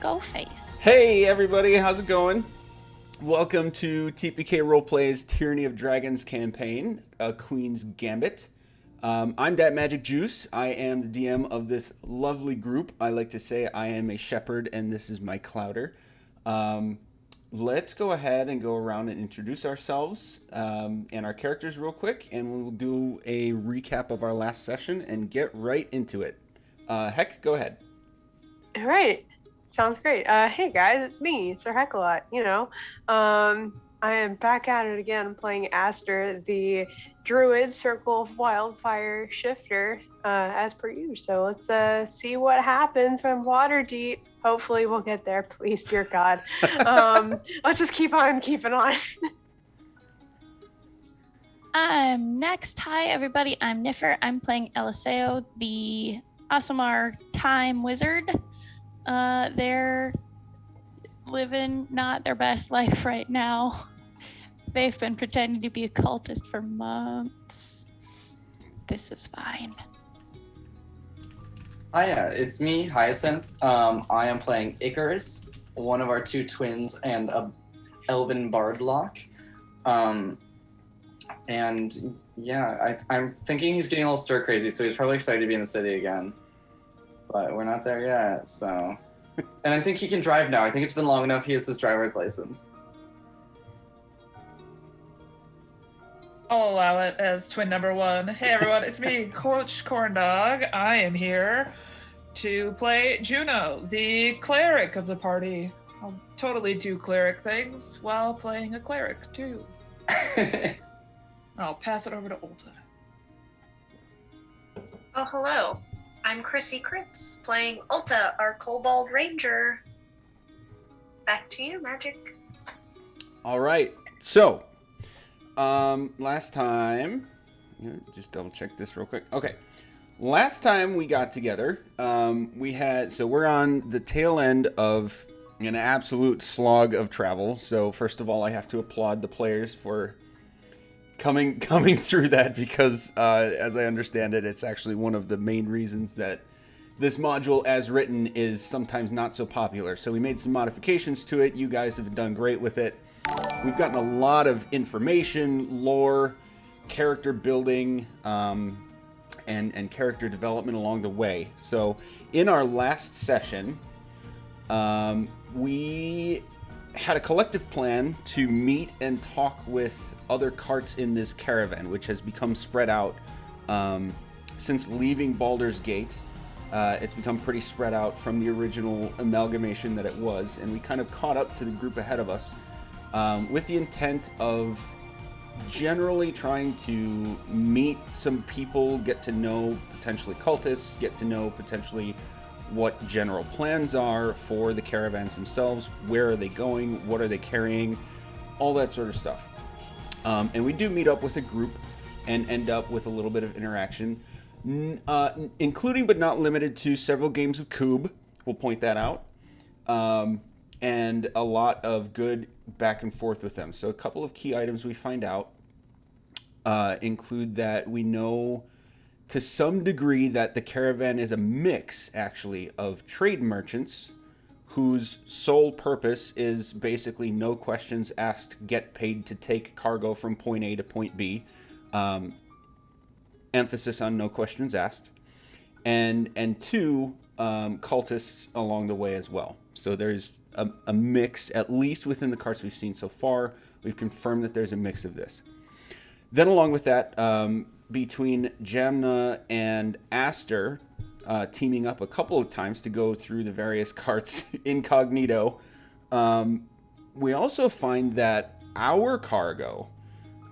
Go face. Hey everybody, how's it going? Welcome to TPK Roleplay's Tyranny of Dragons campaign, Queen's Gambit. I'm that Magic Juice. I am the DM of this lovely group. I like to say I am a shepherd and this is my clouder. Let's go ahead and go around and introduce ourselves and our characters real quick, and we'll do a recap of our last session and get right into it. Heck, go ahead. All right. Sounds great. Hey guys, it's me, Sir Heckalot. I am back at it again playing Aster, the Druid Circle of Wildfire Shifter, as per usual. So let's see what happens in Waterdeep. Hopefully we'll get there, please, dear God. Let's just keep on keeping on. I'm next. Hi everybody, I'm Niffer. I'm playing Eliseo, the Asimar Time Wizard. They're living not their best life right now. They've been pretending to be a cultist for months. This is fine. Hiya, it's me, Hyacinth. I am playing Icarus, one of our two twins and a elven bardlock. I'm thinking he's getting a little stir crazy, so he's probably excited to be in the city again. But we're not there yet, so... And I think he can drive now. I think it's been long enough he has his driver's license. I'll allow it as twin number one. Hey everyone, it's me, Coach Corndog. I am here to play Juno, the cleric of the party. I'll totally do cleric things while playing a cleric, too. I'll pass it over to Ulta. Oh, hello. I'm Chrissy Kritz, playing Ulta, our Kobold Ranger. Back to you, Magic. All right. So, last time, just double check this real quick. Okay. Last time we got together, we're on the tail end of an absolute slog of travel. So first of all, I have to applaud the players for coming through that, because as I understand it, it's actually one of the main reasons that this module as written is sometimes not so popular. So we made some modifications to it. You guys have done great with it. We've gotten a lot of information, lore, character building, and character development along the way. So in our last session, we had a collective plan to meet and talk with other carts in this caravan, which has become spread out since leaving Baldur's Gate. It's become pretty spread out from the original amalgamation that it was, and we kind of caught up to the group ahead of us with the intent of generally trying to meet some people, get to know potentially cultists, get to know potentially what general plans are for the caravans themselves, where are they going, what are they carrying, all that sort of stuff. And we do meet up with a group and end up with a little bit of interaction, including but not limited to several games of Coob, we'll point that out, and a lot of good back and forth with them. So a couple of key items we find out include that we know to some degree that the caravan is a mix, actually, of trade merchants whose sole purpose is basically no questions asked, get paid to take cargo from point A to point B. Emphasis on no questions asked. And two, cultists along the way as well. So there's a mix, at least within the carts we've seen so far. We've confirmed that there's a mix of this. Then along with that, between Jamna and Aster teaming up a couple of times to go through the various carts incognito, we also find that our cargo,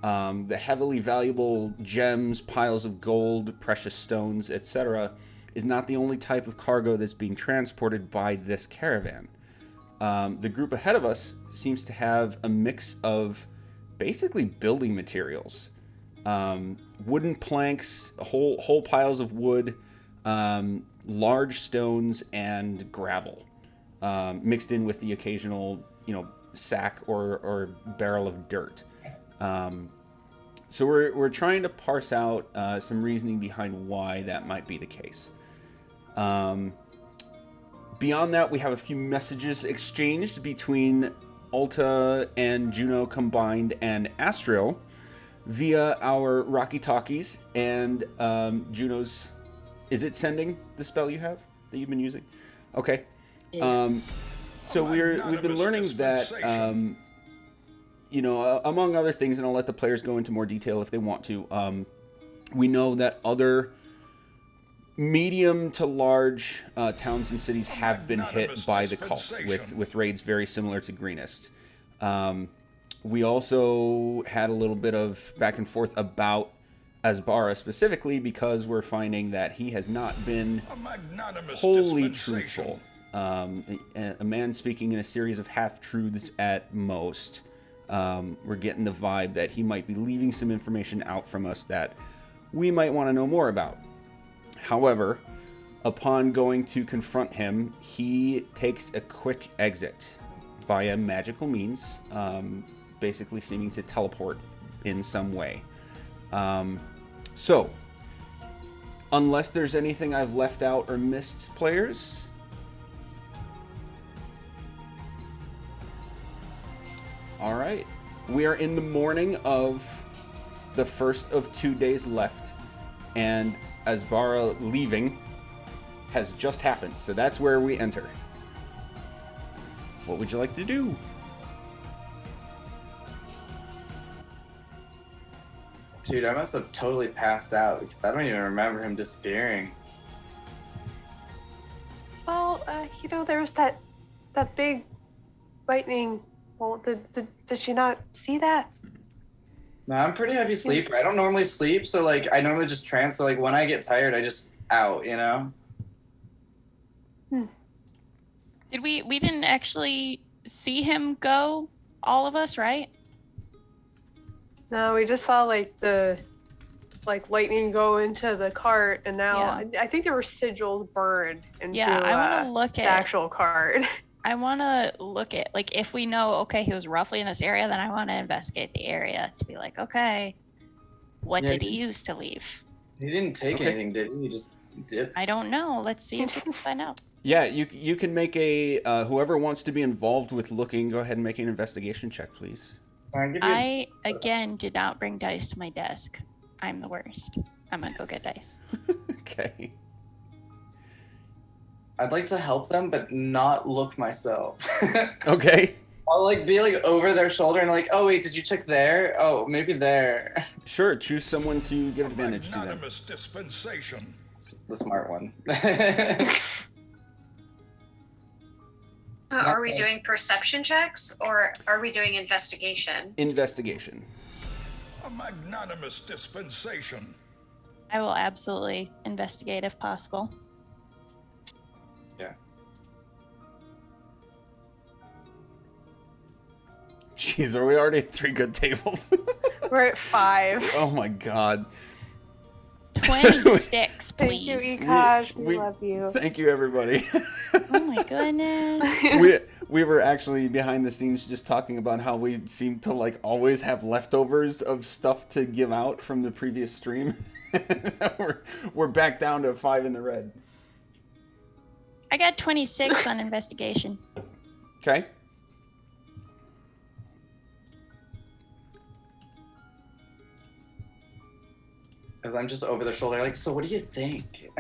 the heavily valuable gems, piles of gold, precious stones, etc., is not the only type of cargo that's being transported by this caravan. The group ahead of us seems to have a mix of basically building materials. Wooden planks, whole piles of wood, large stones, and gravel, mixed in with the occasional, sack or barrel of dirt. So we're trying to parse out some reasoning behind why that might be the case. Beyond that, we have a few messages exchanged between Ulta and Juno combined and Astro via our Rocky Talkies and Juno's. Is it sending the spell you have that you've been using? Okay. Yes. So we've been learning that, among other things, and I'll let the players go into more detail if they want to. We know that other medium to large towns and cities have been hit by the cult with raids very similar to Greenest. We also had a little bit of back and forth about Azbara specifically because we're finding that he has not been wholly truthful. A man speaking in a series of half-truths at most. We're getting the vibe that he might be leaving some information out from us that we might want to know more about. However, upon going to confront him, he takes a quick exit via magical means, basically seeming to teleport in some way. So, unless there's anything I've left out or missed, players? All right. We are in the morning of the first of 2 days left, and Azbara leaving has just happened, so that's where we enter. What would you like to do? Dude, I must have totally passed out because I don't even remember him disappearing. Well, there was that big lightning bolt. Did you not see that? No, I'm pretty heavy sleeper. I don't normally sleep, so I normally just trance. So when I get tired, I just out, Did we didn't actually see him go, all of us, right? No, we just saw the lightning go into the cart, and now I think there were sigils burned into I want to look the at actual cart. I want to look at, if we know, okay, he was roughly in this area, then I want to investigate the area to be like, okay, what did he use to leave? He didn't take anything, did he? He just dipped. I don't know. Let's see if we can find out. Yeah, you can make a, whoever wants to be involved with looking, go ahead and make an investigation check, please. I, again, did not bring dice to my desk. I'm the worst. I'm going to go get dice. Okay. I'd like to help them, but not look myself. Okay. I'll be over their shoulder and oh wait, did you check there? Oh, maybe there. Sure, choose someone to give advantage to them. Dispensation. The smart one. Are we doing perception checks or are we doing investigation? Investigation. A magnanimous dispensation. I will absolutely investigate if possible. Yeah. Jeez, are we already at 3 good tables? We're at 5. Oh my god. 26, Thank please. you, Ekash. We love you. Thank you, everybody. Oh my goodness. we were actually behind the scenes just talking about how we seem to always have leftovers of stuff to give out from the previous stream. we're back down to 5 in the red. I got 26 on investigation. Okay. Because I'm just over their shoulder, so what do you think?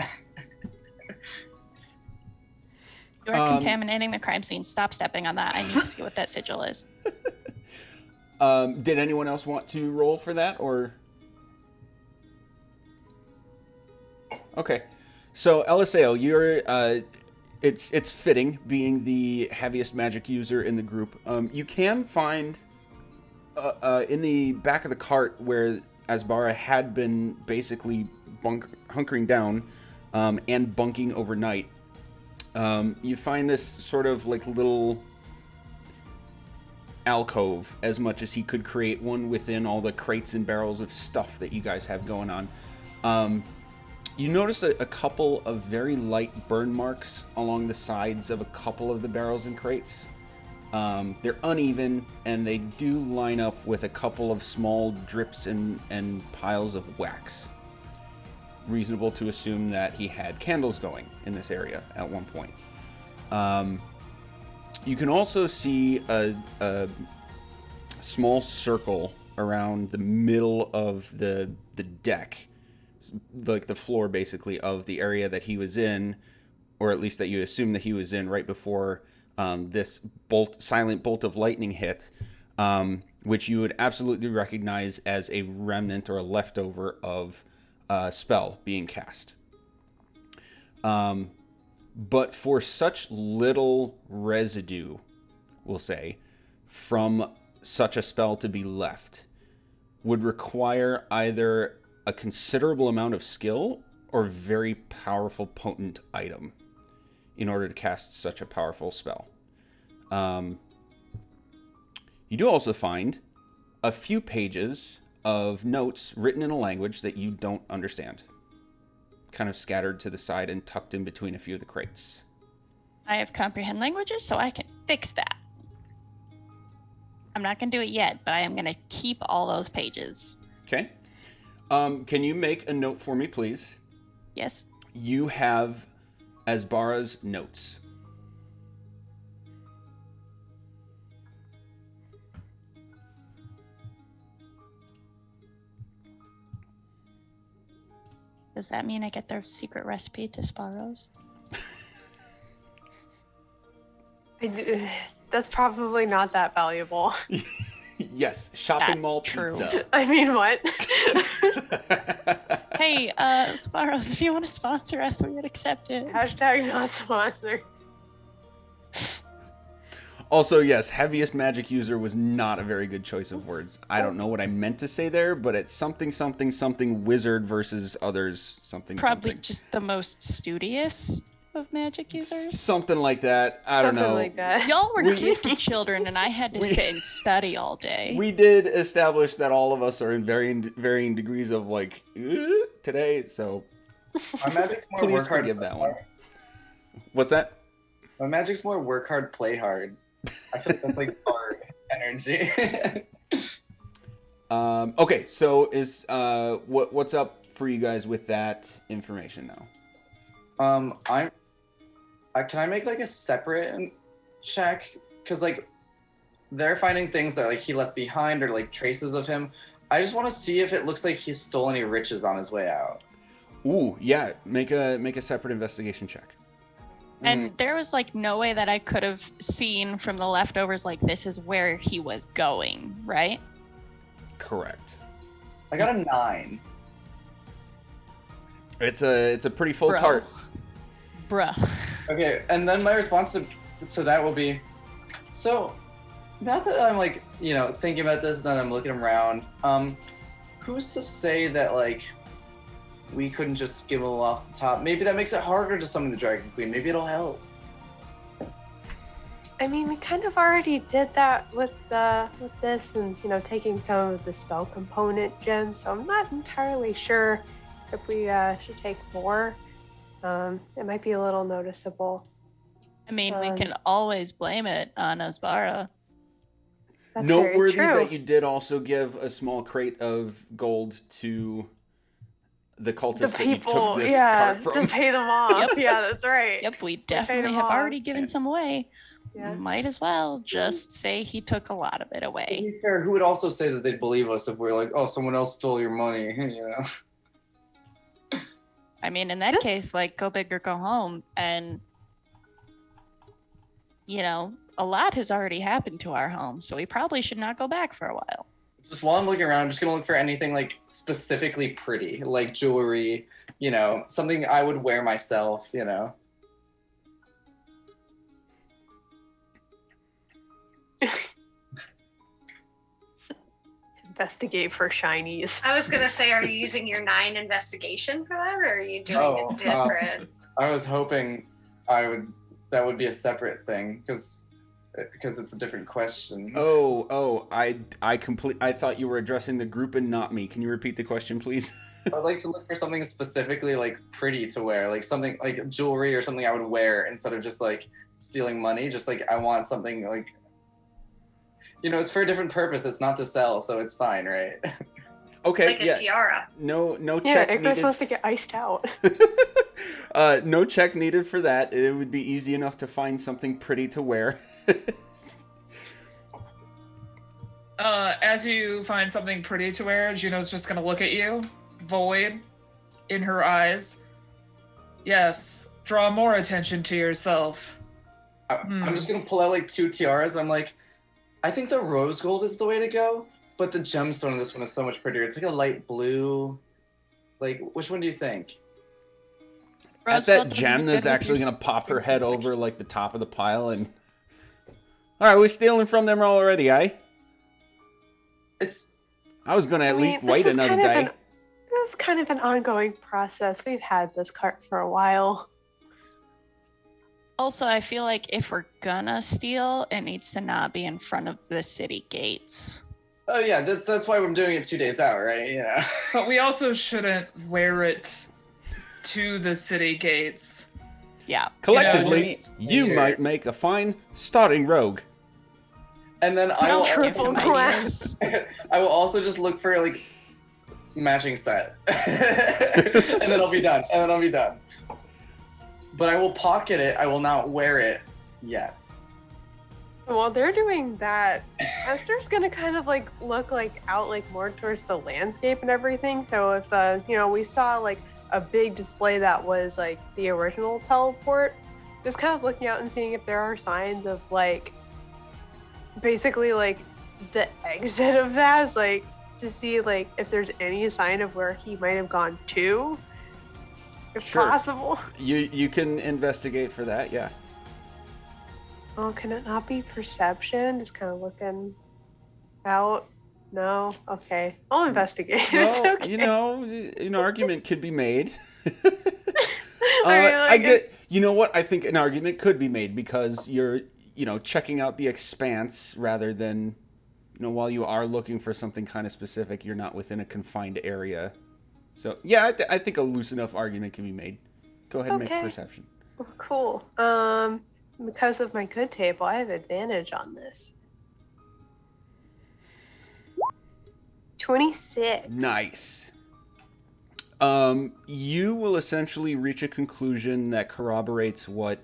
You're contaminating the crime scene. Stop stepping on that. I need to see what that sigil is. Did anyone else want to roll for that, or? Okay. So, Eliseo, you're, it's fitting, being the heaviest magic user in the group. You can find, in the back of the cart where Azbara had been basically hunkering down and bunking overnight, you find this sort of little alcove, as much as he could create one within all the crates and barrels of stuff that you guys have going on. You notice a couple of very light burn marks along the sides of a couple of the barrels and crates. They're uneven, and they do line up with a couple of small drips and piles of wax. Reasonable to assume that he had candles going in this area at one point. You can also see a small circle around the middle of the deck, like the floor basically of the area that he was in, or at least that you assume that he was in right before this silent bolt of lightning hit, which you would absolutely recognize as a remnant or a leftover of a spell being cast. But for such little residue, we'll say, from such a spell to be left, would require either a considerable amount of skill or very powerful, potent item in order to cast such a powerful spell. You do also find a few pages of notes written in a language that you don't understand, kind of scattered to the side and tucked in between a few of the crates. I have comprehend languages, so I can fix that. I'm not going to do it yet, but I am going to keep all those pages. Okay. Can you make a note for me, please? Yes. You have Azbara's notes. Does that mean I get their secret recipe to Sparrows? That's probably not that valuable. Yes, shopping That's mall true. pizza. I mean, what? Hey, Sparrows, if you want to sponsor us, we would accept it. Hashtag not sponsored. Also, yes, heaviest magic user was not a very good choice of words. I don't know what I meant to say there, but it's something wizard versus others something Probably something. just the most studious of magic users. Something like that. I don't Something know. like that. Y'all were gifted children, and I had to sit and study all day. We did establish that all of us are in varying degrees of like today, so My magic's more please work hard. forgive that one. What's that? My magic's more work hard, play hard. I feel like that's like hard energy. Okay, so is what's up for you guys with that information now? Can I make like a separate check? Because like they're finding things that like he left behind or like traces of him. I just want to see if it looks like he stole any riches on his way out. Ooh, yeah. Make a separate investigation check. And there was like no way that I could have seen from the leftovers like this is where he was going, right? Correct. I got a 9. It's a pretty full Bro. cart. Bruh. Okay, and then my response to that will be, so now that I'm like, you know, thinking about this and then I'm looking around, who's to say that like we couldn't just skim a little off the top? Maybe that makes it harder to summon the Dragon Queen. Maybe it'll help. I mean, we kind of already did that with this, and you know, taking some of the spell component gems. So I'm not entirely sure if we should take more. It might be a little noticeable. I mean, we can always blame it on Azbara. That's Noteworthy very true. that you did also give a small crate of gold to the cultists that you took this cart from. to pay them off. Yep. Yeah, that's right. Yep, we them definitely have off. already given some away. Yeah. Might as well just say he took a lot of it To away. be fair, who would also say that they'd believe us if we're like, oh, someone else stole your money, you know? I mean, in that case, like, go big or go home. And, you know, a lot has already happened to our home, so we probably should not go back for a while. Just while I'm looking around, I'm just gonna look for anything like specifically pretty, like jewelry, you know, something I would wear myself, you know. Investigate for shinies. I was gonna say, are you using your 9 investigation for that, or are you doing Oh, it different? I was hoping that would be a separate thing because it's a different question. I thought you were addressing the group and not me. Can you repeat the question, please? I'd like to look for something specifically like pretty to wear, like something like jewelry or something I would wear instead of just like stealing money. Just like I want something like, you know, it's for a different purpose. It's not to sell, so it's fine, right? Okay, like a yeah. tiara. No Yeah, check Icarus needed. wants to get iced out. No check needed for that. It would be easy enough to find something pretty to wear. As you find something pretty to wear, Juno's just gonna look at you, void in her eyes. Yes, draw more attention to yourself. I'm just gonna pull out like 2 tiaras. I'm like, I think the rose gold is the way to go, but the gemstone in this one is so much prettier. It's like a light blue. Like, which one do you think? At that, Jamna's actually going to pop her head over like the top of the pile and... Alright, we're stealing from them already, eh? It's... I was going to at least this wait is another kind of day. This is kind of an ongoing process. We've had this cart for a while. Also, I feel like if we're gonna steal, it needs to not be in front of the city gates. Oh yeah, that's why I'm doing it 2 days out, right? Yeah. But we also shouldn't wear it to the city gates. Yeah. Collectively, just you here. might make a fine starting rogue. And then I will, Triple class. I will also just look for like matching set, and then I'll be done. But I will pocket it. I will not wear it yet. So while they're doing that, Esther's gonna kind of like look like out like more towards the landscape and everything. So if we saw like a big display that was like the original teleport, just kind of looking out and seeing if there are signs of like basically like the exit of that, like to see like if there's any sign of where he might have gone to, if Sure. possible. You can investigate for that, yeah. Oh, can it not be perception? Just kind of looking out. No? Okay. I'll investigate. It's Well, okay. you know, an argument could be made. I mean, I like, get. You know what? I think an argument could be made because you're, checking out the expanse rather than, while you are looking for something kind of specific, you're not within a confined area. So yeah, I think a loose enough argument can be made. Go ahead and make Okay. perception. Cool. Because of my good table, I have advantage on this. 26. Nice. You will essentially reach a conclusion that corroborates what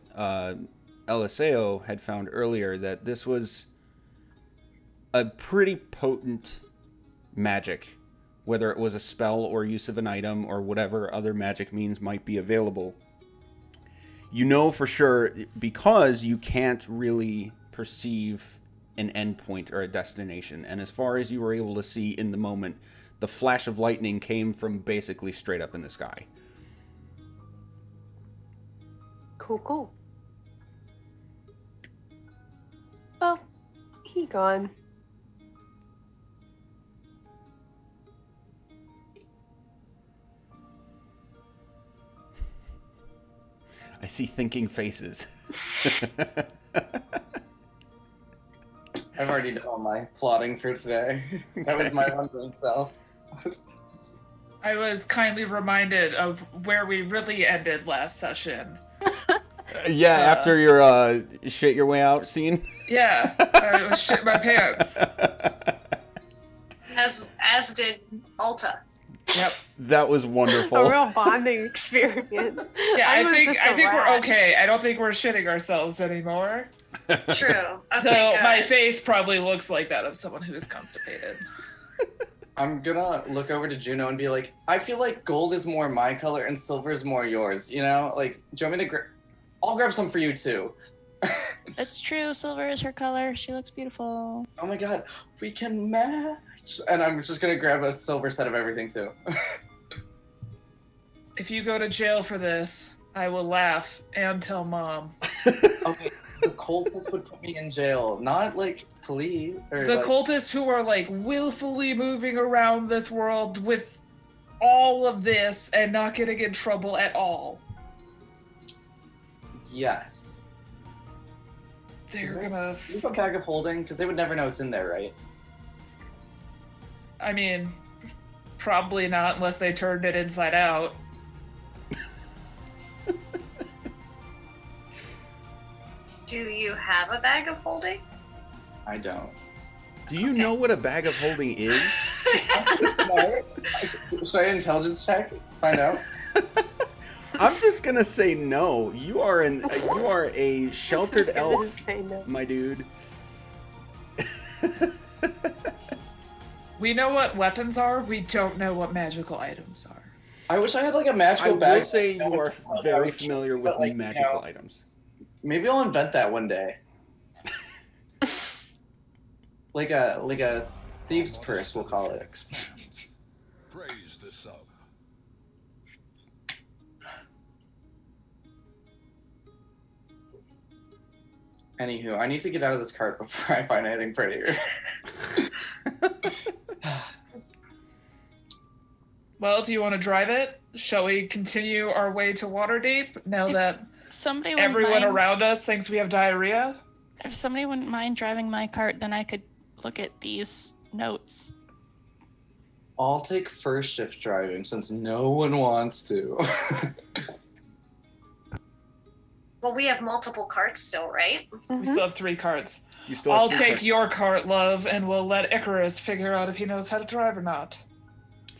Eliseo had found earlier, that this was a pretty potent magic, whether it was a spell or use of an item or whatever other magic means might be available. You know for sure because you can't really perceive an endpoint or a destination. And as far as you were able to see in the moment, the flash of lightning came from basically straight up in the sky. Cool. Well, he gone. I see thinking faces. I've already done all my plotting for today. That was my wandering self. I was kindly reminded of where we really ended last session. Yeah, after your shit your way out scene. Yeah, I shit my pants. As did Alta. Yep. That was wonderful. A real bonding experience. Yeah, I was think just a we're rat. okay. I don't think we're shitting ourselves anymore. True. So Okay, good. my face probably looks like that of someone who is constipated. I'm gonna look over to Juno and be like, I feel like gold is more my color and silver is more yours. Like, do you want me to I'll grab some for you too. It's true. Silver is her color. She looks beautiful. Oh my god, we can match. And I'm just gonna grab a silver set of everything too. If you go to jail for this, I will laugh and tell mom. Okay, the cultists would put me in jail, not like police or The like, cultists who are like willfully moving around this world with all of this and not getting in trouble at all. Yes. They're gonna. You have a bag of holding because they would never know it's in there, right? I mean, probably not unless they turned it inside out. Do you have a bag of holding? I don't. Do you know what a bag of holding is? Should I intelligence check? Find out. I'm just gonna say no. You are a sheltered I was elf, gonna say no. my dude. We know what weapons are. We don't know what magical items are. I wish I had like a magical I bag. will say you are very familiar with But, like, magical items. Maybe I'll invent that one day. like a thieves' purse, we'll call it. Expands. Praise the sub. Anywho, I need to get out of this cart before I find anything prettier. Well, do you want to drive it? Shall we continue our way to Waterdeep now If that Somebody wouldn't everyone mind, around us thinks we have diarrhea? If somebody wouldn't mind driving my cart, then I could look at these notes. I'll take first shift driving since no one wants to. Well, we have multiple carts still, right? We still have 3 carts. You still have I'll 3 take cards. your cart, love, and we'll let Icarus figure out if he knows how to drive or not.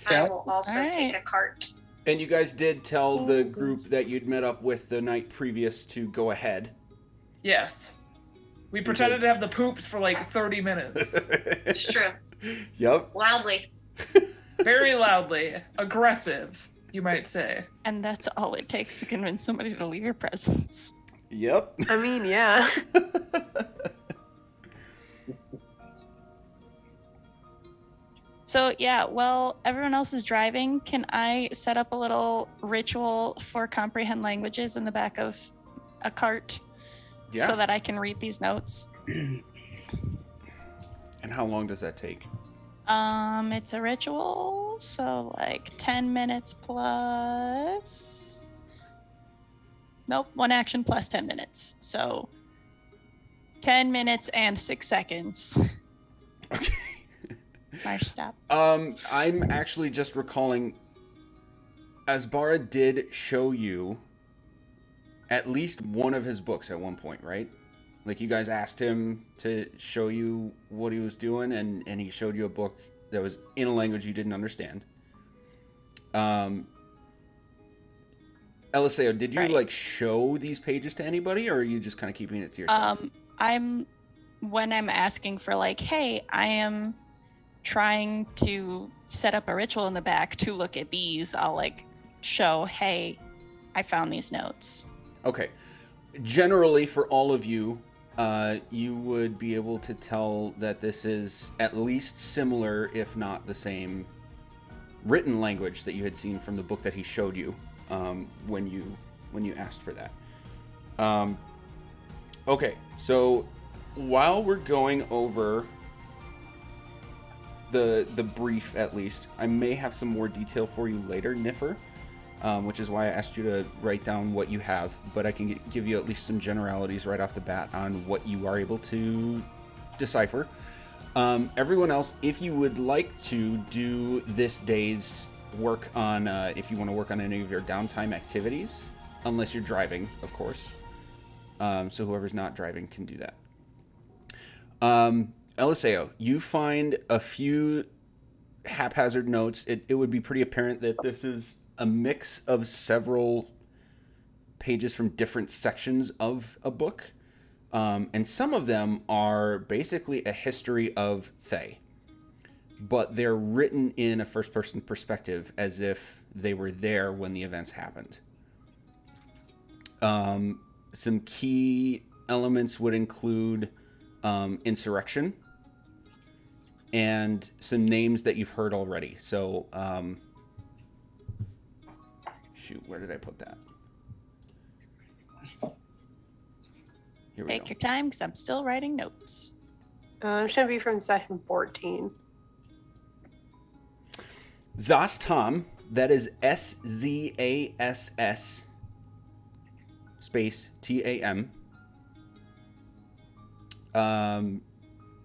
I will also Alright. take a cart. And you guys did tell the group that you'd met up with the night previous to go ahead. Yes. We pretended to have the poops for like 30 minutes. It's true. Yep. Loudly. Very loudly. Aggressive, you might say. And that's all it takes to convince somebody to leave your presence. Yep. I mean, yeah. So yeah, while everyone else is driving, can I set up a little ritual for comprehend languages in the back of a cart Yeah. so that I can read these notes? And how long does that take? It's a ritual, so like 10 minutes plus. Nope, 1 action plus 10 minutes. So 10 minutes and 6 seconds. Okay. Marsh, stop. I'm actually just recalling Azbara did show you at least one of his books at one point, right? Like you guys asked him to show you what he was doing, and he showed you a book that was in a language you didn't understand. Eliseo, did you Right. like show these pages to anybody, or are you just kind of keeping it to yourself? When I'm asking for like, hey, I am trying to set up a ritual in the back to look at these, I'll like show, hey, I found these notes. Okay. Generally, for all of you, you would be able to tell that this is at least similar, if not the same, written language that you had seen from the book that he showed you when you asked for that. Okay, so while we're going over the brief, at least, I may have some more detail for you later, Niffer. Which is why I asked you to write down what you have, but I can give you at least some generalities right off the bat on what you are able to decipher. Everyone else, if you would like to do this day's work on, if you want to work on any of your downtime activities, unless you're driving, of course. So whoever's not driving can do that. Eliseo, you find a few haphazard notes. It would be pretty apparent that this is a mix of several pages from different sections of a book. And some of them are basically a history of Thay. But they're written in a first-person perspective as if they were there when the events happened. Some key elements would include insurrection and some names that you've heard already. So, shoot, where did I put that? Here we Take go. your time because I'm still writing notes. Should be from session 14. Zastam, that is Zass space TAM.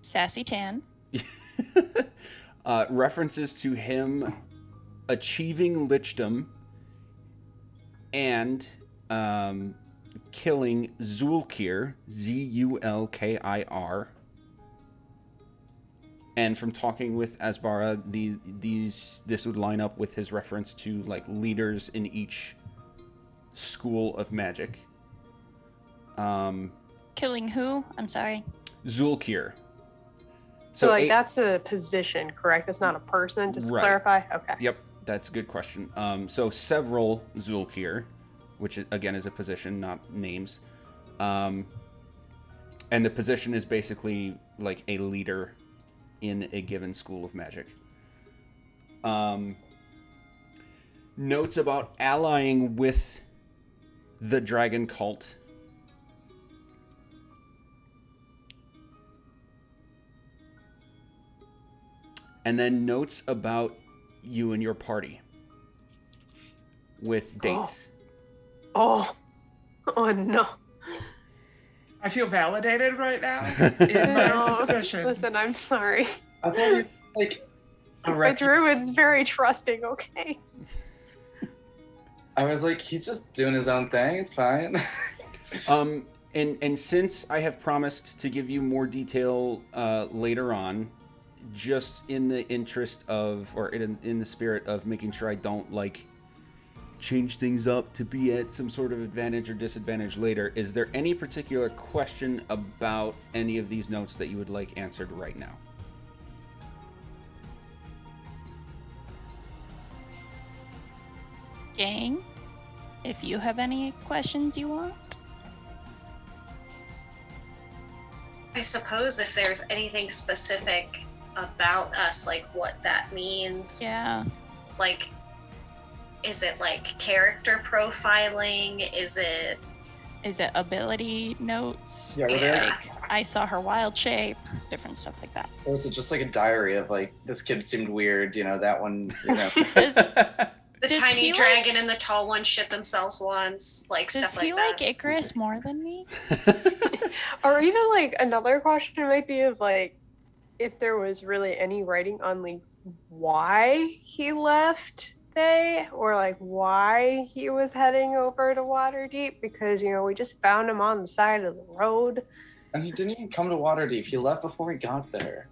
Sassy Tan. References to him achieving lichdom and killing Zulkir, Zulkir, And from talking with Azbara, this would line up with his reference to like leaders in each school of magic. Killing who? I'm sorry. Zulkir. So like that's a position, correct? It's not a person, just to clarify? Okay. Yep, that's a good question. So several Zulkir, which again is a position, not names. And the position is basically like a leader in a given school of magic. Notes about allying with the dragon cult. And then notes about you and your party with dates. Oh no. I feel validated right now in my suspicions. Listen, I'm sorry. I thought you like My druid's very trusting, okay? I was like, he's just doing his own thing, it's fine. And since I have promised to give you more detail later on, just in the interest of, or in the spirit of making sure I don't like change things up to be at some sort of advantage or disadvantage later, is there any particular question about any of these notes that you would like answered right now? Gang, if you have any questions you want. I suppose if there's anything specific about us, like what that means. Yeah. Like, is it like character profiling? Is it ability notes? Yeah, Like, I saw her wild shape, different stuff like that. Or is it just like a diary of like, this kid seemed weird, that one, the Does tiny he dragon and the tall one shit themselves once, like Does stuff like he that. like Icarus more than me? Or even like another question might be of like, if there was really any writing on like why he left Thay, or like why he was heading over to Waterdeep, because we just found him on the side of the road. And he didn't even come to Waterdeep. He left before he got there.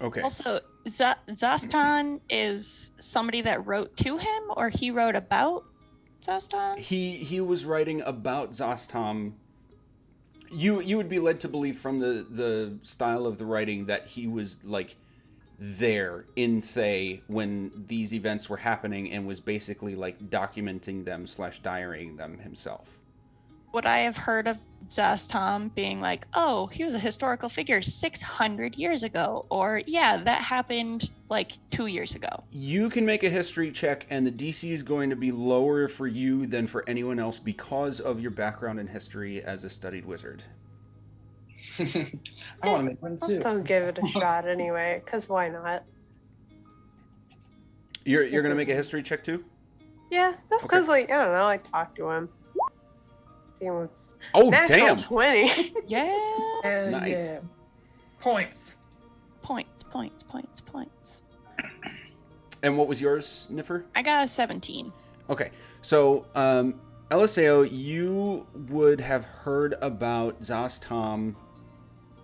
Okay. Also, Zastan is somebody that wrote to him, or he wrote about Zastan? He was writing about Zastam. You would be led to believe from the style of the writing that he was like there in Thay when these events were happening and was basically like documenting them / diarying them himself. Would I have heard of Zastam being like, oh, he was a historical figure 600 years ago, or yeah, that happened like 2 years ago? You can make a history check, and the DC is going to be lower for you than for anyone else because of your background in history as a studied wizard. I want to make one Let's too. still give it a shot anyway, because why not? You're going to make a history check too? Yeah, that's because I don't know, I talked to him. See what's Oh, natural damn! 20. Yeah. Nice. Yeah. Points. Points. And what was yours, Niffer? I got a 17. Okay, so Eliseo, you would have heard about Zastam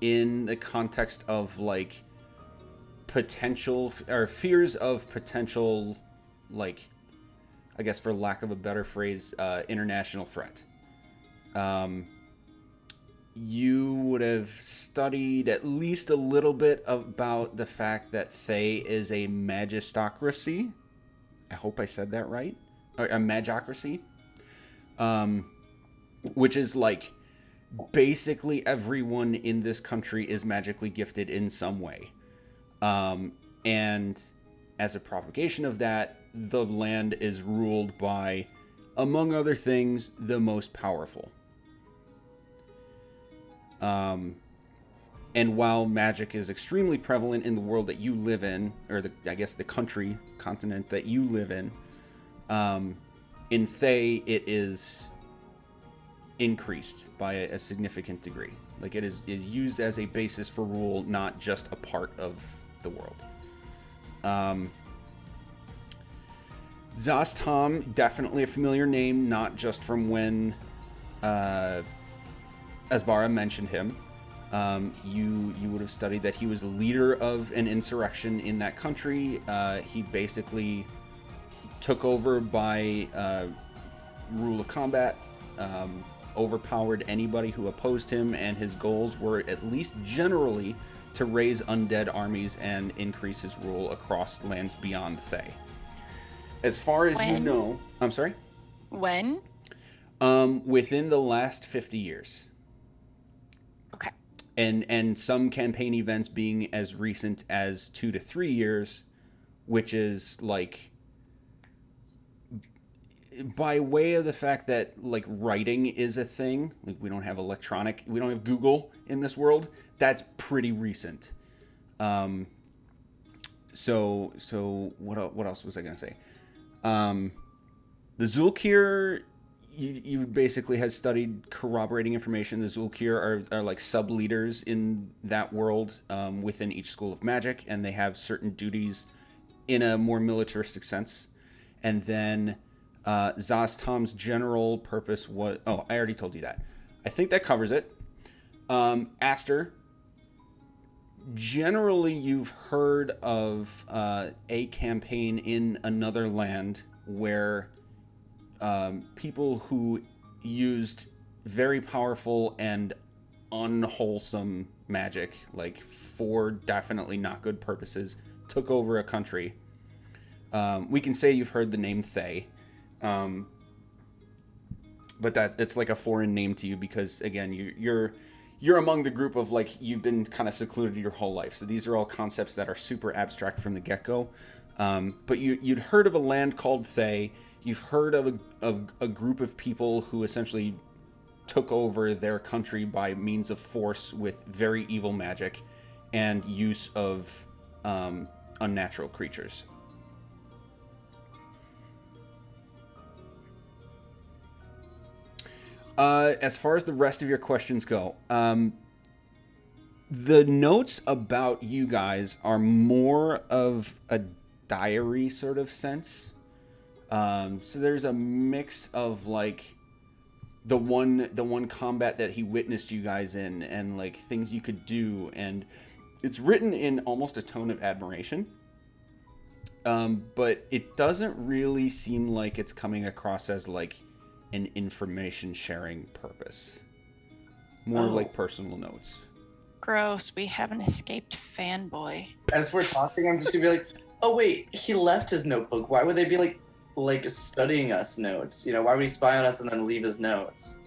in the context of like potential or fears of potential, like, I guess for lack of a better phrase, international threat. You would have studied at least a little bit about the fact that Thay is a magistocracy. I hope I said that right. Or a magocracy. Which is like basically everyone in this country is magically gifted in some way. And as a propagation of that, the land is ruled by, among other things, the most powerful. And while magic is extremely prevalent in the world that you live in, or I guess the continent that you live in Thay it is increased by a significant degree. Like it is used as a basis for rule, not just a part of the world. Zastam, definitely a familiar name, not just from when Azbara mentioned him. You would have studied that he was the leader of an insurrection in that country. He basically took over by rule of combat, overpowered anybody who opposed him, and his goals were at least generally to raise undead armies and increase his rule across lands beyond Thay. As far as you know, I'm sorry? When? Within the last 50 years. Okay. And some campaign events being as recent as 2 to 3 years, which is like by way of the fact that like writing is a thing. Like we don't have Google in this world. That's pretty recent. So what else was I gonna say? The Zulkir, you basically has studied corroborating information. The Zulkir are like sub-leaders in that world within each school of magic, and they have certain duties in a more militaristic sense. And then Zastom's general purpose was... Oh, I already told you that. I think that covers it. Aster, generally you've heard of a campaign in another land where people who used very powerful and unwholesome magic, like for definitely not good purposes, took over a country. We can say you've heard the name Thay, but that it's like a foreign name to you because again you're among the group of like you've been kind of secluded your whole life. So these are all concepts that are super abstract from the get-go. But you'd heard of a land called Thay. You've heard of a group of people who essentially took over their country by means of force with very evil magic and use of unnatural creatures. As far as the rest of your questions go, the notes about you guys are more of a diary sort of sense. So there's a mix of like the one combat that he witnessed you guys in and like things you could do, and it's written in almost a tone of admiration. But it doesn't really seem like it's coming across as like an information sharing purpose. More like personal notes. Gross. We have an escaped fanboy. As we're talking, I'm just gonna be like, oh wait, he left his notebook. Why would they be like studying us notes? You know, why would he spy on us and then leave his notes?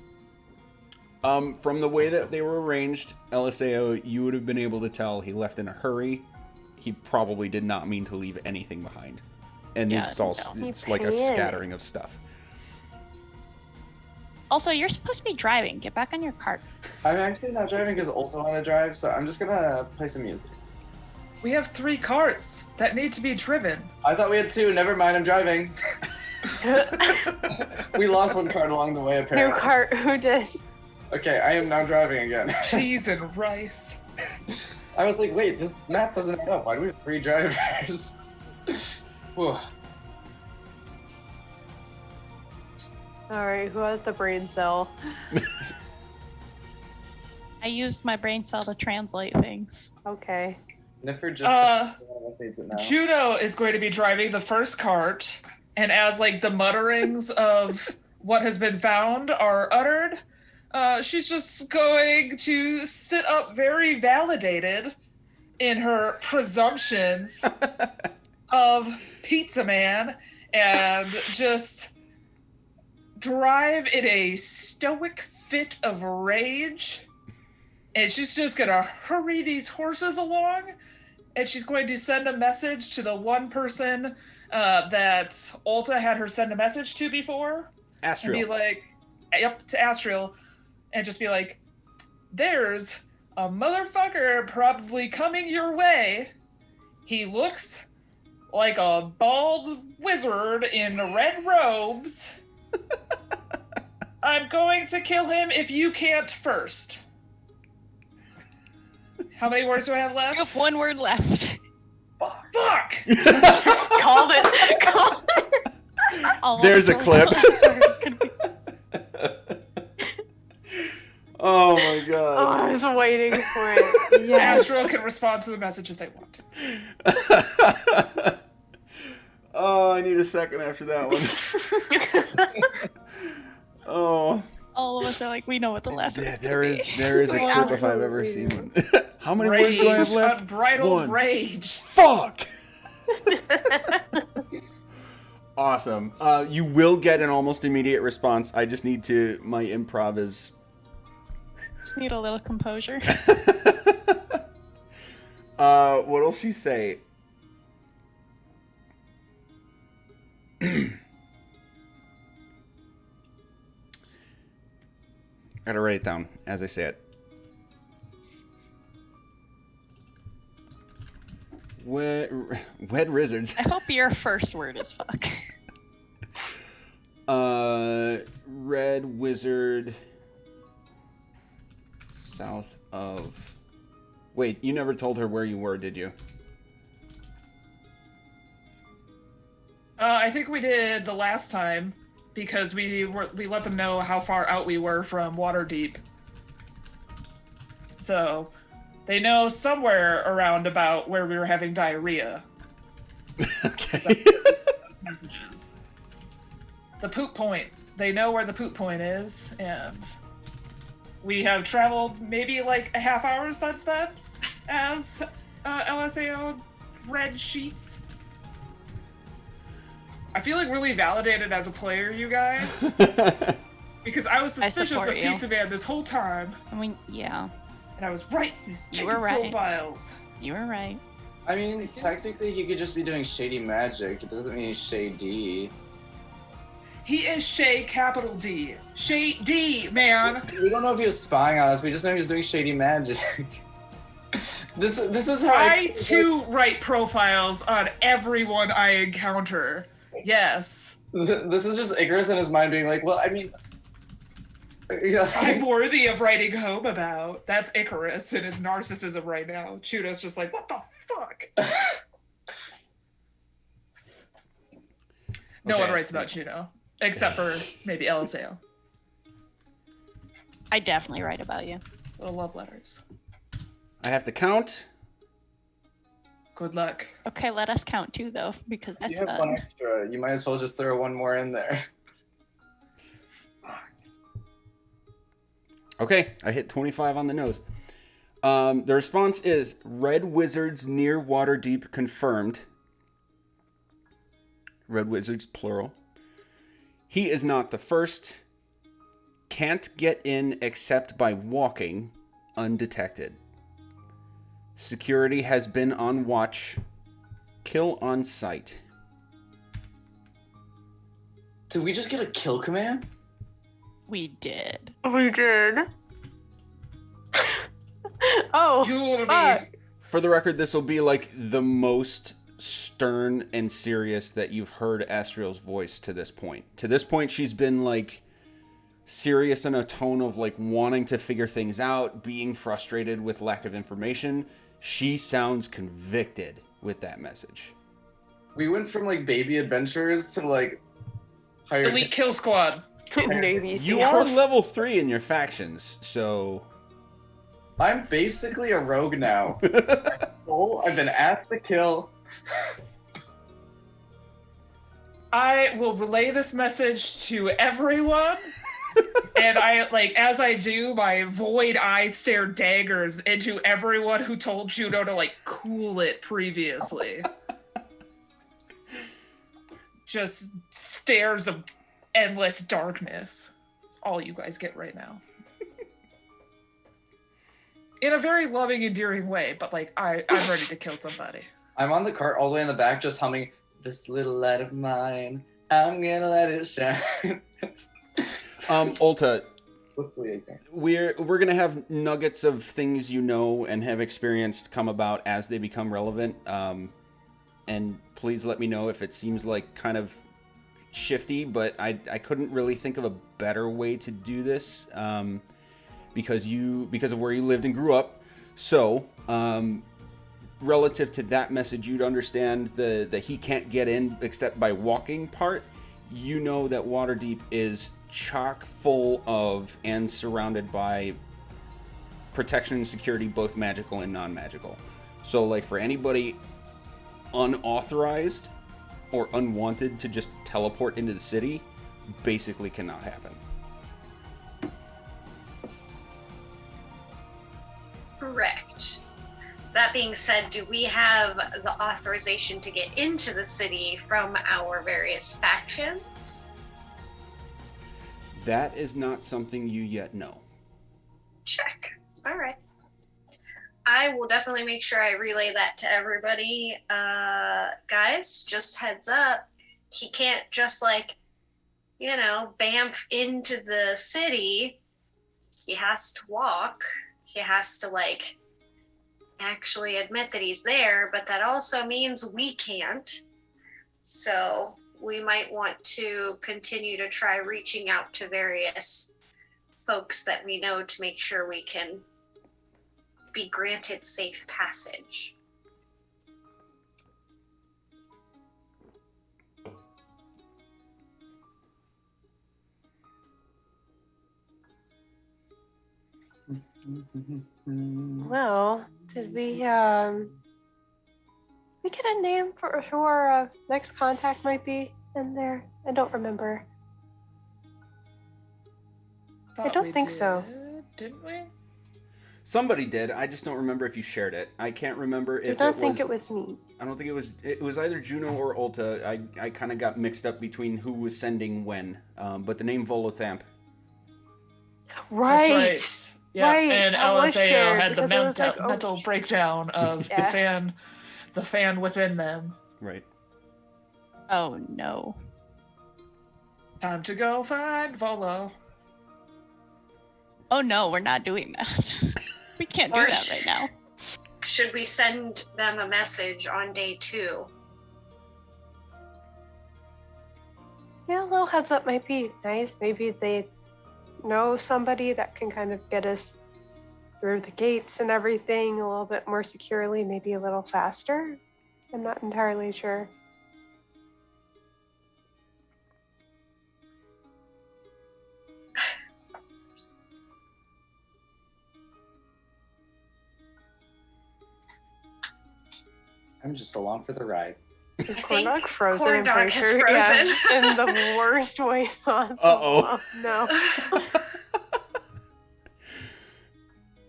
From the way that they were arranged, LSAO, you would have been able to tell he left in a hurry. He probably did not mean to leave anything behind. And Yeah, it's all no. it's like a scattering of stuff. Also, you're supposed to be driving. Get back on your cart. I'm actually not driving because also want to drive, so I'm just gonna play some music. We have 3 carts that need to be driven. I thought we had 2. Never mind, I'm driving. We lost one cart along the way, apparently. New cart, who did? Okay, I am now driving again. Cheese and rice. I was like, wait, this math doesn't add up. Why do we have 3 drivers? Whew. Alright, who has the brain cell? I used my brain cell to translate things. Okay. Nipper just one of us needs it now. Juno is going to be driving the first cart, and as like the mutterings of what has been found are uttered, she's just going to sit up very validated in her presumptions of Pizza Man and just drive in a stoic fit of rage. And she's just gonna hurry these horses along, and she's going to send a message to the one person that Ulta had her send a message to before. Astriel. And be like, yep, to Astriel, and just be like, there's a motherfucker probably coming your way. He looks like a bald wizard in red robes. I'm going to kill him if you can't first. How many words do I have left? You have 1 word left. Fuck! Called it. There's a clip. Oh my Oh, god. I was waiting for it. Yes. Astral can respond to the message if they want to. Oh, I need a second after that one. Oh. All of us are like, we know what the last Yeah, one's there gonna is be. there is a Oh, clip if I've ever seen one. How many words do I have left? Unbridled One. rage. Fuck! Awesome. You will get an almost immediate response. I just need to. My improv is. Just need a little composure. What'll she say? Gotta write it down as I say it. Wed Wizards. I hope your first word is fuck. Red Wizard. South of. Wait, you never told her where you were, did you? I think we did the last time because we let them know how far out we were from Waterdeep. So they know somewhere around about where we were having diarrhea. Okay. Messages. The poop point. They know where the poop point is, and we have traveled maybe like a half hour since then as LSAO red sheets. I feel like really validated as a player, you guys, because I was suspicious support of you. Pizza Man this whole time, I mean, yeah, and I was right. You were right. Profiles. you were right. I mean, technically, he could just be doing shady magic. It doesn't mean he's shady. He is Shay, capital D. Shay D, man. We don't know if he was spying on us. We just know he was doing shady magic. This is how I too write profiles on everyone I encounter. Yes. This is just Icarus in his mind being like, well, I mean, yeah. I'm worthy of writing home about. That's Icarus and his narcissism right now. Chudo's just like, what the fuck? No one Okay. writes about Chudo, except for maybe LSAO. I definitely write about you. Little love letters. I have to count. Good luck. Okay, let us count too, though, because that's You have fun. one extra. You might as well just throw one more in there. Okay, I hit 25 on the nose. The response is Red Wizards near Waterdeep confirmed. Red Wizards, plural. He is not the first. Can't get in except by walking, undetected. Security has been on watch. Kill on sight. Did we just get a kill command? We did. We did. Oh, You'll fuck. For the record, this will be like the most stern and serious that you've heard Astriel's voice to this point. To this point, she's been like serious in a tone of like wanting to figure things out, being frustrated with lack of information. She sounds convicted with that message. We went from like baby adventurers to like hired. Elite Kill Squad. Navy You SEALs. are level 3 in your factions, so I'm basically a rogue now. Oh, I've been asked to kill. I will relay this message to everyone. And I, like, as I do, my void eyes stare daggers into everyone who told Judo to, like, cool it previously. Just stares of endless darkness. That's all you guys get right now. In a very loving, endearing way, but, like, I'm ready to kill somebody. I'm on the cart all the way in the back, just humming "This little light of mine, I'm gonna let it shine." Ulta, What's the we're gonna have nuggets of things you know and have experienced come about as they become relevant. And please let me know if it seems like kind of shifty, but I couldn't really think of a better way to do this because of where you lived and grew up. So relative to that message, you'd understand the he can't get in except by walking part. You know that Waterdeep is chock full of and surrounded by protection and security, both magical and non-magical. So, like, for anybody unauthorized or unwanted to just teleport into the city, basically cannot happen. Correct. That being said, do we have the authorization to get into the city from our various factions? That is not something you yet know. Check. All right. I will definitely make sure I relay that to everybody. Guys, just heads up. He can't just bamf into the city. He has to walk. He has to actually admit that he's there, but that also means we can't. So we might want to continue to try reaching out to various folks that we know to make sure we can be granted safe passage. Well, did we get a name for who our next contact might be in there? I don't remember. I Thought don't we think so. Didn't we? Somebody did. I just don't remember if you shared it. I can't remember I if don't think it was me. I don't think it was. It was either Juno or Ulta. I kind of got mixed up between who was sending when. But the name Volothamp. Right. That's right. Yeah, Right, and that was LSAO shared had the because it was like, mental oh, breakdown of Yeah. the fan within them. Right. Oh no. Time to go find Volo. Oh no, we're not doing that. We can't do Or that right now. Should we send them a message on day 2? Yeah, a little heads up might be nice. Maybe they know somebody that can kind of get us through the gates and everything a little bit more securely, maybe a little faster. I'm not entirely sure. I'm just along for the ride. Corn dog frozen. Corn I'm dog pretty has sure, frozen. yeah, in the worst way possible. Uh-oh. No.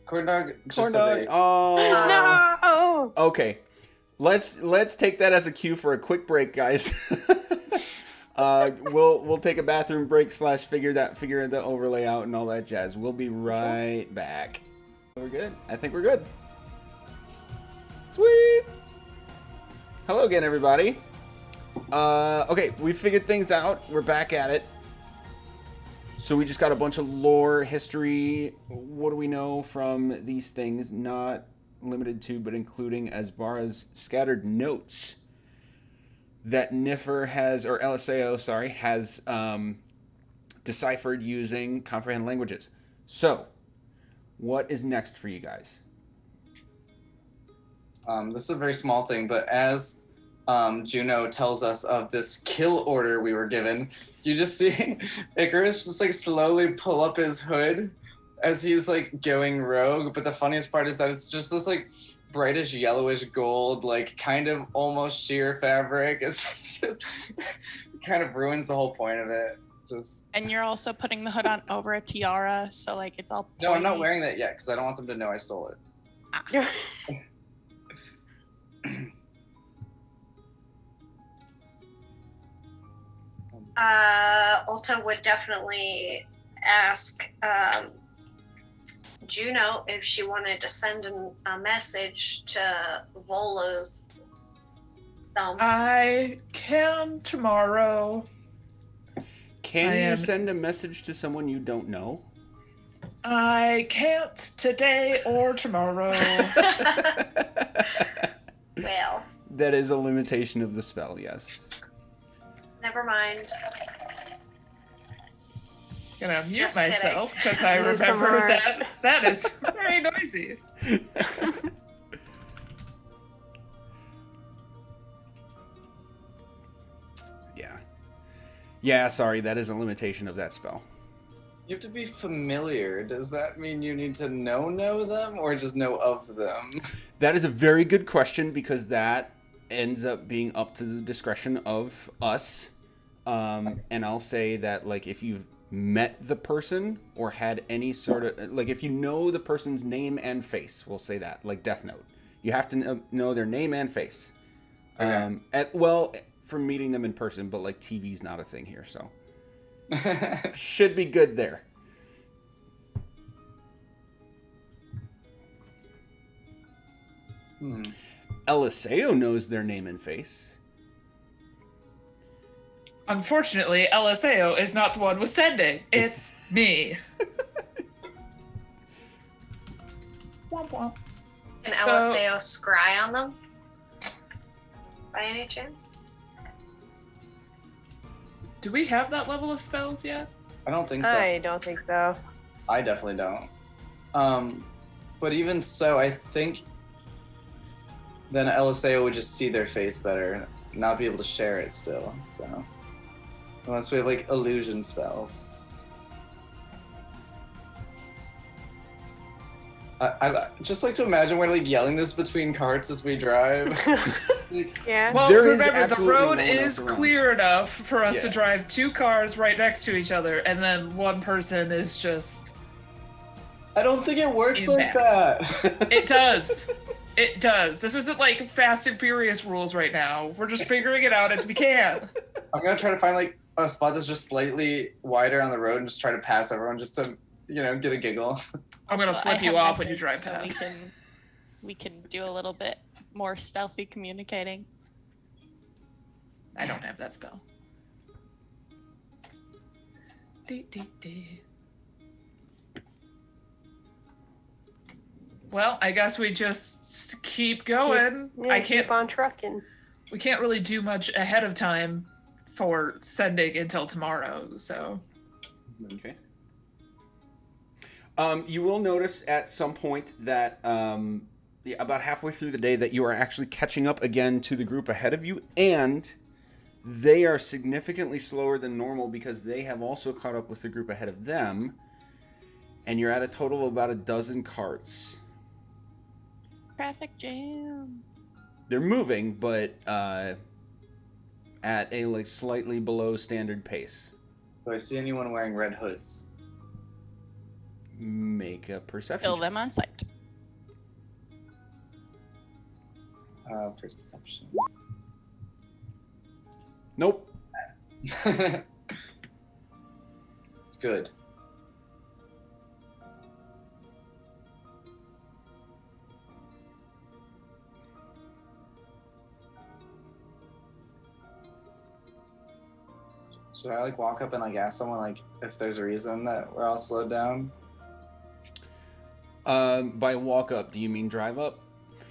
Corn dog. Corn dog. Oh. No. Okay. Let's take that as a cue for a quick break, guys. We'll take a bathroom break / figure the overlay out and all that jazz. We'll be right back. We're good. I think we're good. Sweet. Hello again, everybody. Okay, we figured things out. We're back at it. So we just got a bunch of lore, history. What do we know from these things? Not limited to, but including Azbara's scattered notes that Niffer has, or LSAO, sorry, has deciphered using comprehend languages. So, what is next for you guys? This is a very small thing, but as Juno tells us of this kill order we were given, you just see Icarus just slowly pull up his hood as he's going rogue. But the funniest part is that it's just this brightish yellowish gold, kind of almost sheer fabric. It's just kind of ruins the whole point of it. Just And you're also putting the hood on over a tiara, so it's all pointy. no, I'm not wearing that yet because I don't want them to know I stole it. Ulta would definitely ask Juno if she wanted to send a message to Volo's thumb. I can tomorrow. Can you send a message to someone you don't know? I can't today or tomorrow. Well, that is a limitation of the spell, yes. Never mind. Gonna mute Just myself kidding. because I remember Smart. that is very noisy. Yeah, sorry, that is a limitation of that spell. You have to be familiar. Does that mean you need to know them or just know of them? That is a very good question because that ends up being up to the discretion of us. And I'll say that, like, if you've met the person or had any sort of, like, if you know the person's name and face, we'll say that, like Death Note. You have to know their name and face. Okay. Well, from meeting them in person, but, like, TV's not a thing here, so. Should be good there. Eliseo knows their name and face. Unfortunately, Eliseo is not the one with sending. It's me. Womp womp. Can Eliseo scry on them? By any chance? Do we have that level of spells yet? I don't think so. I don't think so. I definitely don't. But even so, I think then Eliseo would just see their face better, not be able to share it still. So unless we have like illusion spells. I just like to imagine we're like yelling this between carts as we drive. Yeah. Well, There is remember, the absolutely road no one is else around. clear enough for us to Yeah. drive 2 cars right next to each other, and then one person is just... I don't think it works In like that. that. It does. It does. This isn't like Fast and Furious rules right now. We're just figuring it out as we can. I'm gonna try to find like a spot that's just slightly wider on the road and just try to pass everyone just to, you know, get a giggle. I'm gonna Also, I flip you have off when you message, drive past. so we can do a little bit more stealthy communicating. I don't have that spell. Dee, dee, dee. Well, I guess we just keep going. Yeah, I can't. keep on trucking. We can't really do much ahead of time for sending until tomorrow. So Okay. You will notice at some point that about halfway through the day that you are actually catching up again to the group ahead of you, and they are significantly slower than normal because they have also caught up with the group ahead of them, and you're at a total of about a dozen carts. Traffic jam. They're moving, but at a like slightly below standard pace. Do I see anyone wearing red hoods? Make a perception Kill check. them on sight. Perception. Nope. Good. Should I like walk up and like ask someone like if there's a reason that we're all slowed down? By walk up, do you mean drive up?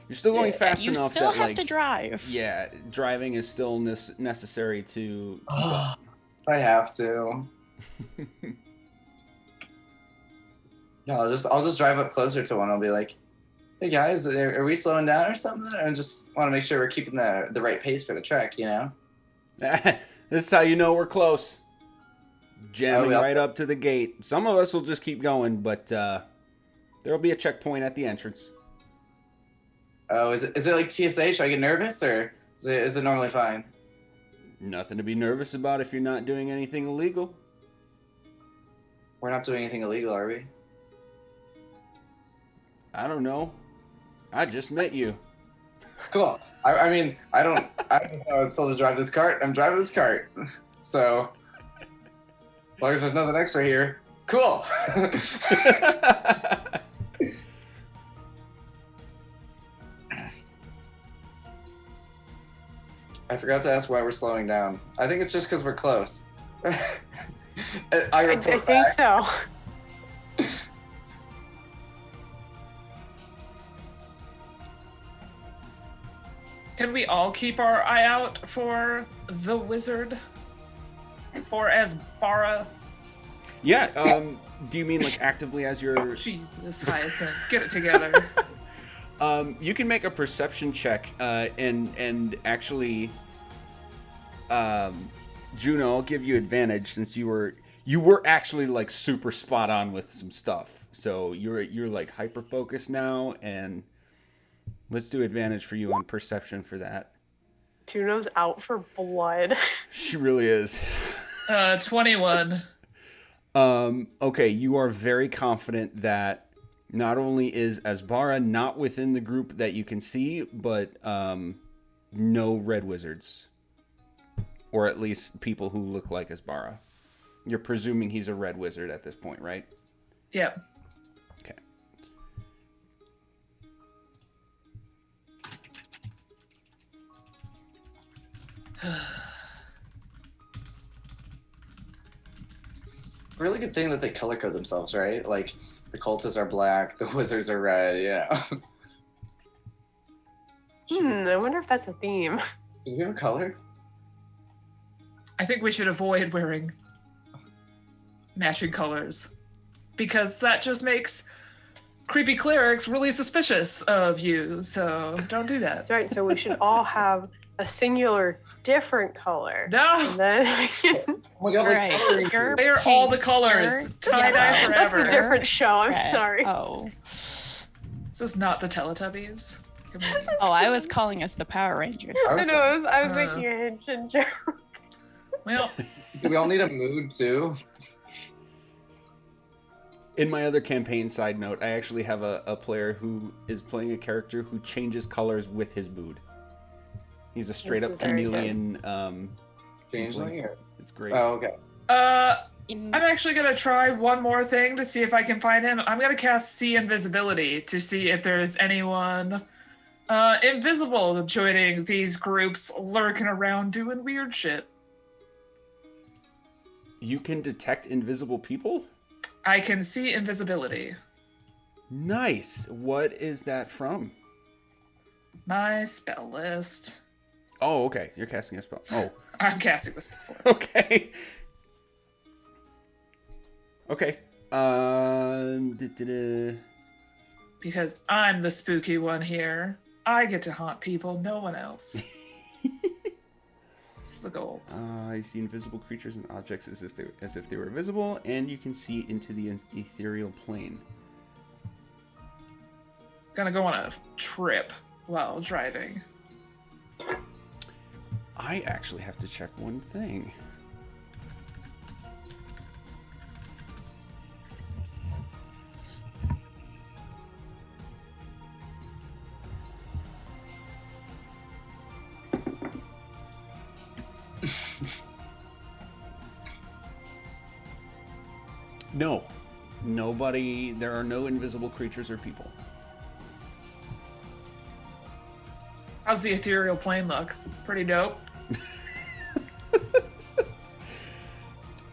You're still going fast You enough still that have like to drive. yeah, driving is still necessary to keep up. I have to. No, I'll just drive up closer to one. I'll be like, "Hey guys, are we slowing down or something?" I just want to make sure we're keeping the right pace for the trek, you know. This is how you know we're close. Jamming Oh, yeah. right up to the gate. Some of us will just keep going, but there'll be a checkpoint at the entrance. Oh, is it like TSA? Should I get nervous or is it normally fine? Nothing to be nervous about if you're not doing anything illegal. We're not doing anything illegal, are we? I don't know. I just met you. Cool. I mean, I don't know. I was told to drive this cart. I'm driving this cart. So, as long as there's nothing extra here, cool. I forgot to ask why we're slowing down. I think it's just because we're close. I I report think back. so. can we all keep our eye out for the wizard? For Azbara? Yeah, do you mean like actively as you're... Jesus, Hyacinth, get it together. You can make a perception check, and actually, Juno, I'll give you advantage since you You were actually like super spot on with some stuff. So you're like hyper focused now, and let's do advantage for you on perception for that. Juno's out for blood. She really is. 21. Okay, you are very confident that not only is Azbara not within the group that you can see, but no red wizards. Or at least people who look like Azbara. You're presuming he's a red wizard at this point, right? Yeah. Okay. Really good thing that they color code themselves, right? Like the cultists are black, the wizards are red. Yeah. I wonder if that's a theme. Do we have a color? I think we should avoid wearing matching colors because that just makes creepy clerics really suspicious of you. So don't do that. Right, so we should all have a singular different color. No. And then Oh my god, like Right. coloring. You're They are all the pink. colors. You're Tie-dye yellow. forever. that's a different show, I'm Red. sorry. Oh. This is not the Teletubbies. Come on. Oh, I was calling us the Power Rangers. I know, I was Uh. making a hidden joke. Well, Do we all need a mood too? In my other campaign side note, I actually have a player who is playing a character who changes colors with his mood. He's a straight up This is very good. chameleon. Changeling? Or... It's great. Oh, okay. I'm actually gonna try one more thing to see if I can find him. I'm gonna cast See Invisibility to see if there's anyone invisible joining these groups lurking around doing weird shit. You can detect invisible people? I can see invisibility. Nice. What is that from? My spell list. Oh, okay. You're casting a spell. Oh, I'm casting this before. okay. Okay. Because I'm the spooky one here. I get to haunt people, no one else. That's the goal. I see invisible creatures and objects as if they were visible, and you can see into the ethereal plane. Gonna go on a trip while driving. I actually have to check one thing. No. Nobody, there are no invisible creatures or people. How's the ethereal plane look? Pretty dope.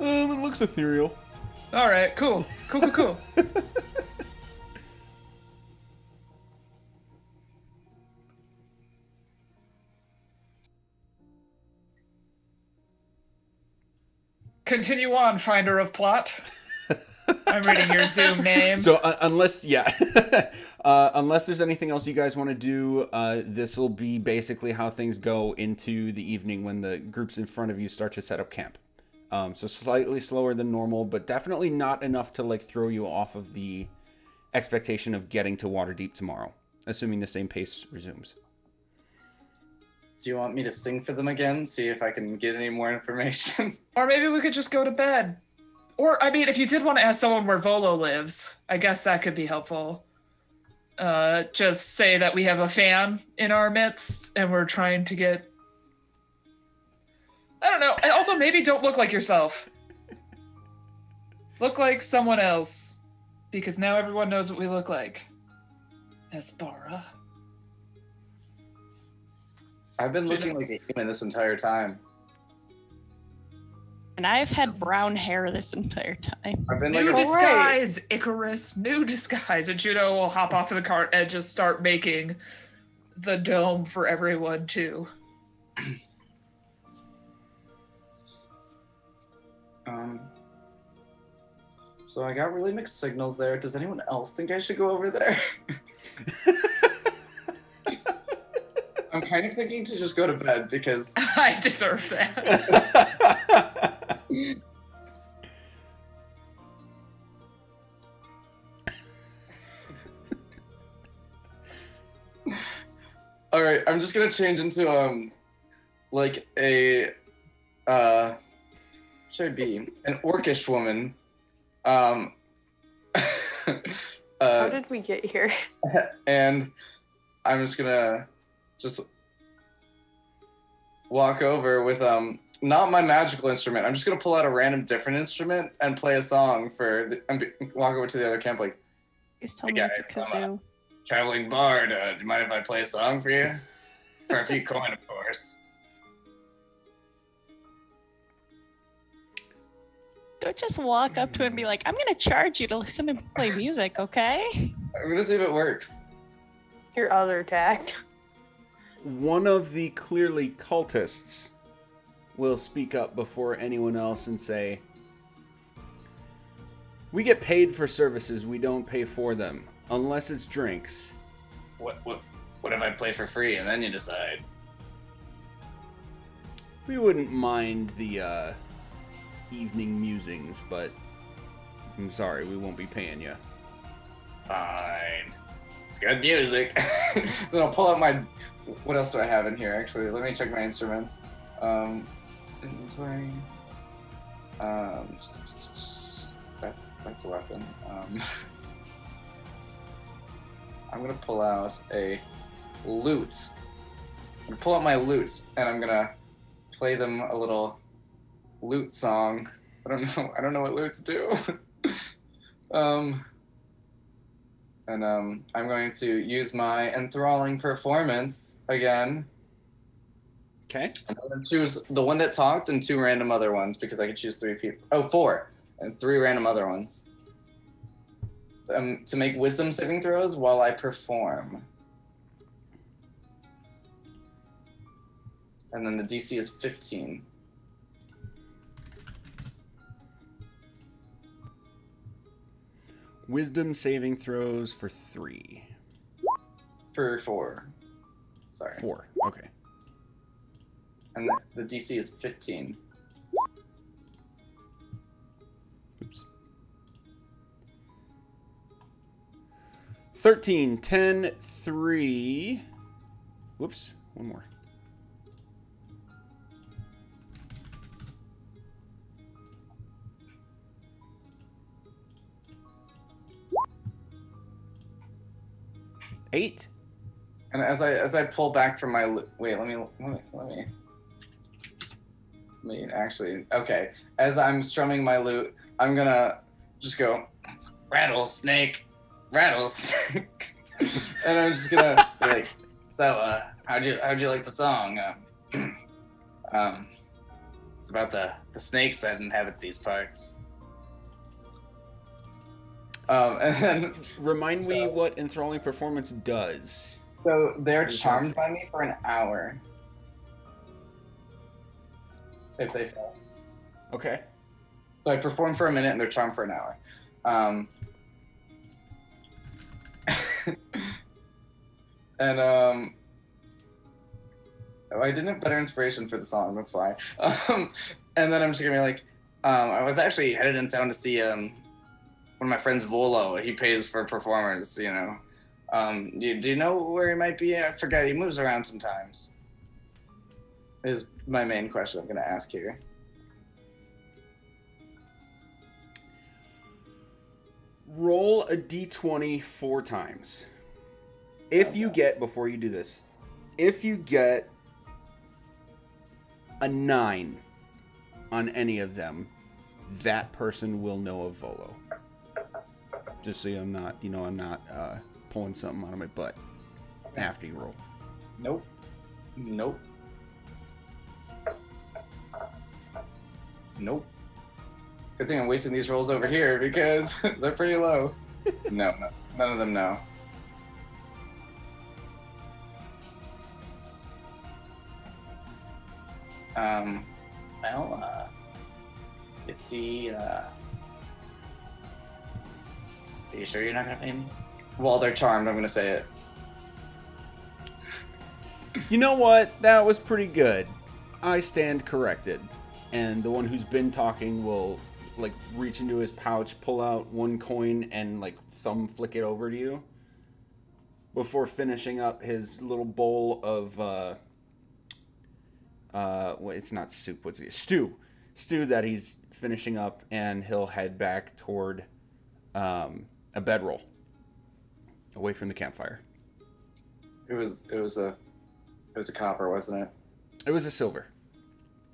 It looks ethereal. All right, cool. Cool. Continue on, finder of plot. I'm reading your Zoom name. So unless there's anything else you guys want to do, this will be basically how things go into the evening when the groups in front of you start to set up camp. So slightly slower than normal, but definitely not enough to like throw you off of the expectation of getting to Waterdeep tomorrow, assuming the same pace resumes. Do you want me to sing for them again? See if I can get any more information? Or maybe we could just go to bed. Or, I mean, if you did want to ask someone where Volo lives, I guess that could be helpful. Just say that we have a fan in our midst and we're trying to get... I don't know. And also, maybe don't look like yourself. Look like someone else. Because now everyone knows what we look like. Azbara. I've been looking like a human this entire time. And I've had brown hair this entire time. I've been New like a... disguise, Icarus. New disguise. And Juno will hop off of the cart and just start making the dome for everyone, too. So I got really mixed signals there. Does anyone else think I should go over there? I'm kind of thinking to just go to bed because... I deserve that. All right, I'm just gonna change into like a should I be an orcish woman? How did we get here? And I'm just gonna walk over with not my magical instrument. I'm just gonna pull out a random different instrument and play a song and walk over to the other camp like, Please tell me Yeah, it's a it's, um, kazoo. traveling bard. Do you mind if I play a song for you? For a few coin, of course. Don't just walk up to him and be like, I'm gonna charge you to listen to me play music, okay? I'm gonna see if it works. Your other tact. One of the clearly cultists will speak up before anyone else and say, we get paid for services, we don't pay for them, unless it's drinks. What if I play for free and then you decide? We wouldn't mind the evening musings, but I'm sorry, we won't be paying you. Fine. It's good music. Then I'll pull out my... What else do I have in here, actually? Let me check my instruments. Inventory. That's a weapon. I'm gonna pull out a lute. I'm gonna pull out my lutes, and I'm gonna play them a little lute song. I don't know what lutes do. I'm going to use my enthralling performance again. Okay. I'm going to choose the one that talked and 2 random other ones because I could choose 3 people. Oh, 4 and 3 random other ones. To make wisdom saving throws while I perform. And then the DC is 15. Wisdom saving throws for 3. For 4. Sorry. 4. Okay. And the DC is 15. Oops. 13, 10, 3. Whoops. One more. Eight. And as I pull back from my wait, let me actually, okay. As I'm strumming my lute, I'm gonna just go rattlesnake, rattlesnake, and I'm just gonna be like, so how'd you like the song? It's about the snakes that inhabit these parts. And then Remind me what enthralling performance does. So they're charmed by me for an hour. If they fail. Okay. So I perform for a minute and they're charmed for an hour. And I didn't have better inspiration for the song, that's why. And then I'm just gonna be like, I was actually headed in town to see one of my friends, Volo. He pays for performers, you know. Do you know where he might be? I forget. He moves around sometimes. Is my main question I'm going to ask here. Roll a d20 4 times. If you get, before you do this, if you get a 9 on any of them, that person will know of Volo. Just so I'm not pulling something out of my butt after you roll. Nope. Good thing I'm wasting these rolls over here because they're pretty low. No, none of them know. You see, are you sure you're not gonna pay me? While they're charmed, I'm gonna say it. You know what? That was pretty good. I stand corrected. And the one who's been talking will, like, reach into his pouch, pull out 1 coin, and, like, thumb flick it over to you. before finishing up his little bowl of well, it's not soup. What's it? Stew that he's finishing up, and he'll head back toward a bedroll away from the campfire. It was a copper, wasn't it? It was a silver.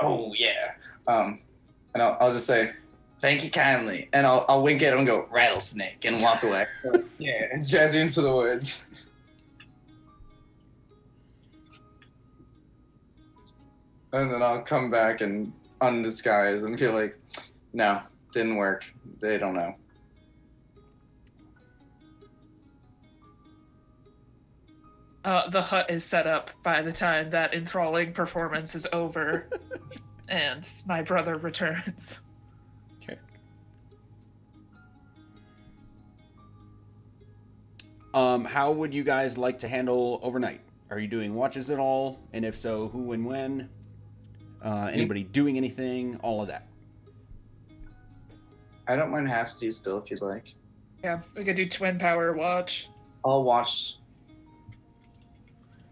Oh yeah. And I'll just say, thank you kindly, and I'll wink at him and go rattlesnake and walk away. Yeah, and jazz you into the woods. And then I'll come back and undisguise and feel like, no, didn't work. They don't know. The hut is set up by the time that enthralling performance is over and my brother returns. Okay. How would you guys like to handle overnight? Are you doing watches at all? And if so, who and when? Anybody doing anything? All of that. I don't mind half-seas still if you'd like. Yeah, we could do twin power watch. I'll watch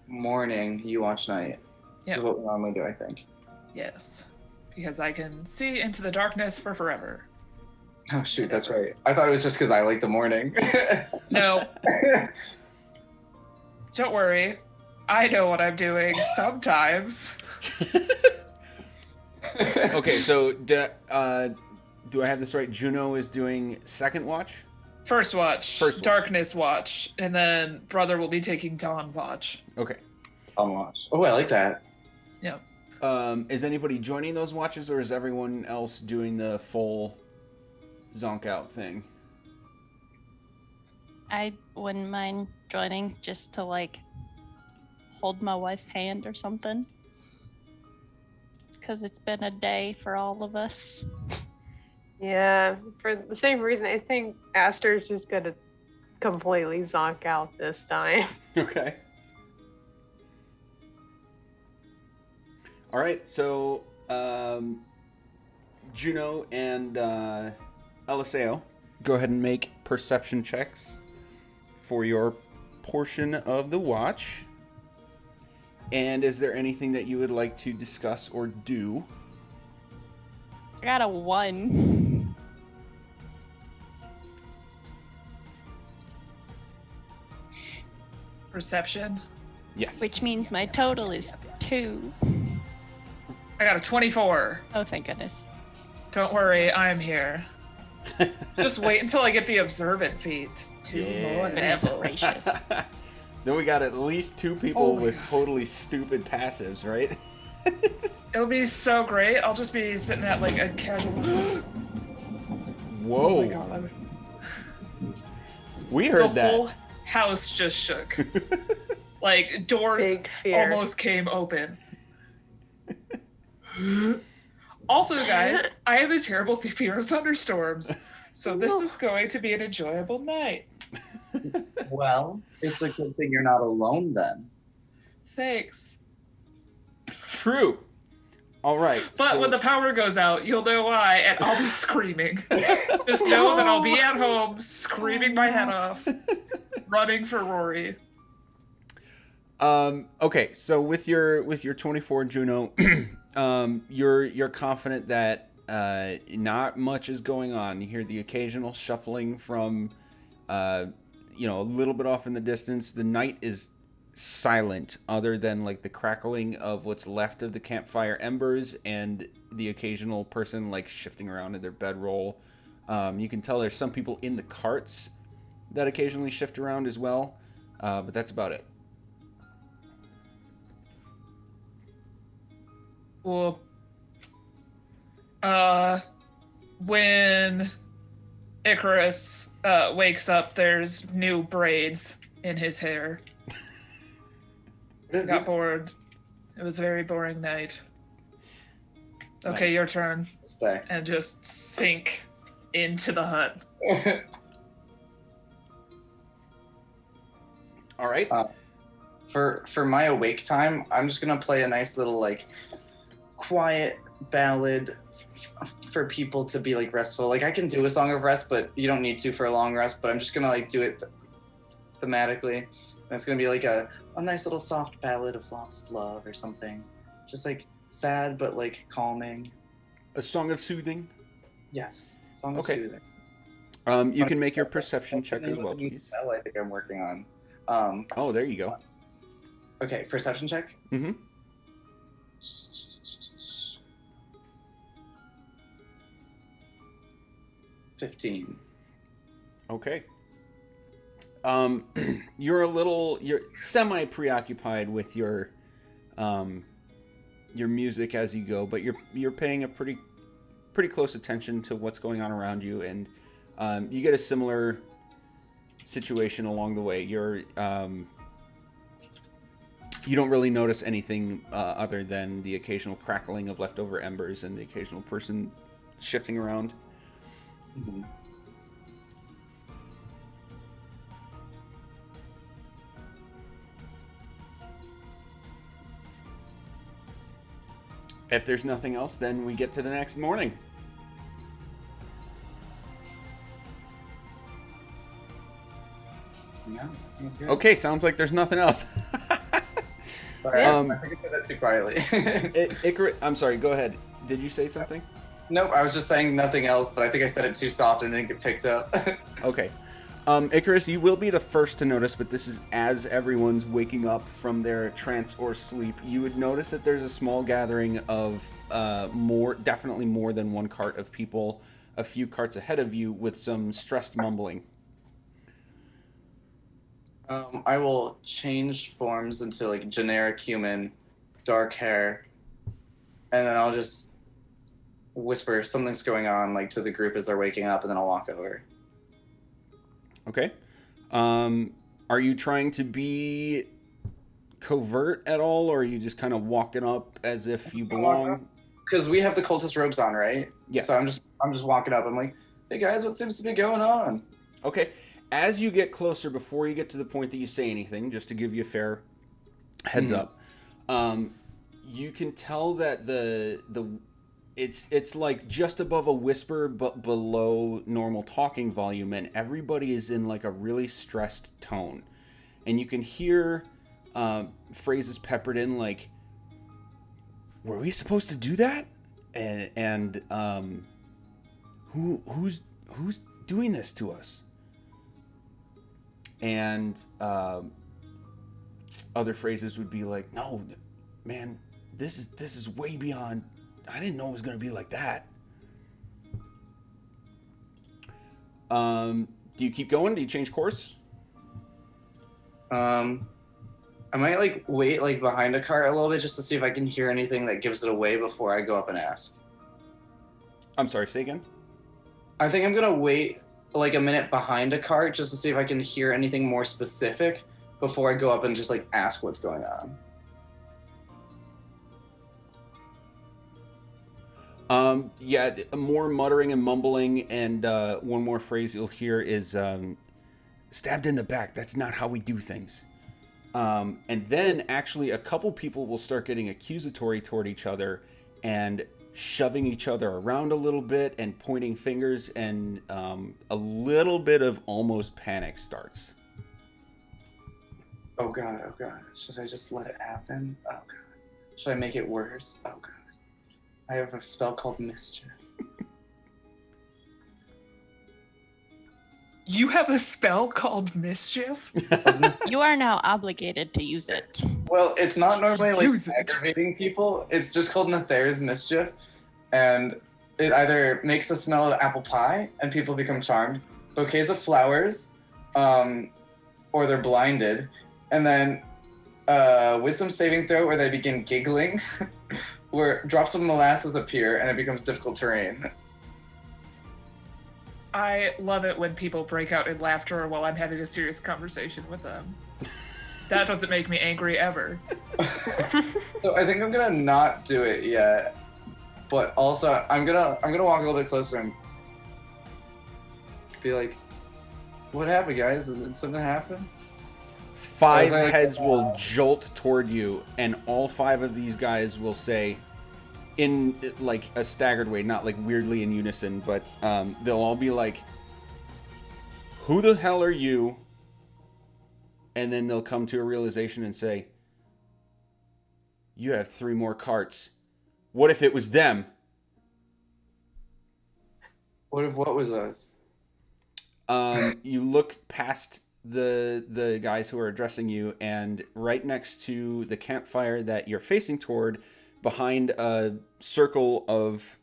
morning, you watch night. Yeah. Is what we normally do, I think. Yes, because I can see into the darkness for forever. Oh shoot, that's right. I thought it was just because I like the morning. No, don't worry. I know what I'm doing sometimes. Okay, so do I have this right? Juno is doing second watch? First watch, First watch. darkness watch, and then brother will be taking dawn watch. Okay. I'll watch. Oh, I like that. Yeah. Is anybody joining those watches, or is everyone else doing the full zonk out thing? I wouldn't mind joining just to like hold my wife's hand or something. Because it's been a day for all of us. Yeah, for the same reason, I think Aster's just gonna completely zonk out this time. Okay. All right, so Juno and Eliseo, go ahead and make perception checks for your portion of the watch. And is there anything that you would like to discuss or do? I got a 1. Perception. Yes. Which means my total is 2. I got a 24. Oh, thank goodness. Don't worry, I'm here. Just wait until I get the observant feat. 2 more Goodness levels. gracious. Then we got at least 2 people Oh my with God. totally stupid passives, right? It'll be so great. I'll just be sitting at like a casual. Whoa. Oh my God, I would... We The heard that. whole house just shook. Like doors Big fear. almost came open. Also, guys, I have a terrible fear of thunderstorms, so this is going to be an enjoyable night. Well, it's a good thing you're not alone then. Thanks. True. All right. But so- when the power goes out, you'll know why, and I'll be screaming. Just know that I'll be at home screaming my head off, running for Rory. Okay, so with your 24 Juno, you're confident that not much is going on. You hear the occasional shuffling from a little bit off in the distance. The night is silent, other than like the crackling of what's left of the campfire embers and the occasional person like shifting around in their bedroll. You can tell there's some people in the carts that occasionally shift around as well, but that's about it. Well, when Icarus wakes up, there's new braids in his hair. Got bored. It was a very boring night. Okay, Nice. your turn. Thanks. And just sink into the hut. All right. For my awake time, I'm just gonna play a nice little like quiet ballad for people to be like restful. Like I can do a song of rest, but you don't need to for a long rest. But I'm just gonna like do it thematically. And it's gonna be like a nice little soft ballad of lost love or something. Just like sad but like calming. A song of soothing. Yes, song of Okay. soothing. You can make your perception check as well, please. Spell I think I'm working on. Oh, there you go. Okay, perception check. Mm-hmm. 15. Okay. You're semi preoccupied with your music as you go, but you're paying a pretty close attention to what's going on around you, and you get a similar situation along the way. You don't really notice anything other than the occasional crackling of leftover embers and the occasional person shifting around. Mm-hmm. If there's nothing else, then we get to the next morning. Yeah. Okay, sounds like there's nothing else. Sorry, I think I said that too quietly. I'm sorry, go ahead. Did you say something? Nope, I was just saying nothing else, but I think I said it too soft and didn't get picked up. Okay. Icarus, you will be the first to notice, but this is as everyone's waking up from their trance or sleep. You would notice that there's a small gathering of definitely more than one cart of people, a few carts ahead of you with some stressed mumbling. I will change forms into like generic human, dark hair, and then I'll just whisper something's going on like to the group as they're waking up, and then I'll walk over. Okay. Are you trying to be covert at all, or are you just kind of walking up as if you belong? Because we have the cultist robes on, right? Yes. So I'm just walking up. I'm like, hey guys, what seems to be going on? Okay. As you get closer, before you get to the point that you say anything, just to give you a fair heads up, you can tell that it's like just above a whisper but below normal talking volume, and everybody is in like a really stressed tone, and you can hear phrases peppered in like, were we supposed to do that, and who's doing this to us, and other phrases would be like, no man, this is way beyond. I didn't know it was going to be like that. Do you keep going? Do you change course? I might like wait like behind a cart a little bit just to see if I can hear anything that gives it away before I go up and ask. I'm sorry, say again? I think I'm gonna wait like a minute behind a cart just to see if I can hear anything more specific before I go up and just like ask what's going on. Yeah, more muttering and mumbling, and one more phrase you'll hear is stabbed in the back. That's not how we do things. And then actually a couple people will start getting accusatory toward each other and shoving each other around a little bit and pointing fingers, and a little bit of almost panic starts. Oh god, should I just let it happen? Oh god, should I make it worse? Oh god, I have a spell called Mischief. You have a spell called Mischief? You are now obligated to use it. Well, it's not normally like Use it. aggravating people. It's just called Nether's Mischief, and it either makes the smell of apple pie and people become charmed, bouquets of flowers, or they're blinded, and then wisdom saving throw where they begin giggling, where drops of molasses appear and it becomes difficult terrain. I love it when people break out in laughter while I'm having a serious conversation with them. That doesn't make me angry ever. So I think I'm gonna not do it yet, but also I'm gonna walk a little bit closer and be like, "What happened, guys? Did something happen?" 5 heads will jolt toward you, and all 5 of these guys will say, in like a staggered way, not like weirdly in unison, but they'll all be like, "Who the hell are you? and then they'll come to a realization and say, "You have 3 more carts. What if it was them?" What was us? You look past the guys who are addressing you, and right next to the campfire that you're facing toward, behind a circle of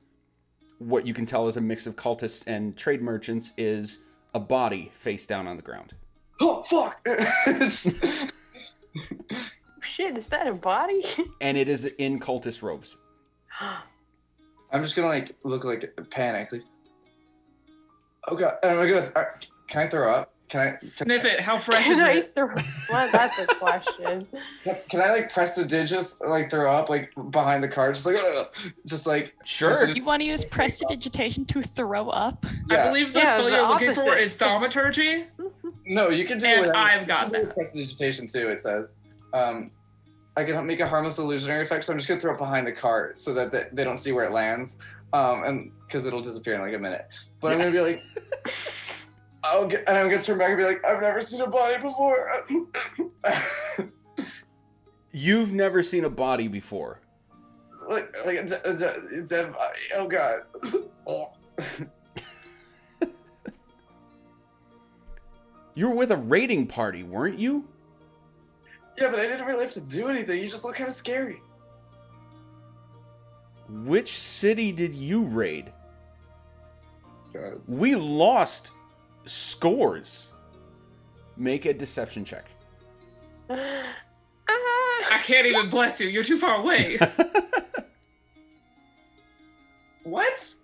what you can tell is a mix of cultists and trade merchants, is a body face down on the ground. Oh fuck! Shit, is that a body? And it is in cultist robes. I'm just gonna like look like panic. Like, oh god! And I'm gonna. Can I throw up? Can I Sniff it. How fresh is Can I it? Well, that's a question. Can I like press the digits, like throw up, like behind the car, just like Sure. You want to use prestidigitation to throw up? Yeah. I believe the Yeah, spell the you're looking for opposite. is thaumaturgy, No, you can do and whatever. I've got You can do that. prestidigitation too. It says. I can make a harmless illusionary effect, so I'm just gonna throw it behind the cart so that they don't see where it lands, and because it'll disappear in like a minute. But I'm gonna be like, I'm gonna turn back and be like, I've never seen a body before. You've never seen a body before. like a dead body. Oh god. Oh. You were with a raiding party, weren't you? Yeah, but I didn't really have to do anything. You just look kind of scary. Which city did you raid? God. We lost scores. Make a deception check. I can't even bless you. You're too far away. What?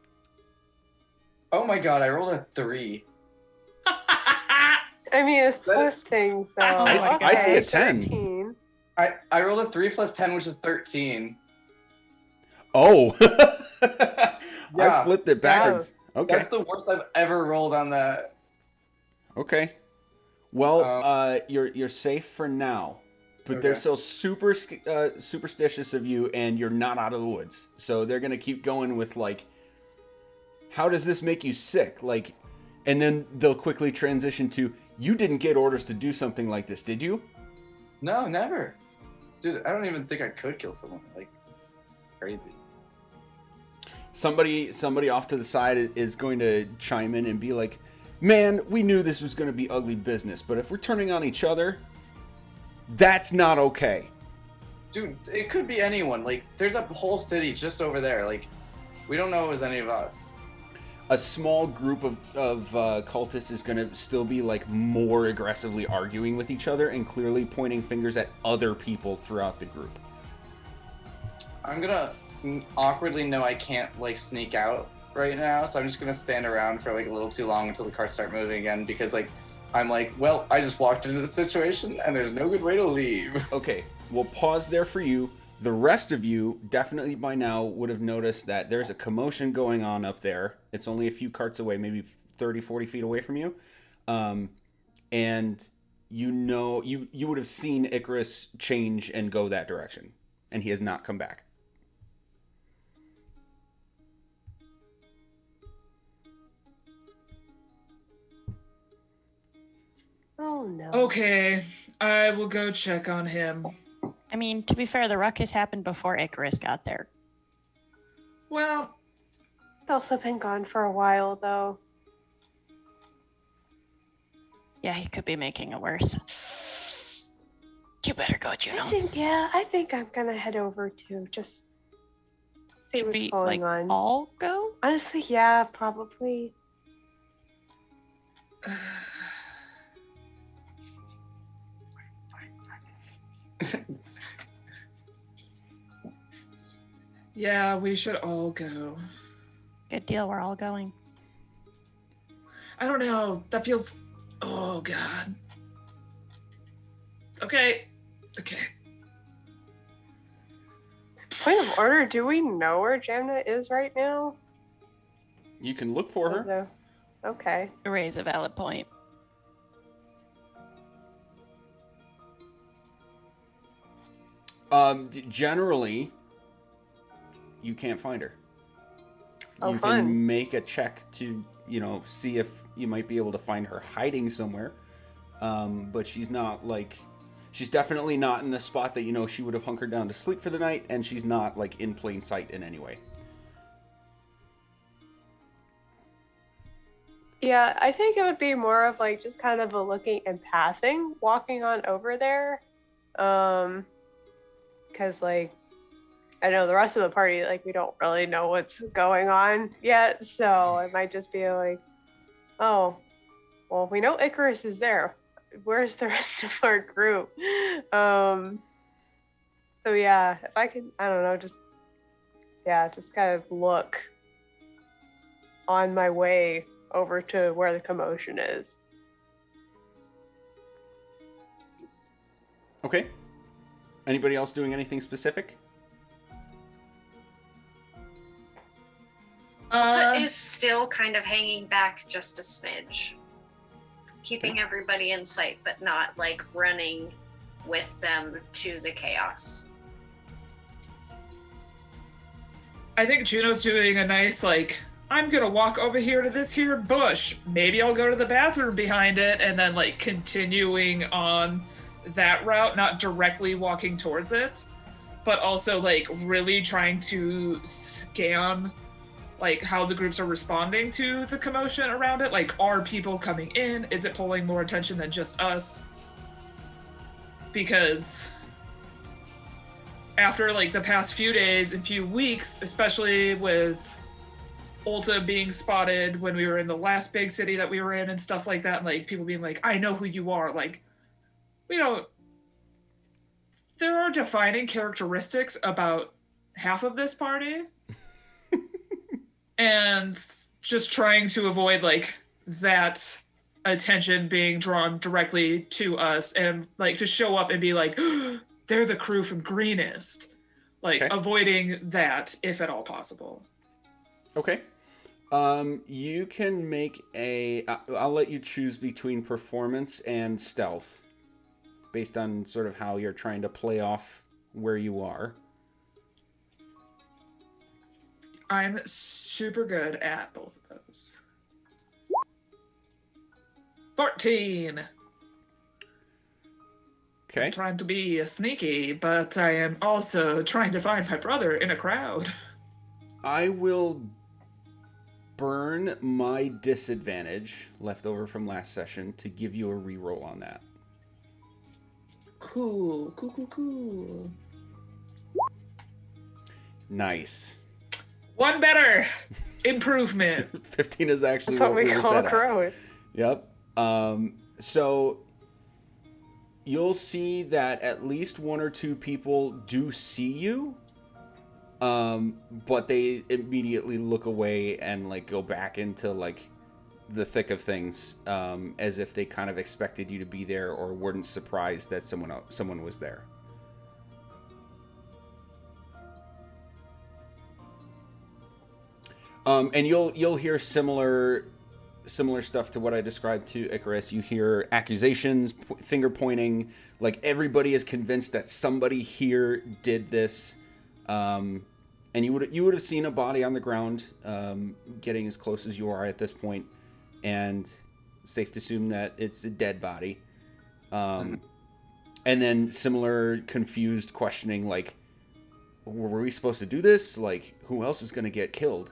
Oh my god, I rolled a 3. I mean, it's plus things though. I see a 10. 13. I rolled a 3 plus 10, which is 13. Oh. Yeah. I flipped it backwards. Okay. That's the worst I've ever rolled on that. Okay. Well, you're safe for now, but they're Okay. still superstitious of you, and you're not out of the woods. So they're gonna keep going with like, how does this make you sick? Like, and then they'll quickly transition to, you didn't get orders to do something like this, did you? No, never. Dude, I don't even think I could kill someone. Like, it's crazy. Somebody off to the side is going to chime in and be like, man, we knew this was going to be ugly business, but if we're turning on each other, that's not okay. Dude, it could be anyone. Like, there's a whole city just over there. Like, we don't know it was any of us. A small group of cultists is going to still be like more aggressively arguing with each other and clearly pointing fingers at other people throughout the group. I'm gonna awkwardly know I can't, like, sneak out right now, so I'm just gonna stand around for, like, a little too long until the cars start moving again, because, like, I'm like, well, I just walked into the situation, and there's no good way to leave. Okay, we'll pause there for you. The rest of you definitely by now would have noticed that there's a commotion going on up there. It's only a few carts away, maybe 30, 40 feet away from you. And you know, you would have seen Icarus change and go that direction. And he has not come back. Oh no. Okay, I will go check on him. I mean, to be fair, the ruckus happened before Icarus got there. Well, It's also been gone for a while though. Yeah, he could be making it worse. You better go, Juno. I think I'm gonna head over to just see Should what's we going like on. all go? Honestly, yeah, probably. yeah, we should all go. Good deal. We're all going. I don't know. That feels. Oh God. Okay. Okay. Point of order, do we know where Jamna is right now? You can look for her. No. Okay. Raise a valid point. Generally, you can't find her. Oh, you fun. can make a check to, see if you might be able to find her hiding somewhere. but she's not like, she's definitely not in the spot that, you know, she would have hunkered down to sleep for the night, and she's not like in plain sight in any way. Yeah, I think it would be more of like just kind of a looking and passing, walking on over there. Because like I know the rest of the party, like we don't really know what's going on yet, so it might just be like, oh, well, we know Icarus is there. Where's the rest of our group? So yeah, if I could, I don't know, just kind of look on my way over to where the commotion is. Okay. Anybody else doing anything specific? Ulta is still kind of hanging back just a smidge, keeping everybody in sight, but not like running with them to the chaos. I think Juno's doing a nice, like, I'm gonna walk over here to this here bush. Maybe I'll go to the bathroom behind it, and then, like, continuing on that route, not directly walking towards it, but also, like, really trying to scan, like, how the groups are responding to the commotion around it. Like, are people coming in? Is it pulling more attention than just us? Because after, like, the past few days and few weeks, especially with Ulta being spotted when we were in the last big city that we were in and stuff like that, and, like, people being like, I know who you are. Like, we don't... There are defining characteristics about half of this party. And just trying to avoid, like, that attention being drawn directly to us, and, like, to show up and be like, they're the crew from Greenest. Like, Okay. Avoiding that, if at all possible. Okay. You can make I'll let you choose between performance and stealth, based on sort of how you're trying to play off where you are. I'm super good at both of those. 14! Okay. I'm trying to be sneaky, but I am also trying to find my brother in a crowd. I will burn my disadvantage left over from last session to give you a reroll on that. Cool. Nice. One better! Improvement. 15 is actually That's what we were call set a at. crowd. Yep. So you'll see that at least one or two people do see you, but they immediately look away and, like, go back into, like, the thick of things, as if they kind of expected you to be there or weren't surprised that someone was there. And you'll hear similar stuff to what I described to Icarus. You hear accusations, finger pointing, like everybody is convinced that somebody here did this. And you would have seen a body on the ground, getting as close as you are at this point, and safe to assume that it's a dead body. And then similar confused questioning, like, were we supposed to do this? Like, who else is going to get killed?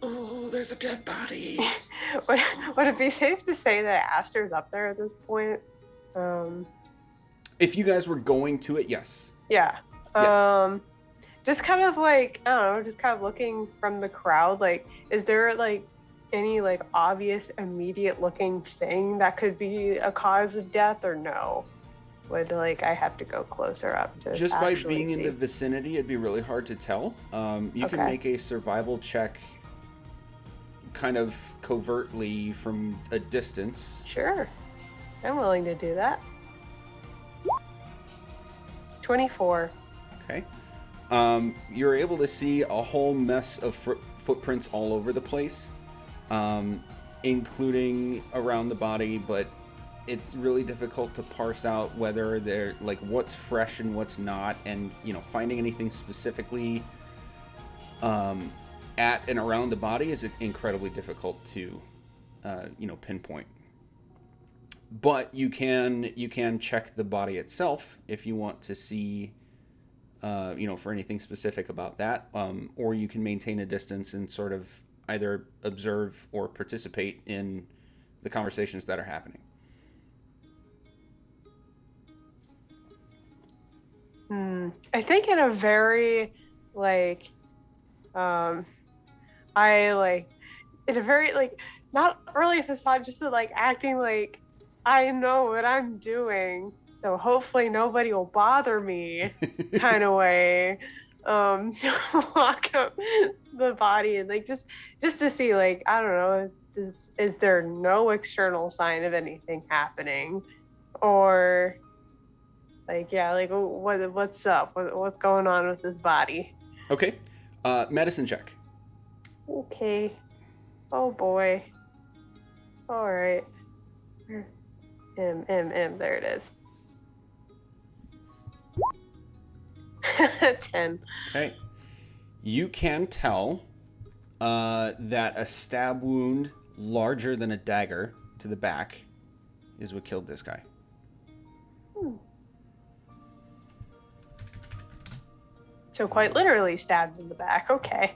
Oh, there's a dead body. Would it be safe to say that Aster's up there at this point? If you guys were going to it, yes. Yeah. Yeah. Just kind of like, I don't know, just kind of looking from the crowd, like, is there like any like obvious immediate looking thing that could be a cause of death, or no? Would, like, I have to go closer up to Just by actually being in see? the vicinity, it'd be really hard to tell. You can Okay. make a survival check kind of covertly from a distance. Sure. I'm willing to do that. 24. Okay. You're able to see a whole mess of footprints all over the place, including around the body, but it's really difficult to parse out whether they're, like, what's fresh and what's not, and, you know, finding anything specifically at and around the body is incredibly difficult to, pinpoint. But you can check the body itself if you want to see, for anything specific about that, or you can maintain a distance and sort of either observe or participate in the conversations that are happening. I think in a very not really facade, just acting like I know what I'm doing, so hopefully nobody will bother me kind of way. Walk up the body and just to see, I don't know, is there no external sign of anything happening, or what's up? What's going on with this body? Okay, medicine check. Okay. Oh boy. All right. There it is. 10. Okay. You can tell that a stab wound larger than a dagger to the back is what killed this guy. So quite literally stabbed in the back. Okay.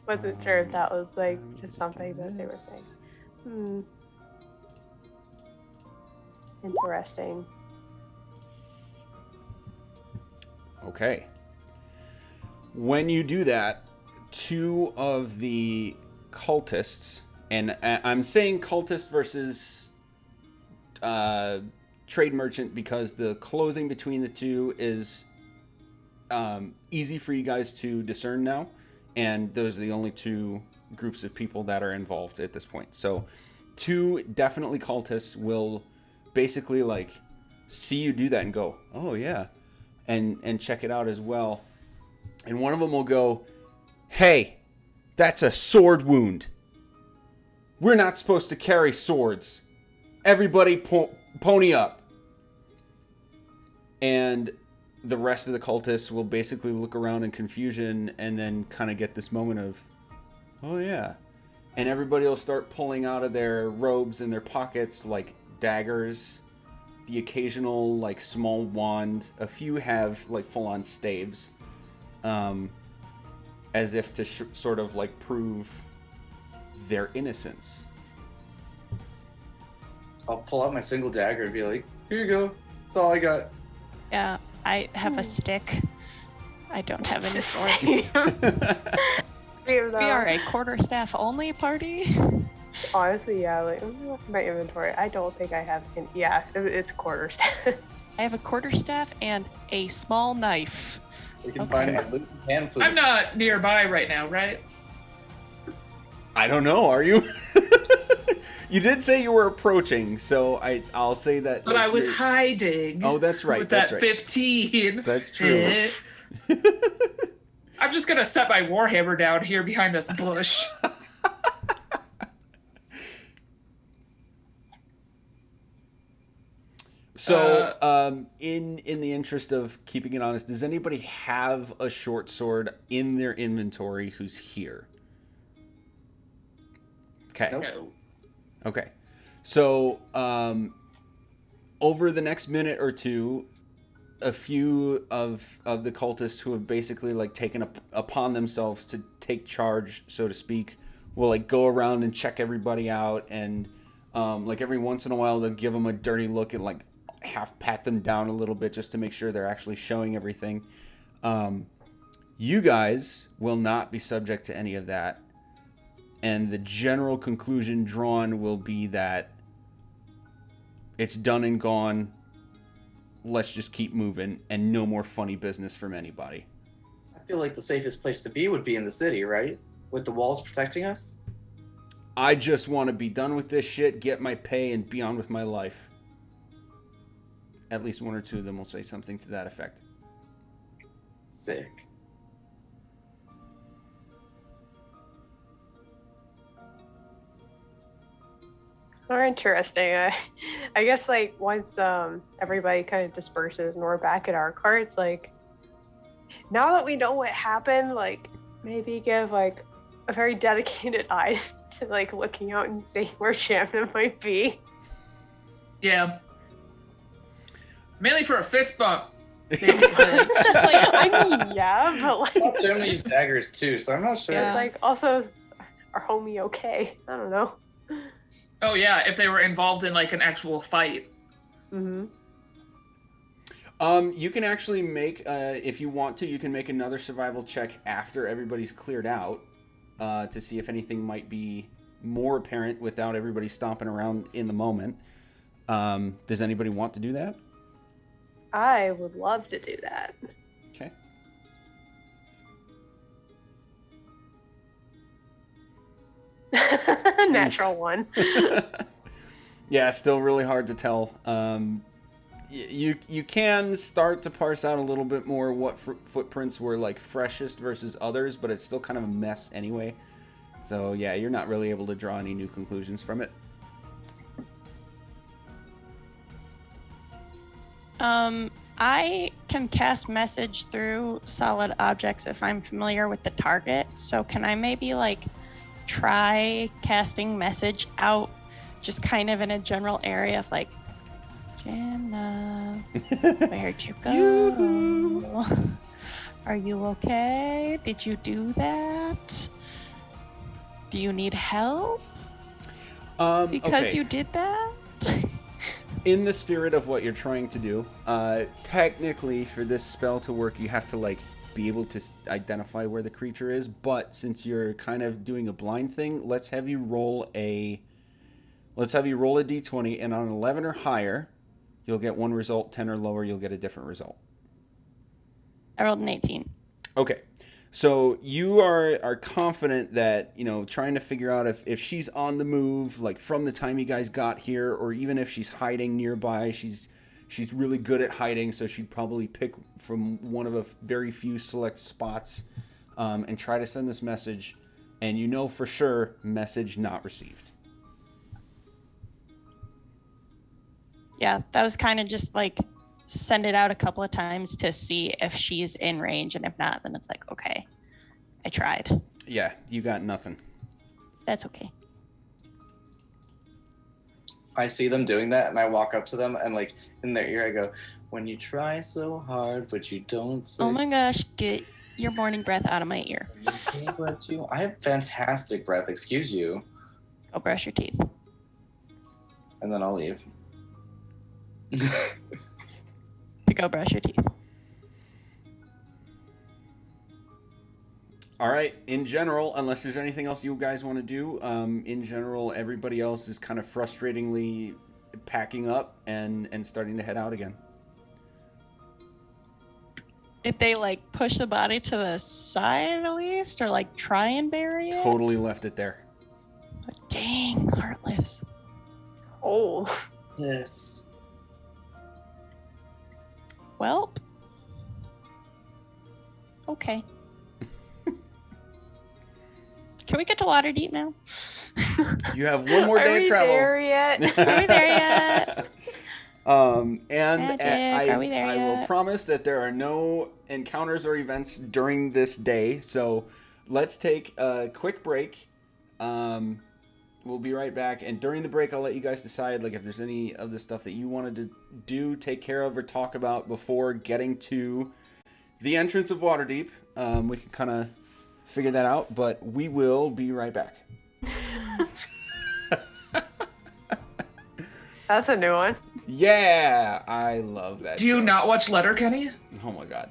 Wasn't sure if that was just something that they were saying. Interesting. Okay. When you do that, two of the cultists, and I'm saying cultist versus trade merchant because the clothing between the two is easy for you guys to discern now, and those are the only two groups of people that are involved at this point. So two definitely cultists will basically see you do that and go, oh yeah, and check it out as well. And one of them will go, hey, that's a sword wound. We're not supposed to carry swords. Everybody pony up. And the rest of the cultists will basically look around in confusion and then kind of get this moment of, oh yeah. And everybody will start pulling out of their robes and their pockets daggers, the occasional small wand. A few have full-on staves, as if to sort of prove their innocence. I'll pull out my single dagger and be like, here you go. That's all I got. Yeah, I have a stick. I don't have any swords. We are a quarterstaff only party. Honestly, yeah. Let me look at my inventory. I don't think I have. It's quarterstaff. I have a quarterstaff and a small knife. We can find my loot and hand flute. I'm not nearby right now, right? I don't know. Are you? You did say you were approaching, so I'll say that. But I was hiding. Oh, that's right. With that's that right. 15. That's true. I'm just gonna set my warhammer down here behind this bush. So, in the interest of keeping it honest, does anybody have a short sword in their inventory who's here? Okay. No. Okay. So, over the next minute or two, a few of the cultists who have basically taken upon themselves to take charge, so to speak, will go around and check everybody out, and every once in a while they'll give them a dirty look and half pat them down a little bit just to make sure they're actually showing everything. You guys will not be subject to any of that. And the general conclusion drawn will be that it's done and gone. Let's just keep moving and no more funny business from anybody. I feel like the safest place to be would be in the city, right? With the walls protecting us? I just want to be done with this shit, get my pay, and be on with my life. At least one or two of them will say something to that effect. Sick. More interesting. I guess once everybody kind of disperses and we're back at our carts, now that we know what happened, maybe give like a very dedicated eye to like looking out and seeing where Jamna might be. Yeah. Mainly for a fist bump. Just like, I mean, yeah, but like, Jamna used daggers too, so I'm not sure. Yeah. it's like also, are homie okay? I don't know. Oh yeah, if they were involved in like an actual fight. Mm-hmm. You can actually make, if you want to, you can make another survival check after everybody's cleared out to see if anything might be more apparent without everybody stomping around in the moment. Does anybody want to do that? I would love to do that. Okay. Natural one. Yeah, still really hard to tell. You can start to parse out a little bit more what footprints were like freshest versus others, but it's still kind of a mess anyway. So yeah, you're not really able to draw any new conclusions from it. I can cast message through solid objects if I'm familiar with the target. So can I maybe like try casting message out just kind of in a general area of like, Jamna, where'd you go? Are you okay? Did you do that? Do you need help? Because okay. you did that? In the spirit of what you're trying to do, technically for this spell to work, you have to like be able to identify where the creature is. But since you're kind of doing a blind thing, let's have you roll a d20, and on an 11 or higher, you'll get one result. 10 or lower, you'll get a different result. I rolled an 18. Okay. So you are confident that, trying to figure out if she's on the move, like from the time you guys got here, or even if she's hiding nearby, she's really good at hiding, so she'd probably pick from one of a very few select spots and try to send this message, and for sure, message not received. Yeah, that was kind of just like send it out a couple of times to see if she's in range, and if not, then it's like, okay, I tried. Yeah, you got nothing. That's okay. I see them doing that, and I walk up to them, and like in their ear, I go, "When you try so hard, but you don't say." Oh my gosh, get your morning breath out of my ear. I have fantastic breath. Excuse you. Go brush your teeth. And then I'll leave. To go brush your teeth. All right. In general, unless there's anything else you guys want to do, in general, everybody else is kind of frustratingly packing up and starting to head out again. Did they like push the body to the side at least, or like try and bury it? Totally left it there. Dang, heartless. Old. This. Well, okay. Can we get to Waterdeep now? You have one more day Are of we travel. there yet? Are we there yet? And Magic, are we there I will yet? promise that there are no encounters or events during this day. So let's take a quick break. We'll be right back. And during the break, I'll let you guys decide like if there's any of the stuff that you wanted to do, take care of, or talk about before getting to the entrance of Waterdeep. We can kind of figure that out, but we will be right back. That's a new one. Yeah, I love that. Do you show. not watch Letterkenny? Oh my god.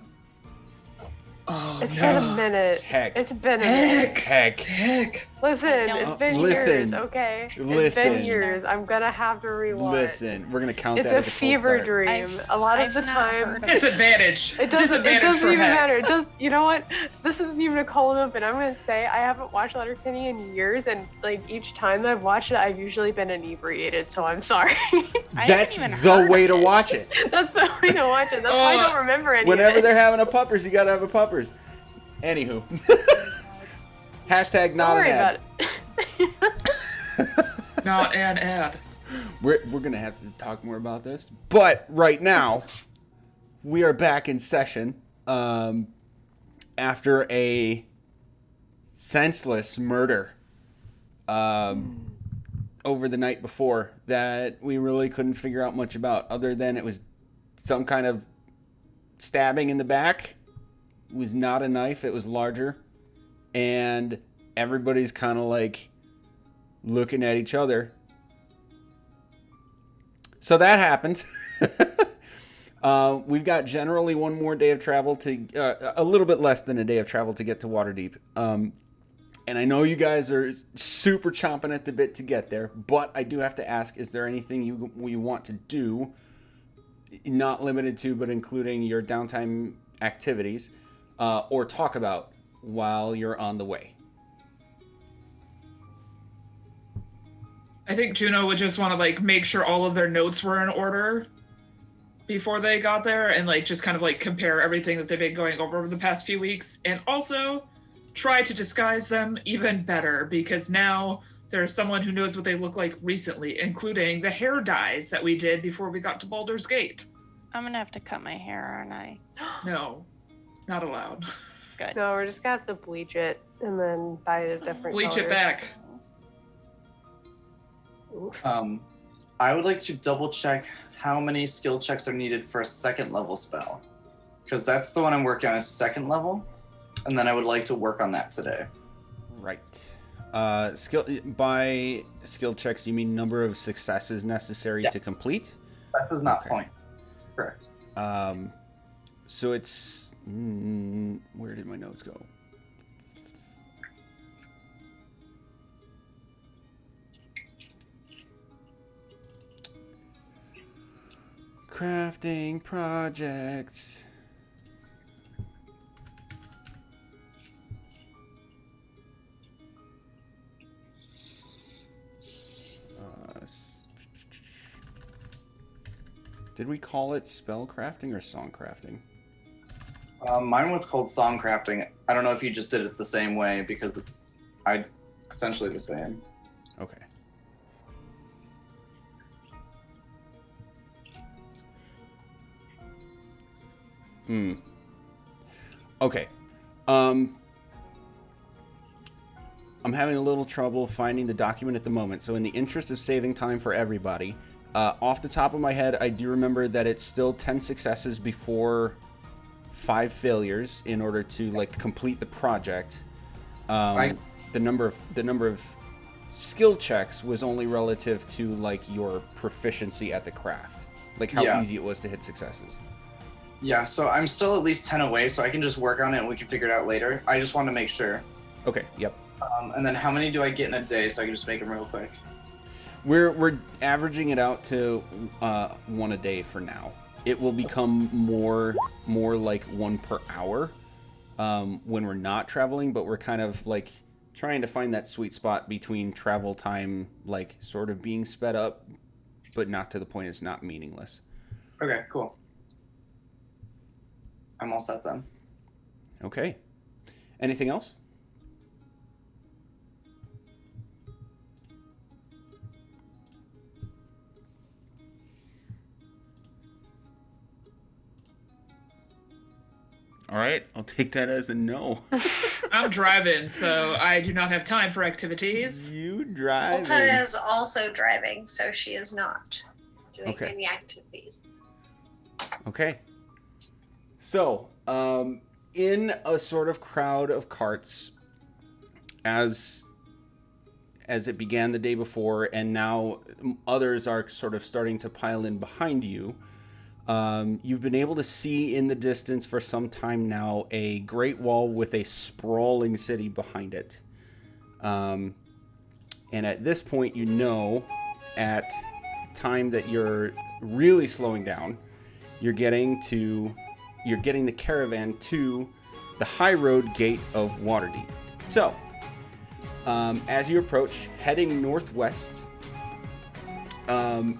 Oh, It's been a minute. Heck. It's been a minute. Heck. Listen, No. it's been Listen. years, okay? It's Listen. been years. I'm gonna have to rewatch. Listen, we're gonna count It's that a as a cold fever start. dream. A lot of the I've not time. heard of Disadvantage. It doesn't Disadvantage for even heck. matter. It does. You know what? This isn't even a cold open. I'm gonna say I haven't watched Letterkenny in years, and like each time I've watched it, I've usually been inebriated. So I'm sorry. I That's haven't even the heard way of to it. watch it. That's the way to watch it. That's why I don't remember any Whenever of it. they're having a puppers, you gotta have a puppers. Anywho. Hashtag Don't not worry an ad. about it. Not an ad. We're gonna have to talk more about this. But right now, we are back in session. After a senseless murder over the night before that we really couldn't figure out much about, other than it was some kind of stabbing in the back. It was not a knife, it was larger. And everybody's kind of like looking at each other. So that happened. We've got generally one more day of travel to, a little bit less than a day of travel to get to Waterdeep. And I know you guys are super chomping at the bit to get there, but I do have to ask, is there anything you want to do, not limited to, but including your downtime activities, or talk about while you're on the way? I think Juno would just want to like make sure all of their notes were in order before they got there, and like just kind of like compare everything that they've been going over the past few weeks, and also try to disguise them even better, because now there's someone who knows what they look like recently, including the hair dyes that we did before we got to Baldur's Gate. I'm gonna have to cut my hair, aren't I? No, not allowed. Good. No, we're just gonna have to bleach it and then dye it a different Bleach color. it back. Oof. I would like to double check how many skill checks are needed for a second level spell, because that's the one I'm working on, is second level, and then I would like to work on that today. Right. By skill checks, you mean number of successes necessary to complete? That is not Okay. point. Correct. So it's where did my notes go? Crafting projects. Did we call it spell crafting or song crafting? Mine was called song crafting. I don't know if you just did it the same way, because it's essentially the same. Okay. Okay. I'm having a little trouble finding the document at the moment, so in the interest of saving time for everybody, off the top of my head, I do remember that it's still 10 successes before 5 failures in order to like complete the project. The number of skill checks was only relative to like your proficiency at the craft, like how easy it was to hit successes. Yeah, so I'm still at least 10 away, so I can just work on it and we can figure it out later. I just want to make sure. Okay. Yep. And then how many do I get in a day, so I can just make them real quick? We're averaging it out to 1 a day for now. It will become more like 1 per hour when we're not traveling, but we're kind of like trying to find that sweet spot between travel time, like sort of being sped up, but not to the point it's not meaningless. Okay, cool. I'm all set then. Okay. Anything else? All right, I'll take that as a no. I'm driving, so I do not have time for activities. You driving. Ulta is also driving, so she is not doing any activities. Okay. So, in a sort of crowd of carts, as it began the day before, and now others are sort of starting to pile in behind you, you've been able to see in the distance for some time now a great wall with a sprawling city behind it. And at this point, you know, at the time that you're really slowing down, you're getting the caravan to the high road gate of Waterdeep. So, as you approach, heading northwest,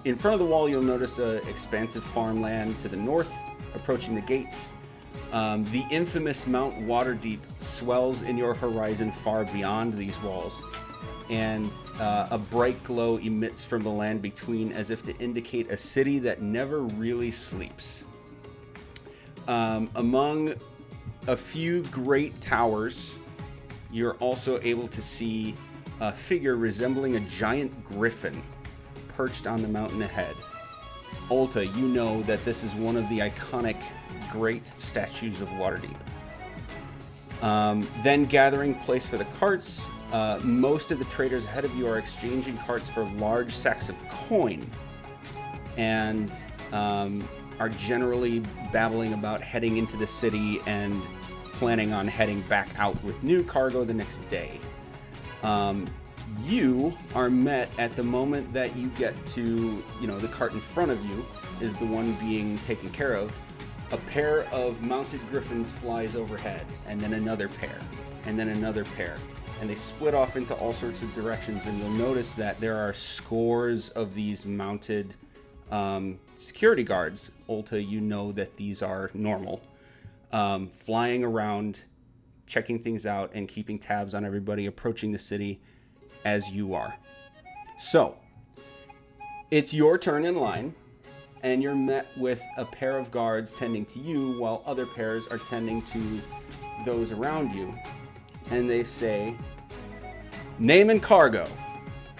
in front of the wall, you'll notice an expansive farmland to the north, approaching the gates. The infamous Mount Waterdeep swells in your horizon far beyond these walls, and a bright glow emits from the land between as if to indicate a city that never really sleeps. Among a few great towers you're also able to see a figure resembling a giant griffin perched on the mountain ahead. Ulta, you know that this is one of the iconic great statues of Waterdeep. Then gathering place for the carts, most of the traders ahead of you are exchanging carts for large sacks of coin and are generally babbling about heading into the city and planning on heading back out with new cargo the next day. You are met at the moment that you get to, the cart in front of you is the one being taken care of. A pair of mounted griffins flies overhead, and then another pair, and then another pair. And they split off into all sorts of directions, and you'll notice that there are scores of these mounted security guards. Ulta, you know that these are normal. Flying around, checking things out, and keeping tabs on everybody approaching the city as you are. So, it's your turn in line, and you're met with a pair of guards tending to you while other pairs are tending to those around you. And they say, "Name and cargo,"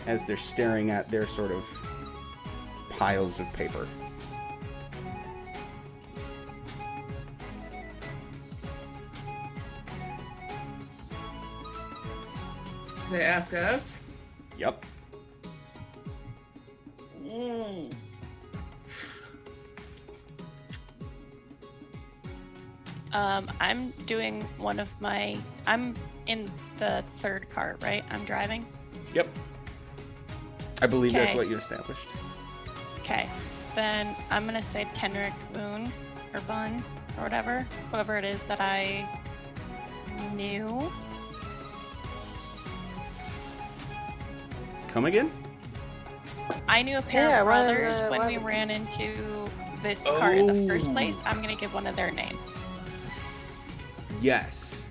as they're staring at their sort of piles of paper. They ask us. Yep. I'm doing I'm in the third cart, right? I'm driving. Yep. I believe that's Okay. what you established. Okay. Then I'm gonna say Tenric Boone or Bun or whoever it is that I knew. Come again? I knew a pair Yeah, of one of brothers the- when one we of the- ran into this cart in the first Oh. place. I'm gonna give one of their names. Yes.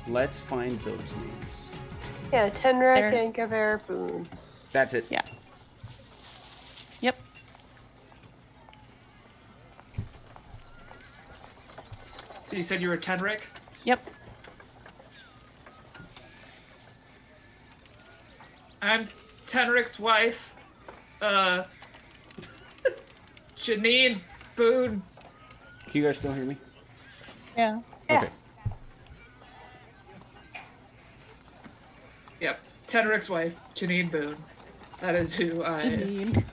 Let's find those names. Yeah, Tenric They're- and Covert Boone. That's it. Yeah. Yep. So you said you were Tenric? Yep. I'm Tenric's wife, Janine Boone. Can you guys still hear me? Yeah. Yeah. Okay. Yep, Tenric's wife, Janine Boone. That is who Janine.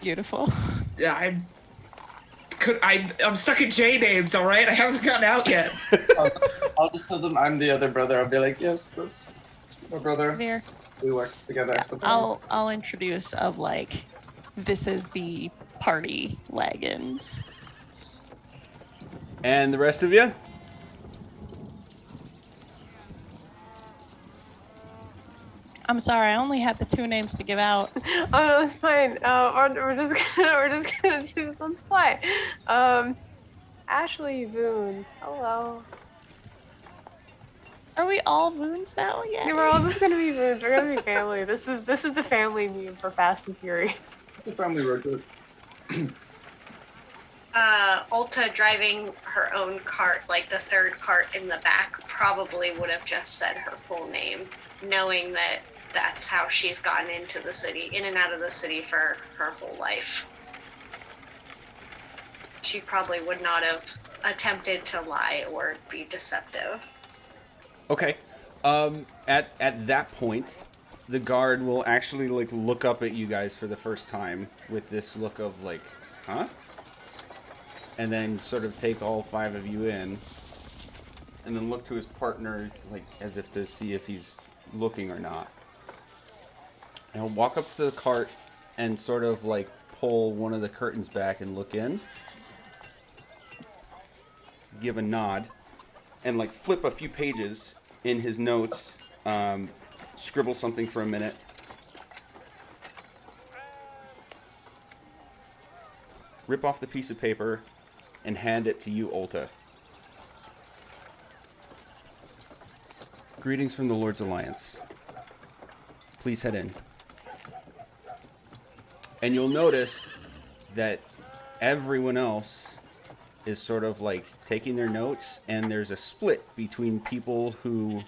Beautiful. Yeah, I'm stuck in J names, all right? I haven't gotten out yet. I'll just tell them I'm the other brother. I'll be like, yes, that's my brother. There. We work together. Yeah. Something. I'll introduce of like, this is the party wagons. And the rest of you? I'm sorry, I only had the two names to give out. Oh no, it's fine. We're just gonna do this on the fly. Ashley Boone. Hello. Are we all Boons now? Yeah. Yeah, we're all just gonna be Boons. We're gonna be family. This is the family meme for Fast and Furious. It's a family road trip. Ulta driving her own cart, like the third cart in the back, probably would have just said her full name, knowing that that's how she's gotten into the city, in and out of the city for her whole life. She probably would not have attempted to lie or be deceptive. Okay. At that point, the guard will actually look up at you guys for the first time with this look of huh? And then sort of take all five of you in, and then look to his partner as if to see if he's looking or not. And he'll walk up to the cart and sort of pull one of the curtains back and look in, give a nod, and flip a few pages in his notes, scribble something for a minute, rip off the piece of paper, and hand it to you, Ulta. Greetings from the Lord's Alliance. Please head in. And you'll notice that everyone else is sort of like taking their notes, and there's a split between people who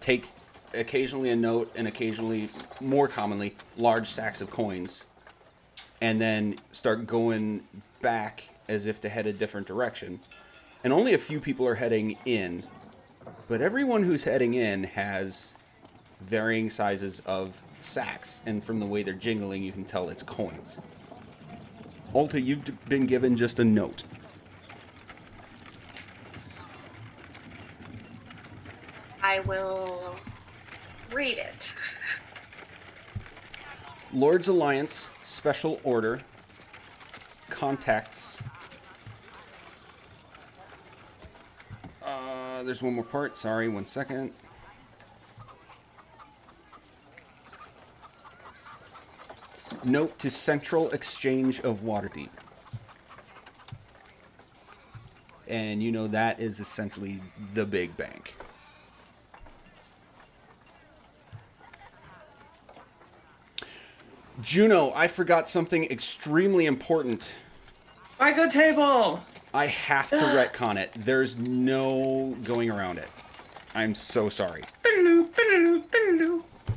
take occasionally a note and occasionally, more commonly, large sacks of coins, and then start going back as if to head a different direction. And only a few people are heading in, but everyone who's heading in has varying sizes of sacks, and from the way they're jingling, you can tell it's coins. Alta, you've been given just a note. I will read it. Lord's Alliance, Special Order, contacts. There's one more part. Sorry, 1 second. Note to Central Exchange of Waterdeep. And you know that is essentially the big bank. Juno, I forgot something extremely important. FICO table! I have to retcon it. There's no going around it. I'm so sorry.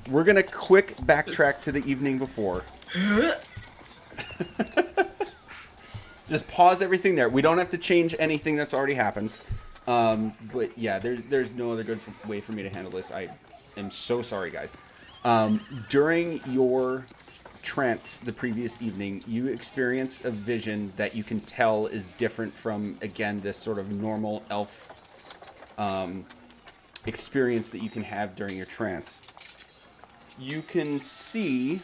We're going to quick backtrack to the evening before. Just pause everything there. We don't have to change anything that's already happened. But yeah, there's no other good way for me to handle this. I am so sorry, guys. During your trance the previous evening, you experience a vision that you can tell is different from, again, this sort of normal elf experience that you can have during your trance. You can see,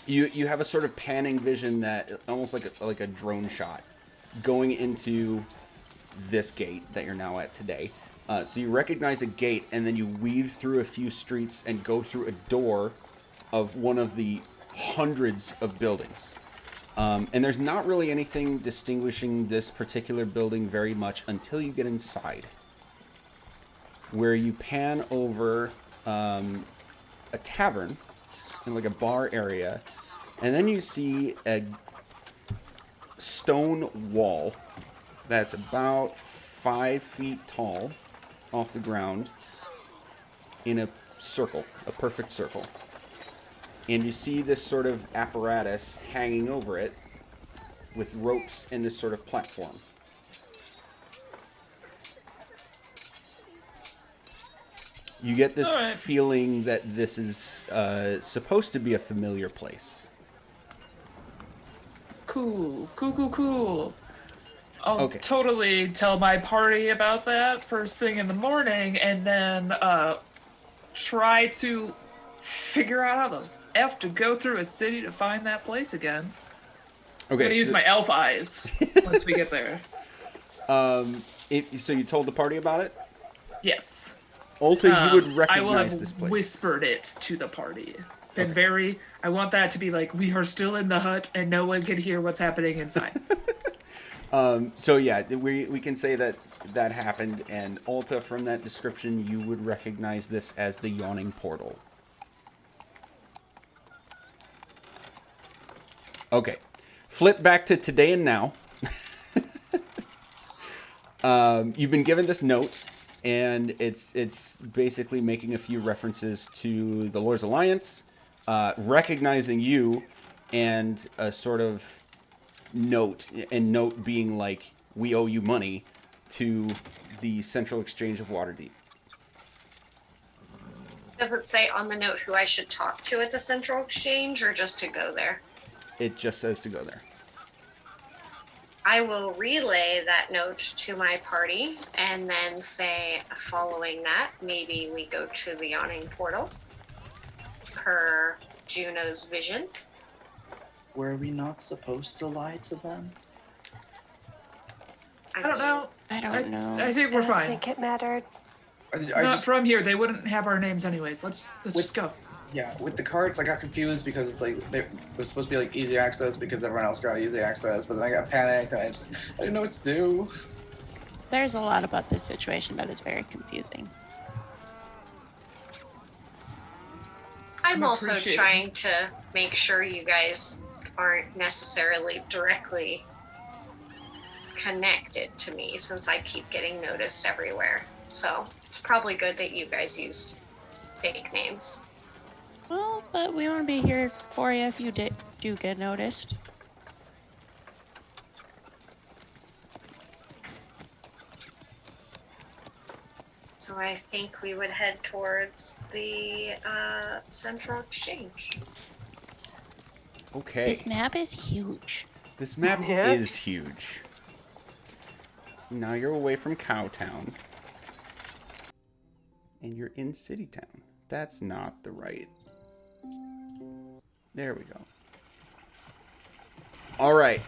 you have a sort of panning vision that almost like a drone shot going into this gate that you're now at today. So you recognize a gate, and then you weave through a few streets and go through a door of one of the hundreds of buildings. And there's not really anything distinguishing this particular building very much until you get inside, where you pan over a tavern in like a bar area, and then you see a stone wall that's about 5 feet tall off the ground in a circle, a perfect circle. And you see this sort of apparatus hanging over it with ropes and this sort of platform. You get this feeling that this is supposed to be a familiar place. Cool. I'll totally tell my party about that first thing in the morning, and then try to figure out how the F to go through a city to find that place again. Okay, I'm gonna use my elf eyes once we get there. So you told the party about it? Yes. Alta, you would recognize I will have this place. whispered it to the party. Been I want that to be like, we are still in the hut and no one can hear what's happening inside. So yeah, we can say that happened, and Alta, from that description, you would recognize this as the Yawning Portal. Okay, flip back to today and now. You've been given this note, and it's basically making a few references to the Lord's Alliance, recognizing you, and a sort of note being like, we owe you money, to the Central Exchange of Waterdeep. Does it say on the note who I should talk to at the Central Exchange, or just to go there? It just says to go there. I will relay that note to my party and then say, following that, maybe we go to the Yawning Portal per Juno's vision. Were we not supposed to lie to them? I don't know. I don't know. I think we're I fine. think it mattered. Not from here. They wouldn't have our names anyways. Let's just go. Yeah, with the carts, I got confused because it's like they were supposed to be like easy access because everyone else got easy access, but then I got panicked and I didn't know what to do. There's a lot about this situation that is very confusing. I'm also appreciating. trying to make sure you guys aren't necessarily directly connected to me since I keep getting noticed everywhere. So it's probably good that you guys used fake names. Well, but we want to be here for you if you do get noticed. So I think we would head towards the Central Exchange. Okay. This map is huge. This map Yeah. is huge. So now you're away from Cowtown. And you're in City Town. That's not the right. There we go. All right.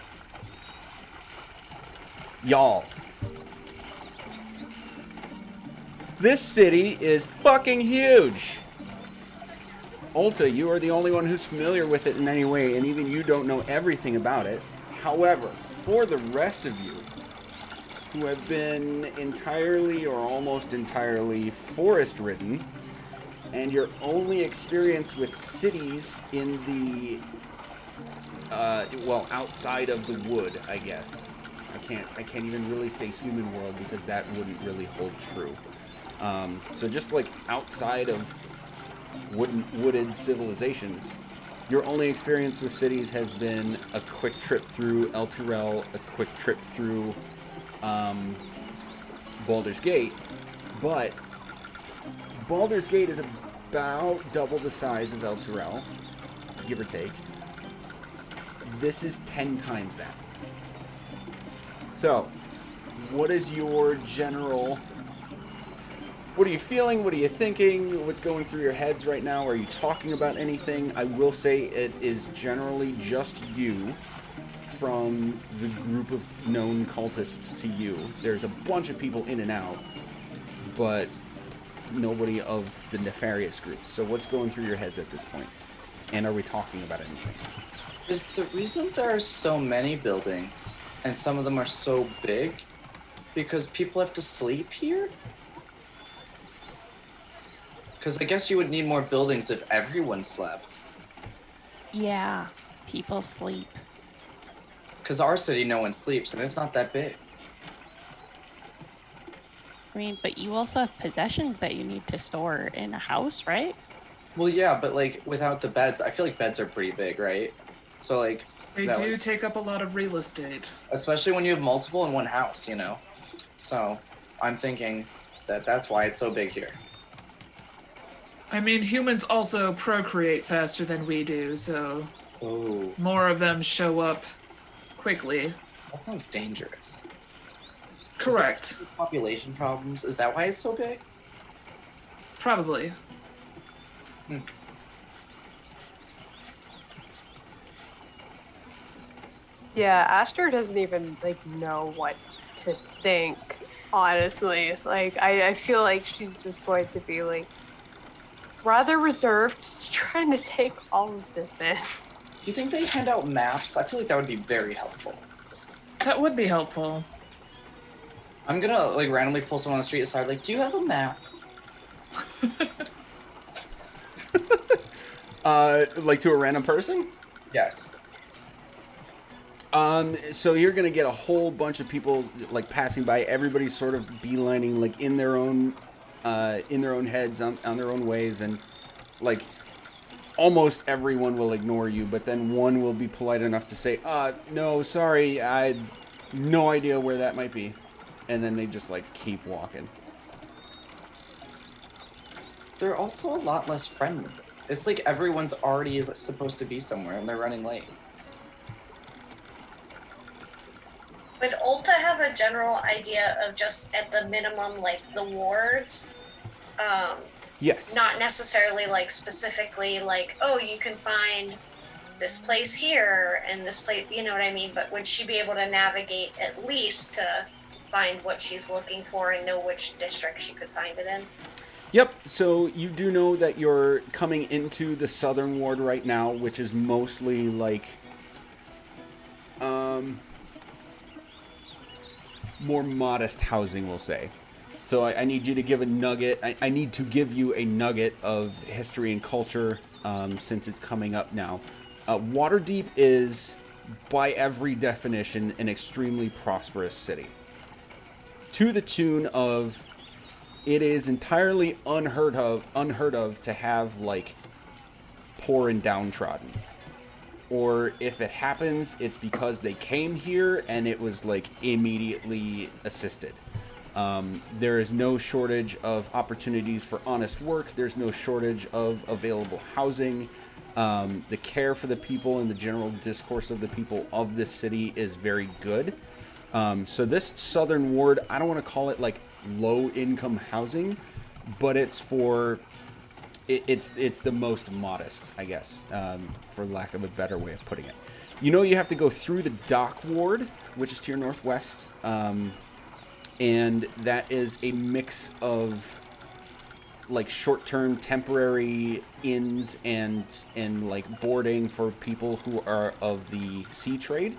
Y'all. This city is fucking huge. Ulta, you are the only one who's familiar with it in any way, and even you don't know everything about it. However, for the rest of you who have been entirely or almost entirely forest-ridden, and your only experience with cities in the, outside of the wood, I guess. I can't even really say human world because that wouldn't really hold true. So just like outside of wooded civilizations, your only experience with cities has been a quick trip through El Turel, a quick trip through Baldur's Gate, but Baldur's Gate is about double the size of El Turel, give or take. This is 10 times that. So, what is your general... What are you feeling? What are you thinking? What's going through your heads right now? Are you talking about anything? I will say it is generally just you from the group of known cultists to you. There's a bunch of people in and out, but nobody of the nefarious groups. So what's going through your heads at this point? And are we talking about anything? Is the reason there are so many buildings and some of them are so big because people have to sleep here? Because I guess you would need more buildings if everyone slept. Yeah, people sleep. Because our city, no one sleeps, and it's not that big. I mean, but you also have possessions that you need to store in a house, right? Well, yeah, but like without the beds, I feel like beds are pretty big, right? So like They that do would- take up a lot of real estate. especially when you have multiple in one house, you know. So I'm thinking that that's why it's so big here. I mean, humans also procreate faster than we do, so Oh, more of them show up quickly. that sounds dangerous. Correct. Population problems. Is that why it's so big? Probably. Yeah, Aster doesn't even like know what to think, honestly. Like I feel like she's just going to be like rather reserved, just trying to take all of this in. Do you think they hand out maps? I feel like that would be very helpful. That would be helpful. I'm gonna like randomly pull someone on the street aside, like, do you have a map? Like to a random person? Yes. So you're gonna get a whole bunch of people like passing by. Everybody's sort of beelining like in their own heads, on their own ways, and like almost everyone will ignore you, but then one will be polite enough to say, no, sorry, I had no idea where that might be. And then they just like keep walking. They're also a lot less friendly. It's like everyone's already is supposed to be somewhere and they're running late. Would Ulta have a general idea of just at the minimum, like the wards? Yes. Not necessarily like specifically like, oh, you can find this place here and this place, you know what I mean? But would she be able to navigate at least to find what she's looking for and know which district she could find it in? Yep, so you do know that you're coming into the southern ward right now, which is mostly like more modest housing, we'll say. So I need you to give a nugget. I need to give you a nugget of history and culture since it's coming up now. Waterdeep is by every definition, an extremely prosperous city. To the tune of, it is entirely unheard of to have, like, poor and downtrodden. Or if it happens, it's because they came here and it was, like, immediately assisted. There is no shortage of opportunities for honest work. There's no shortage of available housing. The care for the people and the general discourse of the people of this city is very good. So this southern ward, I don't want to call it like low-income housing, but it's for it's the most modest, I guess, for lack of a better way of putting it. You know, you have to go through the dock ward, which is to your northwest. And that is a mix of like short-term temporary inns and like boarding for people who are of the sea trade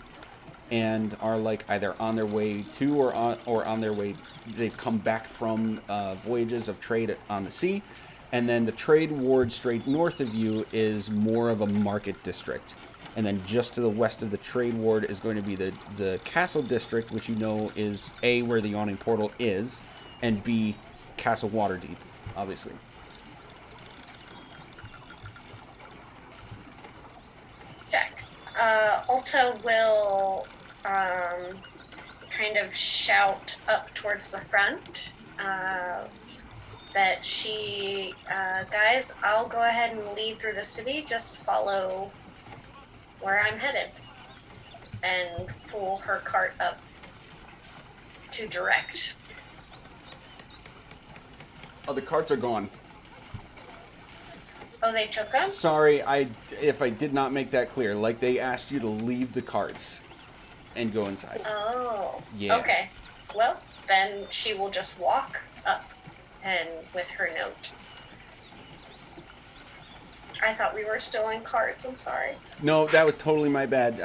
and are like either on their way to or on their way, they've come back from voyages of trade on the sea. And then the trade ward straight north of you is more of a market district. And then just to the west of the trade ward is going to be the castle district, which you know is A, where the Yawning Portal is, and B, Castle Waterdeep, obviously. Check. Ulta will kind of shout up towards the front that she, guys, I'll go ahead and lead through the city, just follow where I'm headed, and pull her cart up to direct. Oh, the carts are gone. Oh, they took them? Sorry, if I did not make that clear. Like, they asked you to leave the carts and go inside. Oh. Yeah. Okay. Well, then she will just walk up and with her note. I thought we were still in carts. I'm sorry. No, that was totally my bad.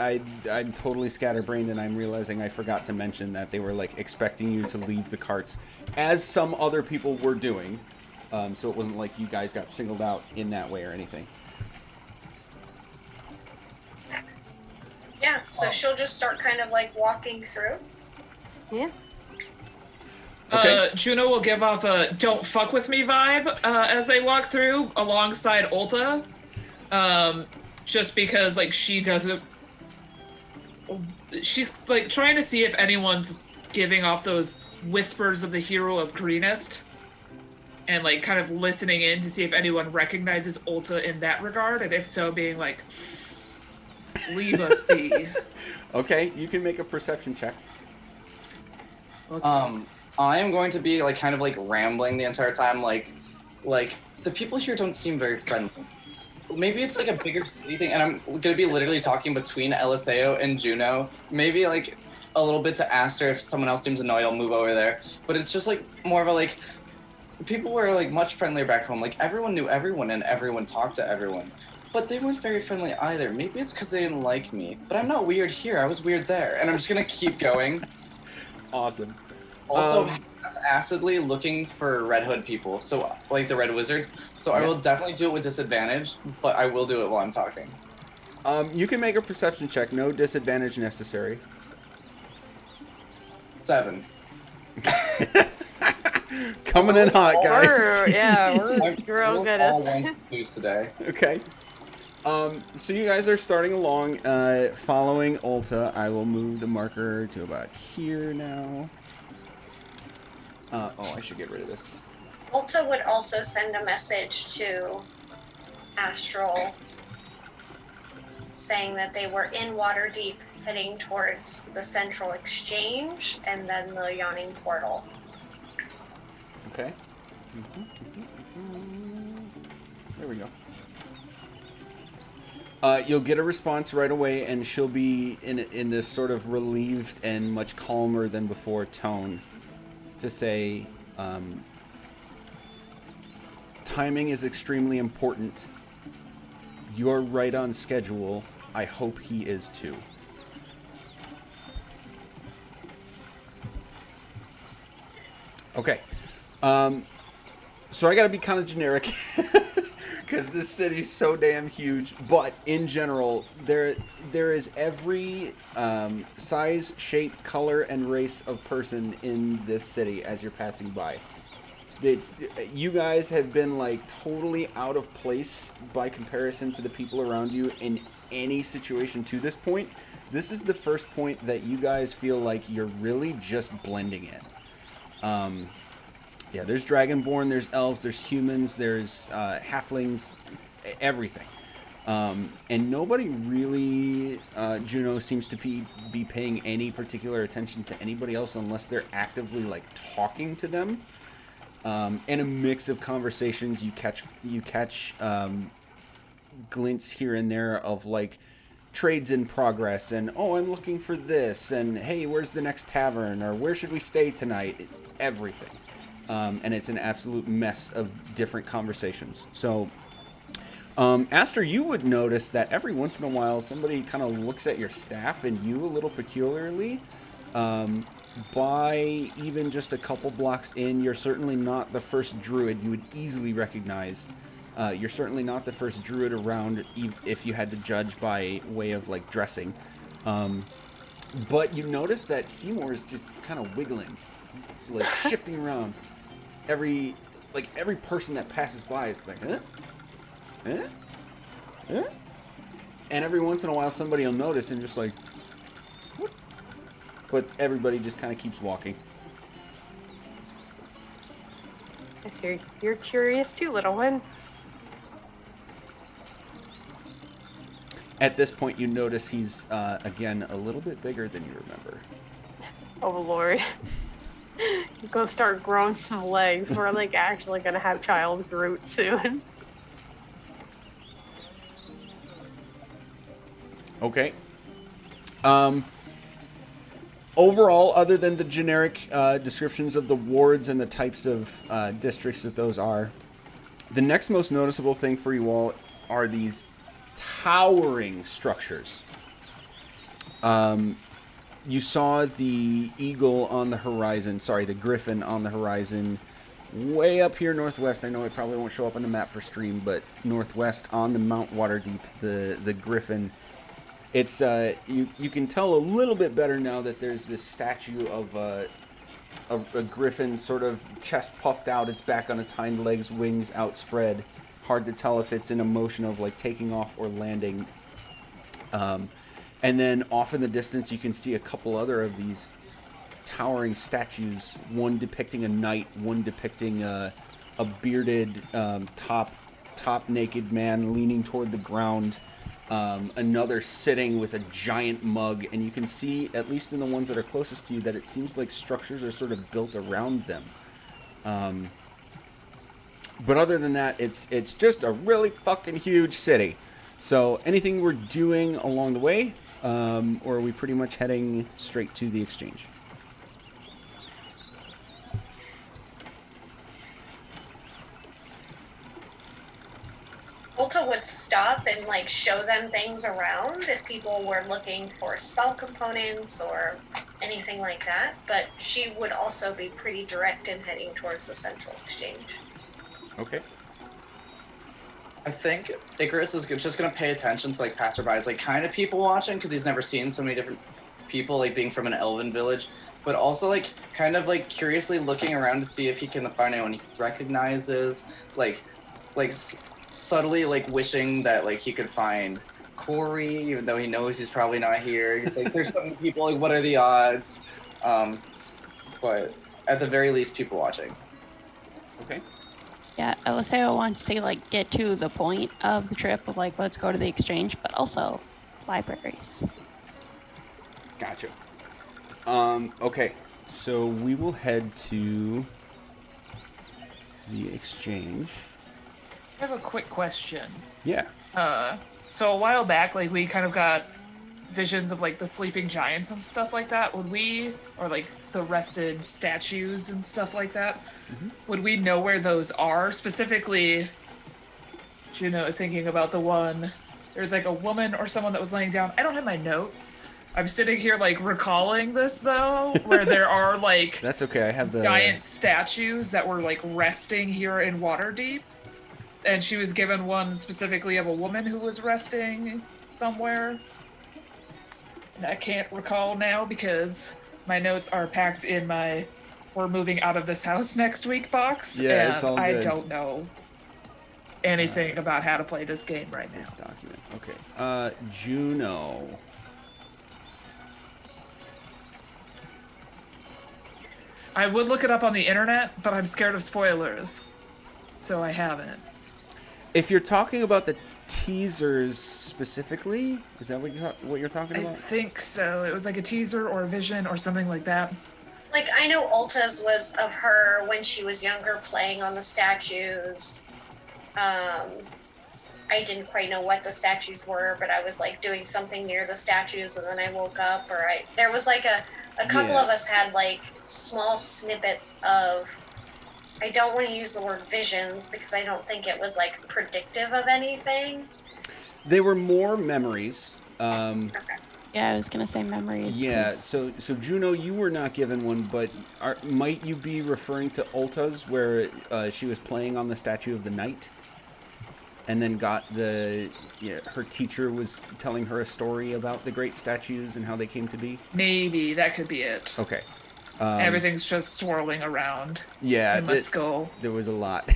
I'm totally scatterbrained, and I'm realizing I forgot to mention that they were like expecting you to leave the carts, as some other people were doing. So it wasn't like you guys got singled out in that way or anything. Yeah. So she'll just start kind of like walking through. Yeah. Okay. Juno will give off a "don't fuck with me" vibe as they walk through alongside Ulta, just because like she doesn't. She's like trying to see if anyone's giving off those whispers of the hero of greenest, and like kind of listening in to see if anyone recognizes Ulta in that regard, and if so, being like, "Leave us be." Okay, you can make a perception check. Okay. I am going to be like kind of like rambling the entire time, like the people here don't seem very friendly. Maybe it's like a bigger city thing, and I'm gonna be literally talking between Eliseo and Juno. Maybe like a little bit to Aster. If someone else seems annoyed, I'll move over there. But it's just like more of a like the people were like much friendlier back home. Like everyone knew everyone and everyone talked to everyone. But they weren't very friendly either. Maybe it's because they didn't like me. But I'm not weird here. I was weird there. And I'm just gonna keep going. Awesome. Also, acidly looking for Red Hood people, so like the Red Wizards. So I will definitely do it with disadvantage, but I will do it while I'm talking. You can make a perception check. No disadvantage necessary. 7. Coming in hot, guys. We're real good all at ones and twos today. Okay. So you guys are starting along, following Ulta. I will move the marker to about here now. I should get rid of this. Ulta would also send a message to Astral saying that they were in Waterdeep heading towards the Central Exchange and then the Yawning Portal. Okay. There we go. You'll get a response right away, and she'll be in this sort of relieved and much calmer than before tone to say, timing is extremely important. You're right on schedule. I hope he is too. Okay. So I gotta be kind of generic because this city's so damn huge. But in general, there is every size, shape, color, and race of person in this city as you're passing by. You guys have been like totally out of place by comparison to the people around you in any situation to this point. This is the first point that you guys feel like you're really just blending in. Yeah, there's Dragonborn, there's elves, there's humans, there's halflings, everything. And nobody really, Juno, seems to be paying any particular attention to anybody else unless they're actively like talking to them. And a mix of conversations you catch glints here and there of like trades in progress and oh, I'm looking for this and hey, where's the next tavern or where should we stay tonight? Everything. And it's an absolute mess of different conversations. So, Aster, you would notice that every once in a while somebody kind of looks at your staff and you a little peculiarly. By even just a couple blocks in, you're certainly not the first druid you would easily recognize. You're certainly not the first druid around if you had to judge by way of like dressing. But you notice that Seymour is just kind of wiggling. He's like shifting around. Every person that passes by is like, huh? Huh? Huh? And every once in a while somebody will notice and just like, what? But everybody just kind of keeps walking. I see you're curious too, little one. At this point, you notice he's, again, a little bit bigger than you remember. Oh, Lord. You're gonna start growing some legs. We're, like, actually gonna have child Groot soon. Okay. Overall, other than the generic descriptions of the wards and the types of districts that those are, the next most noticeable thing for you all are these towering structures. You saw the eagle on the horizon, the griffin on the horizon, way up here northwest. I know it probably won't show up on the map for stream, but northwest on the Mount Waterdeep, the griffin. It's you can tell a little bit better now that there's this statue of a griffin, sort of chest puffed out, its back on its hind legs, wings outspread. Hard to tell if it's in a motion of like taking off or landing. And then off in the distance, you can see a couple other of these towering statues. One depicting a knight, one depicting a bearded, top naked man leaning toward the ground. Another sitting with a giant mug, and you can see, at least in the ones that are closest to you, that it seems like structures are sort of built around them. But other than that, it's just a really fucking huge city. So anything we're doing along the way, or are we pretty much heading straight to the exchange? Ulta would stop and like show them things around if people were looking for spell components or anything like that, but she would also be pretty direct in heading towards the Central Exchange. Okay. I think Icarus is just going to pay attention to like passerbys, like kind of people watching, because he's never seen so many different people, like being from an elven village, but also like kind of like curiously looking around to see if he can find anyone he recognizes, like subtly like wishing that like he could find Corey, even though he knows he's probably not here. Like there's some people like, what are the odds? But at the very least, people watching. Okay. Yeah, Eliseo wants to like get to the point of the trip of like, let's go to the exchange, but also libraries. Gotcha. Okay, so we will head to the exchange. I have a quick question. Yeah. So a while back, like we kind of got visions of like the sleeping giants and stuff like that. Would we, or like the rested statues and stuff like that, would we know where those are? Specifically, Juno is thinking about the one, there's like a woman or someone that was laying down. I don't have my notes. I'm sitting here like recalling this though, where there are like That's okay. I have the giant statues that were like resting here in Waterdeep. and she was given one specifically of a woman who was resting somewhere. And I can't recall now because my notes are packed in my "we're moving out of this house next week" box. Yeah, and it's all I good. don't know anything about how to play this game right now. This document. Okay. Juno. I would look it up on the internet, but I'm scared of spoilers, so I haven't. If you're talking about the teasers specifically, is that what you're talking I about? think so. It was like a teaser or a vision or something like that. Like, I know Ulta's was of her when she was younger playing on the statues. I didn't quite know what the statues were, but I was like doing something near the statues and then I woke up, or there was like a couple of us had like small snippets of, I don't want to use the word visions because I don't think it was like predictive of anything. They were more memories. Okay. Yeah, I was gonna say memories. Yeah, 'cause- so Juno, you were not given one, but might you be referring to Ulta's, where she was playing on the Statue of the Night, and then got her teacher was telling her a story about the great statues and how they came to be? Maybe that could be it. Okay. Everything's just swirling around in my skull. There was a lot.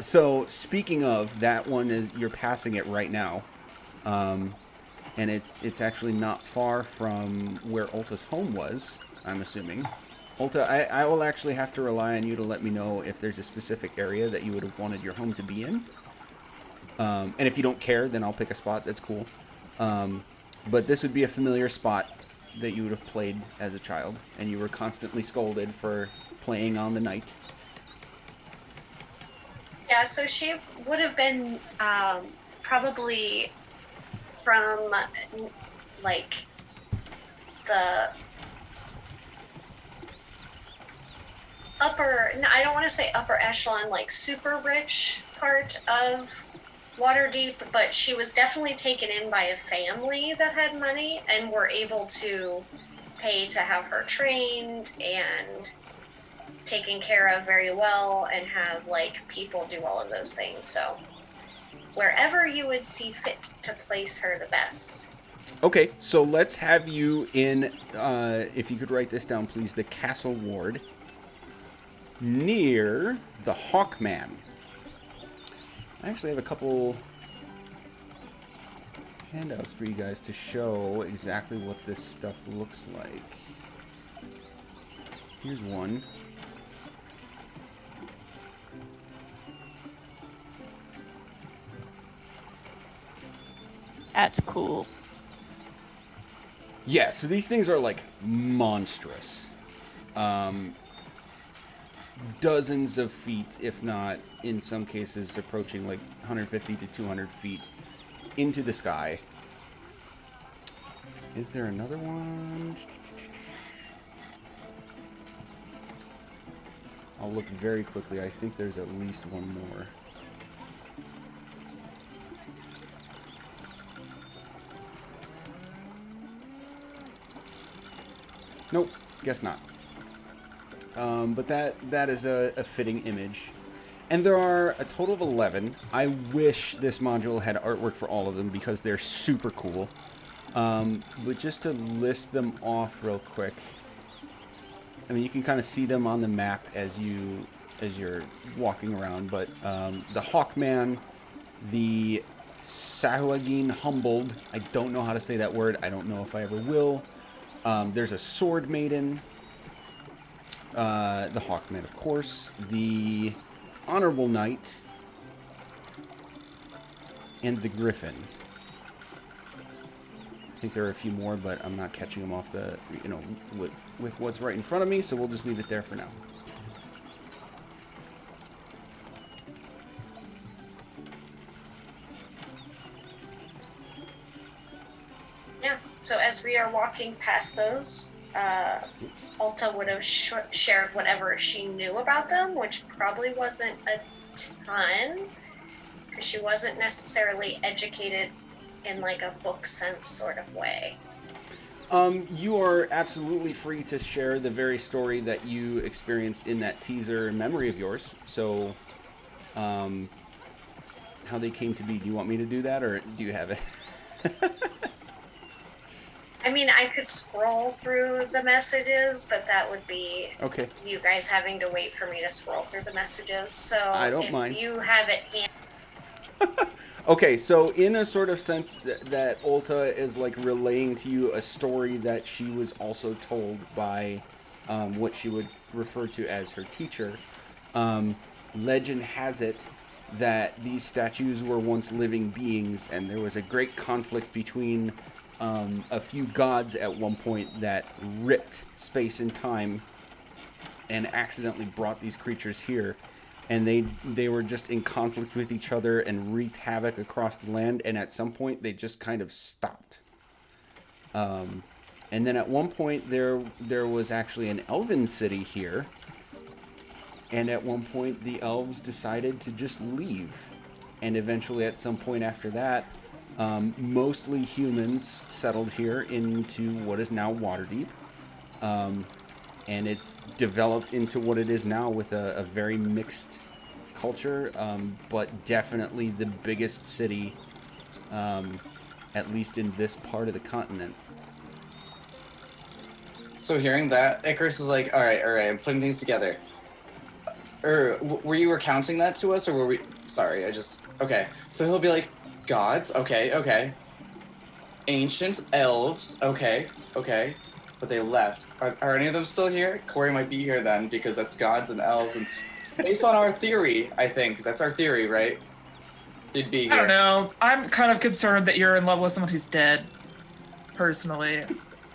So speaking of, that one you're passing it right now. And it's actually not far from where Ulta's home was, I'm assuming. Ulta, I will actually have to rely on you to let me know if there's a specific area that you would have wanted your home to be in. And if you don't care, then I'll pick a spot. That's cool. But this would be a familiar spot that you would have played as a child, and you were constantly scolded for playing on the night. Yeah, so she would have been probably from like the I don't want to say upper echelon, like super rich part of Waterdeep, but she was definitely taken in by a family that had money and were able to pay to have her trained and taken care of very well and have like people do all of those things. So wherever you would see fit to place her the best. Okay, so let's have you in, if you could write this down, please, the Castle Ward near the Hawkman. I actually have a couple handouts for you guys to show exactly what this stuff looks like. Here's one. That's cool. Yeah, so these things are like monstrous. Dozens of feet, if not in some cases approaching like 150 to 200 feet into the sky. Is there another one? I'll look very quickly. I think there's at least one more. Nope, guess not. But that is a fitting image. And there are a total of 11. I wish this module had artwork for all of them because they're super cool. But just to list them off real quick. I mean, you can kind of see them on the map as you're walking around. But the Hawkman, the Sahuagin Humbled. I don't know how to say that word. I don't know if I ever will. There's a Sword Maiden. The Hawkman, of course. The Honorable Knight. And the Griffin. I think there are a few more, but I'm not catching them off the, with what's right in front of me, so we'll just leave it there for now. Yeah, so as we are walking past those, Alta would have shared whatever she knew about them, which probably wasn't a ton, because she wasn't necessarily educated in like a book sense sort of way. You are absolutely free to share the very story that you experienced in that teaser memory of yours. So, how they came to be. Do you want me to do that, or do you have it? I mean, I could scroll through the messages, but that would be Okay. you guys having to wait for me to scroll through the messages. So I don't if mind. you have it Okay, so in a sort of sense that Ulta is like relaying to you a story that she was also told by what she would refer to as her teacher. Legend has it that these statues were once living beings, and there was a great conflict between a few gods at one point that ripped space and time and accidentally brought these creatures here. And they were just in conflict with each other and wreaked havoc across the land. And at some point, they just kind of stopped. And then at one point, there was actually an elven city here. And at one point, the elves decided to just leave. And eventually, at some point after that, mostly humans settled here into what is now Waterdeep. And it's developed into what it is now with a very mixed culture, but definitely the biggest city, at least in this part of the continent. So hearing that, Icarus is like, all right, I'm putting things together. Were you recounting that to us, or were we? Sorry, okay. So he'll be like, gods, okay. Ancient elves, okay. But they left. Are any of them still here? Corey might be here then, because that's gods and elves. And based on our theory, I think. That's our theory, right? He'd be here. I don't know. I'm kind of concerned that you're in love with someone who's dead, personally,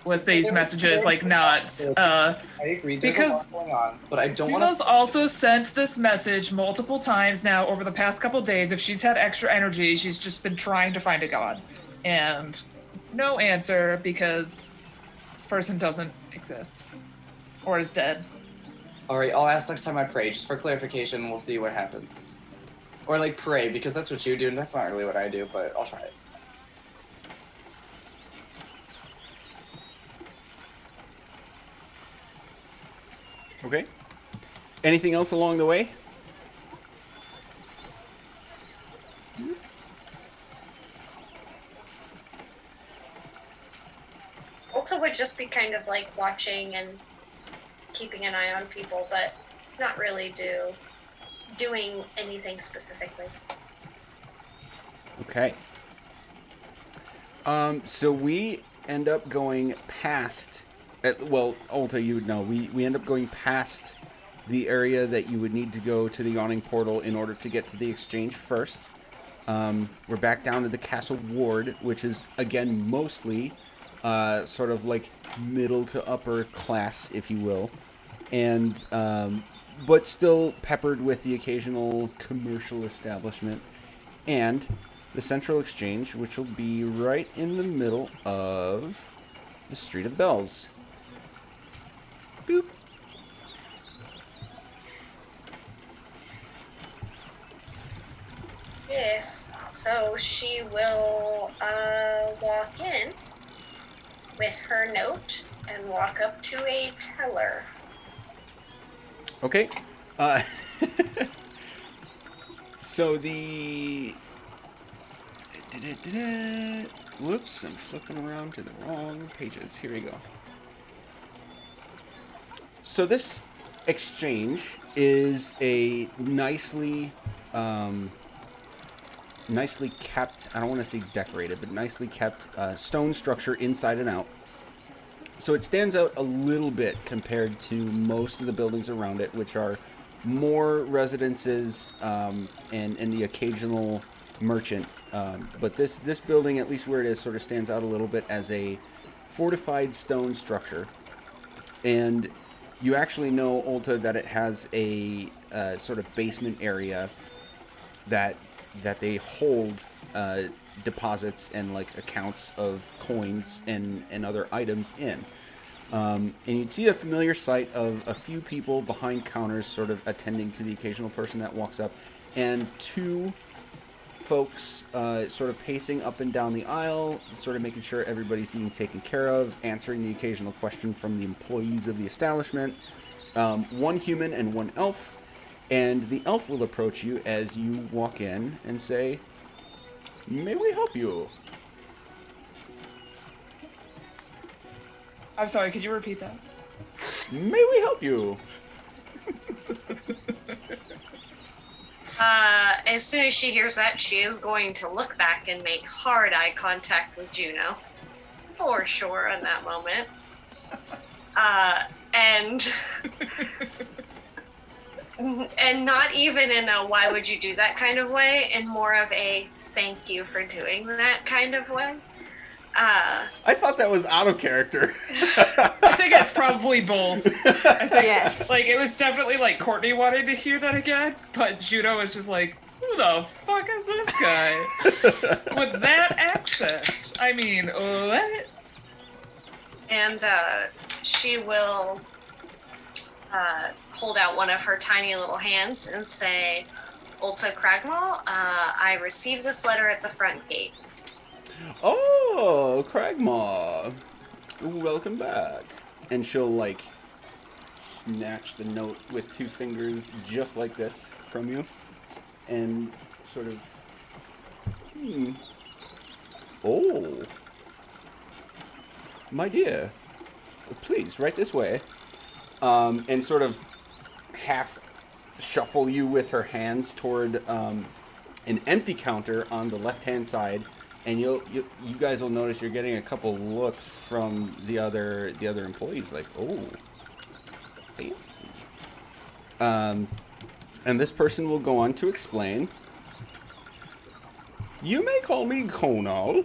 with these messages, like, not... I agree, there's a lot going on, but I don't want to... Juno's also sent this message multiple times now over the past couple days. If she's had extra energy, she's just been trying to find a god. And no answer, because... this person doesn't exist. Or is dead. Alright, I'll ask next time I pray, just for clarification, and we'll see what happens. Or, like, pray, because that's what you do, and that's not really what I do, but I'll try it. Okay. Anything else along the way? also would just be kind of like watching and keeping an eye on people, but not really doing anything specifically. Okay. So we end up going past... well, Ulta, you would know. We end up going past the area that you would need to go to the Yawning Portal in order to get to the exchange first. We're back down to the Castle Ward, which is, again, mostly sort of like middle to upper class, if you will. And but still peppered with the occasional commercial establishment. And the Central Exchange, which will be right in the middle of the Street of Bells. Boop. Yes, so she will walk in with her note and walk up to a teller. Okay. So the... Whoops, I'm flipping around to the wrong pages. Here we go. So this exchange is a nicely kept, I don't want to say decorated, but nicely kept stone structure inside and out. So it stands out a little bit compared to most of the buildings around it, which are more residences and the occasional merchant. But this building, at least where it is, sort of stands out a little bit as a fortified stone structure. And you actually know, Ulta, that it has a sort of basement area that they hold deposits and like accounts of coins and other items in. And you'd see a familiar sight of a few people behind counters sort of attending to the occasional person that walks up, and two folks sort of pacing up and down the aisle, sort of making sure everybody's being taken care of, answering the occasional question from the employees of the establishment. One human and one elf. And the elf will approach you as you walk in and say, "May we help you?" I'm sorry, could you repeat that? "May we help you?" As soon as she hears that, she is going to look back and make hard eye contact with Juno. For sure in that moment. And not even in a why would you do that kind of way, and more of a thank you for doing that kind of way. I thought that was out of character. I think it's probably both. I think, Yes. like, it was definitely like Courtney wanted to hear that again, but Juno was just like, who the fuck is this guy? With that accent. I mean, what? And she will hold out one of her tiny little hands and say, Ulta Cragmaw, I received this letter at the front gate. "Oh, Cragmaw, welcome back." And she'll, like, snatch the note with 2 fingers just like this from you. And sort of, "Oh, my dear, please, right this way." And sort of half shuffle you with her hands toward an empty counter on the left-hand side. And you guys will notice you're getting a couple looks from the other employees, like, "Oh, fancy." And this person will go on to explain, "You may call me Conal.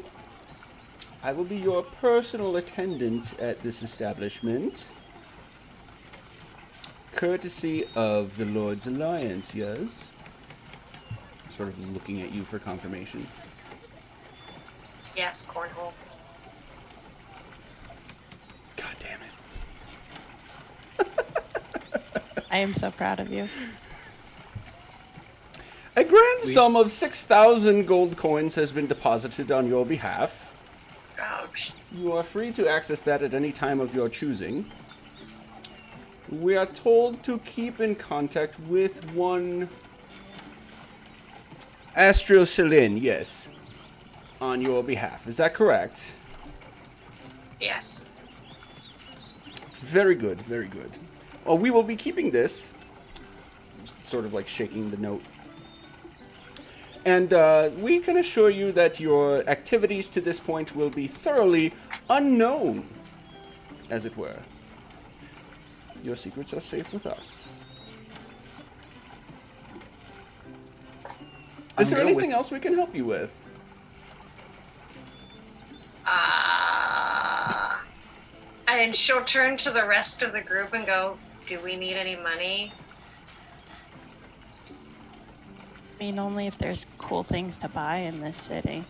I will be your personal attendant at this establishment. Courtesy of the Lord's Alliance, yes?" Sort of looking at you for confirmation. Yes, cornhole. God damn it. I am so proud of you. "A grand sum of 6,000 gold coins has been deposited on your behalf. Ouch. You are free to access that at any time of your choosing. We are told to keep in contact with one Astral Selene, yes, on your behalf. Is that correct?" Yes. "Very good, very good. Well, we will be keeping this," sort of like shaking the note. "And we can assure you that your activities to this point will be thoroughly unknown, as it were. Your secrets are safe with us." Is there anything else we can help you with? And she'll turn to the rest of the group and go, do we need any money? I mean, only if there's cool things to buy in this city.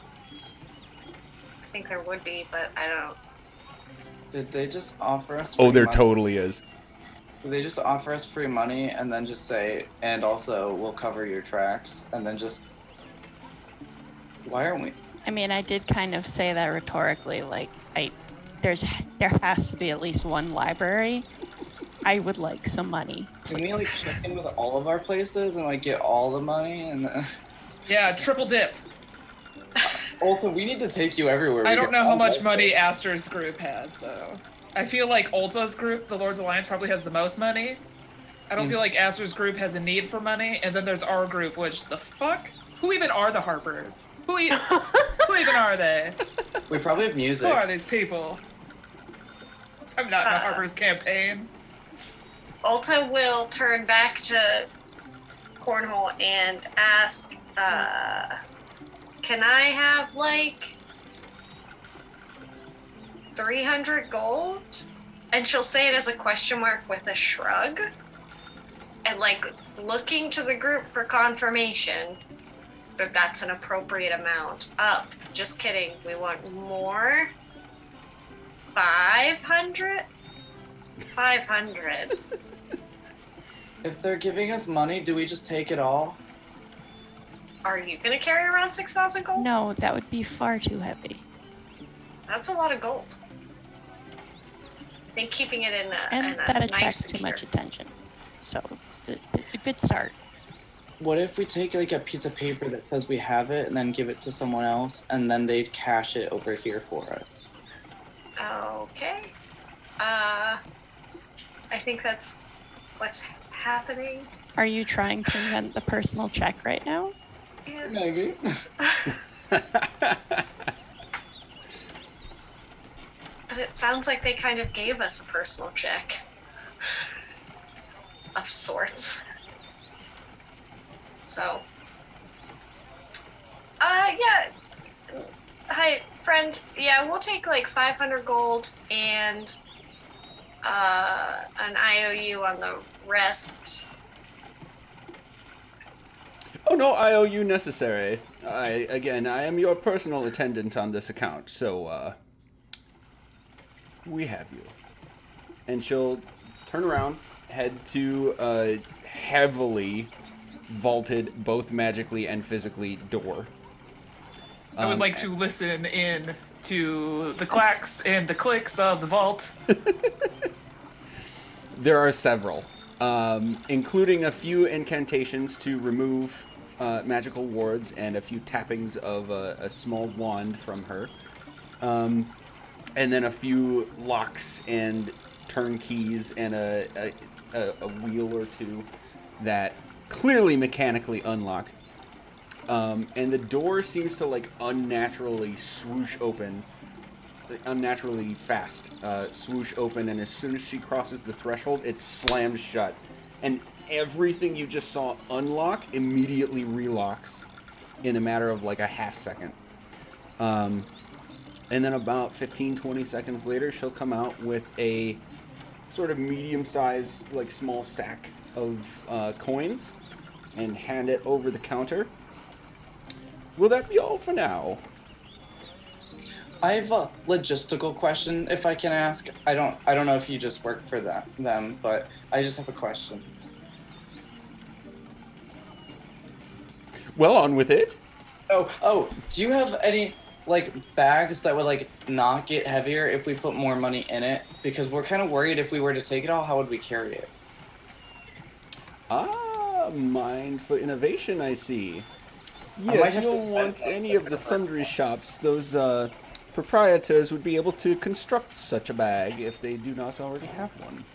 I think there would be, but I don't. Did they just offer us? Oh, free there money? totally is. Did they just offer us free money and then just say, and also we'll cover your tracks, and then just? Why aren't we? I mean, I did kind of say that rhetorically, like, there has to be at least one library. I would like some money. Can we like check in with all of our places and like get all the money and? Yeah, triple dip. Ulta, we need to take you everywhere. I don't know how much money Aster's group has, though. I feel like Ulta's group, the Lord's Alliance, probably has the most money. I don't feel like Aster's group has a need for money. And then there's our group, which, the fuck? Who even are the Harpers? Who even are they? We probably have music. Who are these people? I'm not in a Harper's campaign. Ulta will turn back to Cornhole and ask, can I have like 300 gold? And she'll say it as a question mark with a shrug. And like looking to the group for confirmation that that's an appropriate amount. Up. Just kidding. We want more. 500? 500. If they're giving us money, do we just take it all? Are you gonna carry around 6,000 gold? No, that would be far too heavy. That's a lot of gold. I think keeping it in a, And in a that nice attracts too secure. much attention. So it's a good start. What if we take like a piece of paper that says we have it and then give it to someone else and then they cash it over here for us? Okay. I think that's what's happening. Are you trying to invent the personal check right now? Yeah. Maybe. But it sounds like they kind of gave us a personal check. Of sorts. So. Yeah. Hi, friend. Yeah, we'll take like 500 gold and an IOU on the rest. Oh, no IOU necessary. I am your personal attendant on this account, so, we have you. And she'll turn around, head to a heavily vaulted, both magically and physically, door. I would like to listen in to the clacks and the clicks of the vault. There are several, including a few incantations to remove magical wards and a few tappings of a small wand from her. And then a few locks and turnkeys and a wheel or two that clearly mechanically unlock. And the door seems to like unnaturally swoosh open, unnaturally fast, swoosh open, and as soon as she crosses the threshold, it slams shut. And everything you just saw unlock immediately relocks in a matter of like a half second. And then about 15-20 seconds later, she'll come out with a sort of medium-sized, like small sack of coins and hand it over the counter. Will that be all for now? I have a logistical question, if I can ask. I don't know if you just work for them, but I just have a question. Well, on with it. Oh, do you have any like bags that would like not get heavier if we put more money in it? Because we're kind of worried if we were to take it all, how would we carry it? Mind for innovation, I see. might Yes, have you'll to- want any of the sundry shops. Those proprietors would be able to construct such a bag if they do not already have one.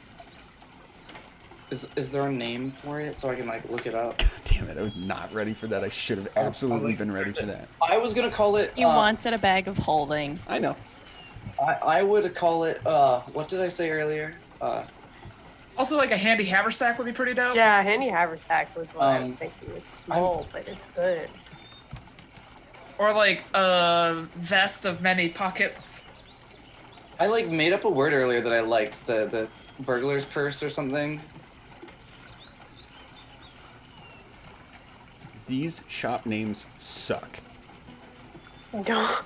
Is there a name for it so I can like look it up? God damn it, I was not ready for that. I should have absolutely been ready for that. I was gonna call it. He wants it a bag of holding. I know. I would call it. What did I say earlier? Also, like a handy haversack would be pretty dope. Yeah, handy haversack was what I was thinking. It's small, I'm- but it's good. Or like a vest of many pockets. I like made up a word earlier that I liked. The burglar's purse or something. These shop names suck. No.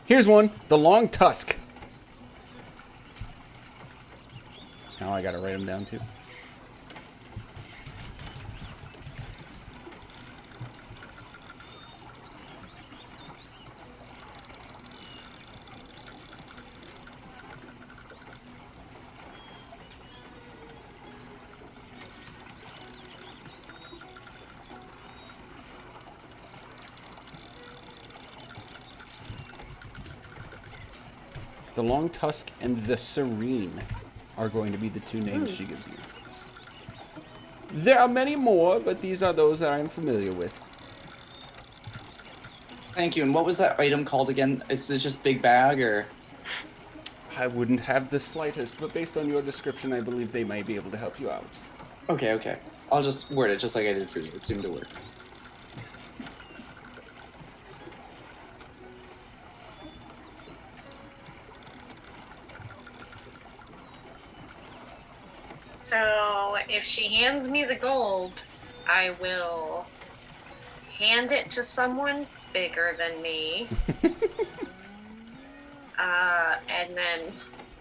Here's one, the Long Tusk. Now I gotta write them down too. The Long Tusk and the Serene are going to be the two names she gives you. There are many more, but these are those that I'm familiar with. Thank you. And what was that item called again? Is it just big bag or? I wouldn't have the slightest, but based on your description, I believe they might be able to help you out. Okay. I'll just word it just like I did for you. It seemed to work. So if she hands me the gold, I will hand it to someone bigger than me. And then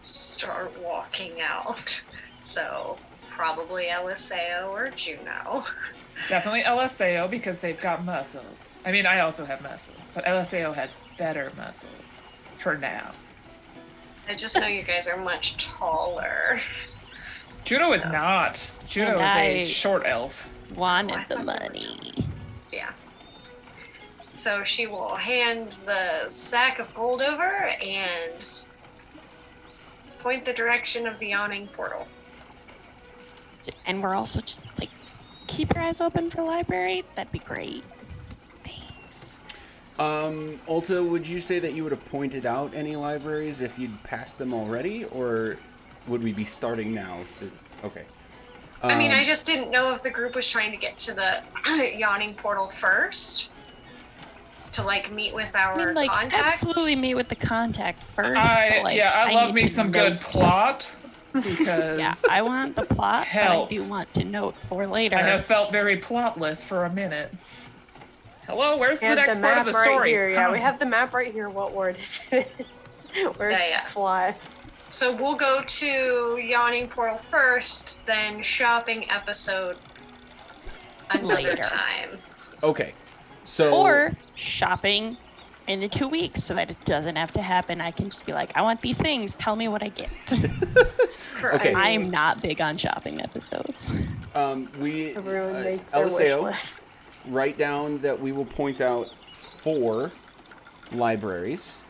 start walking out. So probably LSAO or Juno. Definitely LSAO because they've got muscles. I mean, I also have muscles, but LSAO has better muscles for now. I just know you guys are much taller. Juno is So- not. Juno is And a I- short elf. Wanted the money. Yeah. So she will hand the sack of gold over and point the direction of the Yawning Portal. And we're also just like, keep your eyes open for library. That'd be great. Thanks. Ulta, would you say that you would have pointed out any libraries if you'd passed them already, or would we be starting now to... Okay. I mean, I just didn't know if the group was trying to get to the Yawning Portal first to like meet with our I mean, like, contact. absolutely meet with the contact first. but, I like, love need me to some note good plot because Yeah, I want the plot, Help. but I do want to note for later. I have felt very plotless for a minute. Hello, where's the And next part of the story? right here. Yeah, Come. we have the map right here. What word is it? Where's Yeah. the plot? So we'll go to Yawning Portal first, then shopping episode another Later. time. Okay. So... Or shopping in the 2 weeks so that it doesn't have to happen. I can just be like, I want these things. Tell me what I get. Correct. Okay. I'm not big on shopping episodes. Everyone make their wish Eliseo, list. write down that we will point out 4 libraries.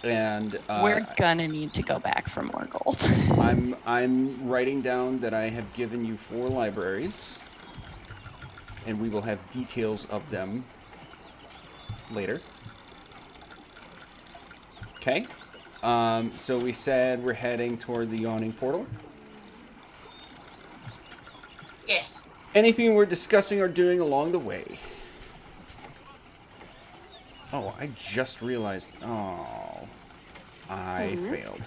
And We're gonna need to go back for more gold. I'm writing down that I have given you 4 libraries, and we will have details of them later. Okay. So we said we're heading toward the Yawning Portal. Yes. Anything we're discussing or doing along the way? Oh, I just realized. Oh, I failed.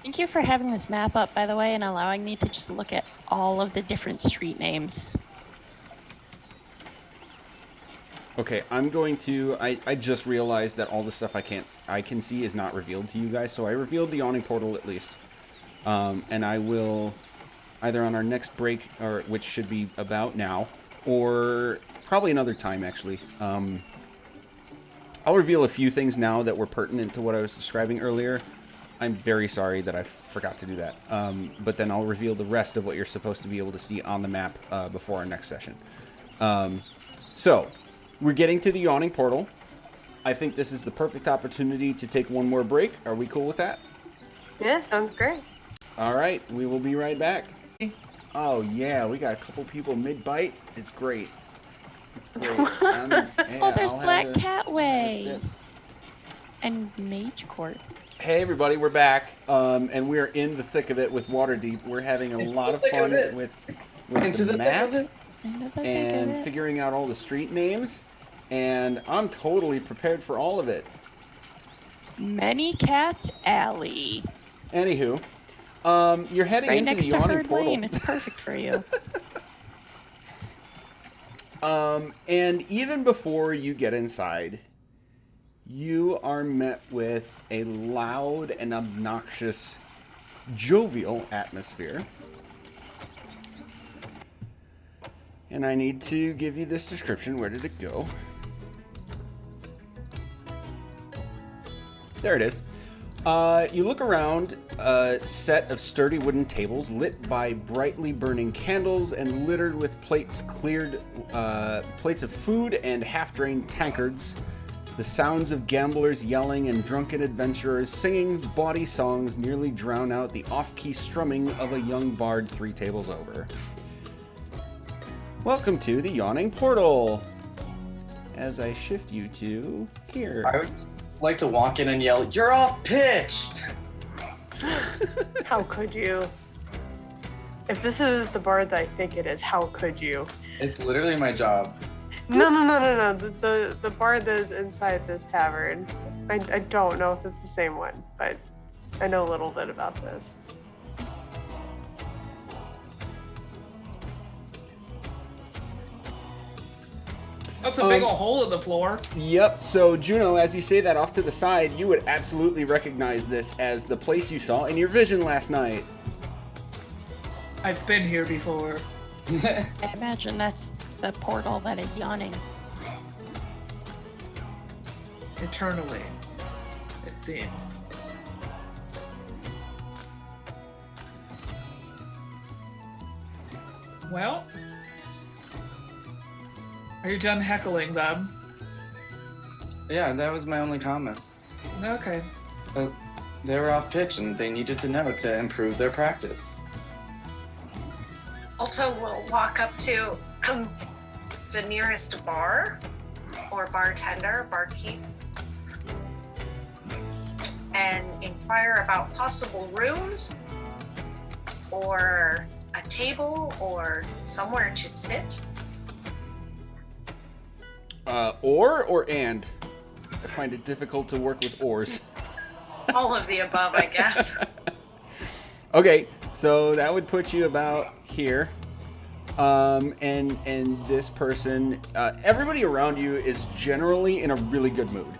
Thank you for having this map up, by the way, and allowing me to just look at all of the different street names. Okay, I'm going to. I just realized that all the stuff I can see is not revealed to you guys, so I revealed the Yawning Portal at least, and I will either on our next break, or which should be about now, or probably another time actually. I'll reveal a few things now that were pertinent to what I was describing earlier. I'm very sorry that I forgot to do that, but then I'll reveal the rest of what you're supposed to be able to see on the map before our next session. So. We're getting to the Yawning Portal. I think this is the perfect opportunity to take one more break. Are we cool with that? Yeah, sounds great. All right, we will be right back. Oh, yeah, we got a couple people mid-bite. It's great. It's great. Oh, there's I'll have Black a Catway sip. and Mage Court. Hey, everybody, we're back, and we're in the thick of it with Waterdeep. We're having a lot of fun with Into the the map And and figuring out all the street names. And I'm totally prepared for all of it. Many Cats Alley. Anywho, you're heading Right into next the to Yawning Herd Portal. Lane. It's perfect for you. And even before you get inside, you are met with a loud and obnoxious, jovial atmosphere. And I need to give you this description. Where did it go? There it is. You look around a set of sturdy wooden tables lit by brightly burning candles and littered with plates of food and half-drained tankards. The sounds of gamblers yelling and drunken adventurers singing bawdy songs nearly drown out the off-key strumming of a young bard 3 tables over. Welcome to the Yawning Portal. As I shift you to here. I would like to walk in and yell, "You're off pitch!" How could you? If this is the bard that I think it is, how could you? It's literally my job. No. The bard that is inside this tavern. I don't know if it's the same one, but I know a little bit about this. That's a big old hole in the floor. Yep, so Juno, as you say that off to the side, you would absolutely recognize this as the place you saw in your vision last night. I've been here before. I imagine that's the portal that is yawning. eternally, it seems. Well, are you done heckling them? Yeah, that was my only comment. Okay. They were off pitch and they needed to know to improve their practice. Also, we'll walk up to the nearest bar or bartender, barkeep, and inquire about possible rooms or a table or somewhere to sit. Or and. I find it difficult to work with oars. All of the above, I guess. Okay, so that would put you about here. And this person, everybody around you is generally in a really good mood.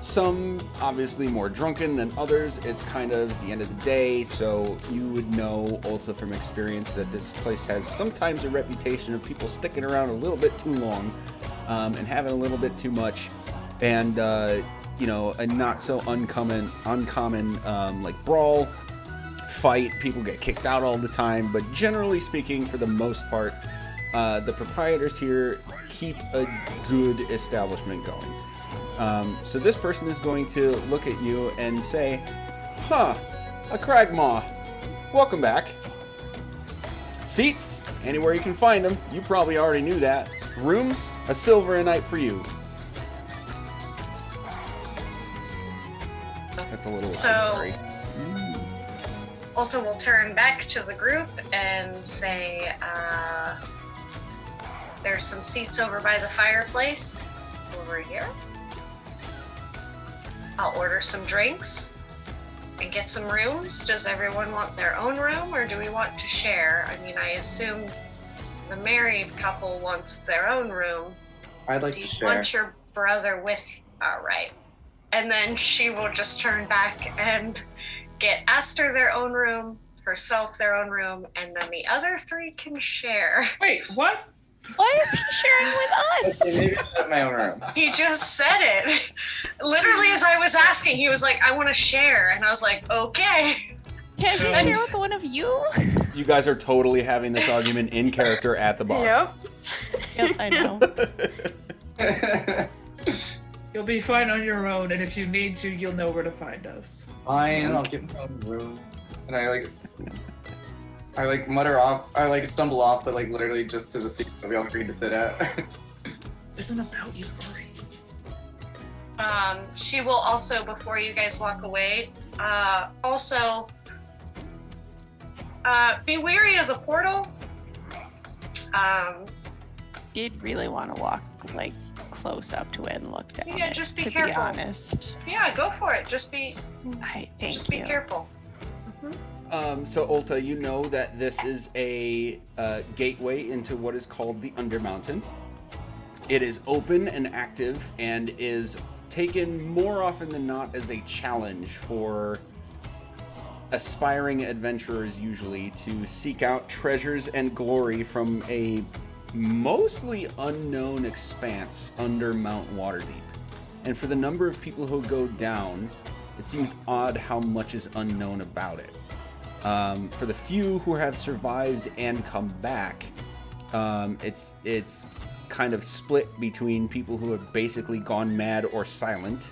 Some obviously more drunken than others. It's kind of the end of the day, so you would know also from experience that this place has sometimes a reputation of people sticking around a little bit too long, and having a little bit too much, and a not so uncommon like brawl, fight. People get kicked out all the time, but generally speaking, for the most part, the proprietors here keep a good establishment going. So this person is going to look at you and say, "Huh, a Cragmaw. Welcome back. Seats, anywhere you can find them. You probably already knew that. Rooms, a silver a night for you." That's a little loud, sorry. Also, we'll turn back to the group and say, there's some seats over by the fireplace over here. I'll order some drinks and get some rooms. Does everyone want their own room, or do we want to share? I mean, I assume the married couple wants their own room. I'd like Do to you share. want your brother with? All right. And then she will just turn back and get Aster their own room, herself their own room, and then the other three can share. Wait, what? Why is he sharing with us? Okay, maybe I'll have my own room. He just said it. Literally, as I was asking, he was like, I want to share. And I was like, okay. Can he share with one of you? You guys are totally having this argument in character at the bar. Yep. Yep, I know. You'll be fine on your own, and if you need to, you'll know where to find us. Fine, I'll get my own room. And I mutter off, I stumble off, but literally just to the seat that we all agreed to sit at. Isn't about you, Rory. She will also, before you guys walk away, be wary of the portal. Did really want to walk close up to it and look down. Yeah, just be to careful. Be honest. Yeah, go for it. Just be careful. So Ulta, you know that this is a gateway into what is called the Undermountain. It is open and active and is taken more often than not as a challenge for aspiring adventurers usually to seek out treasures and glory from a mostly unknown expanse under Mount Waterdeep. And for the number of people who go down, it seems odd how much is unknown about it. For the few who have survived and come back, it's kind of split between people who have basically gone mad or silent,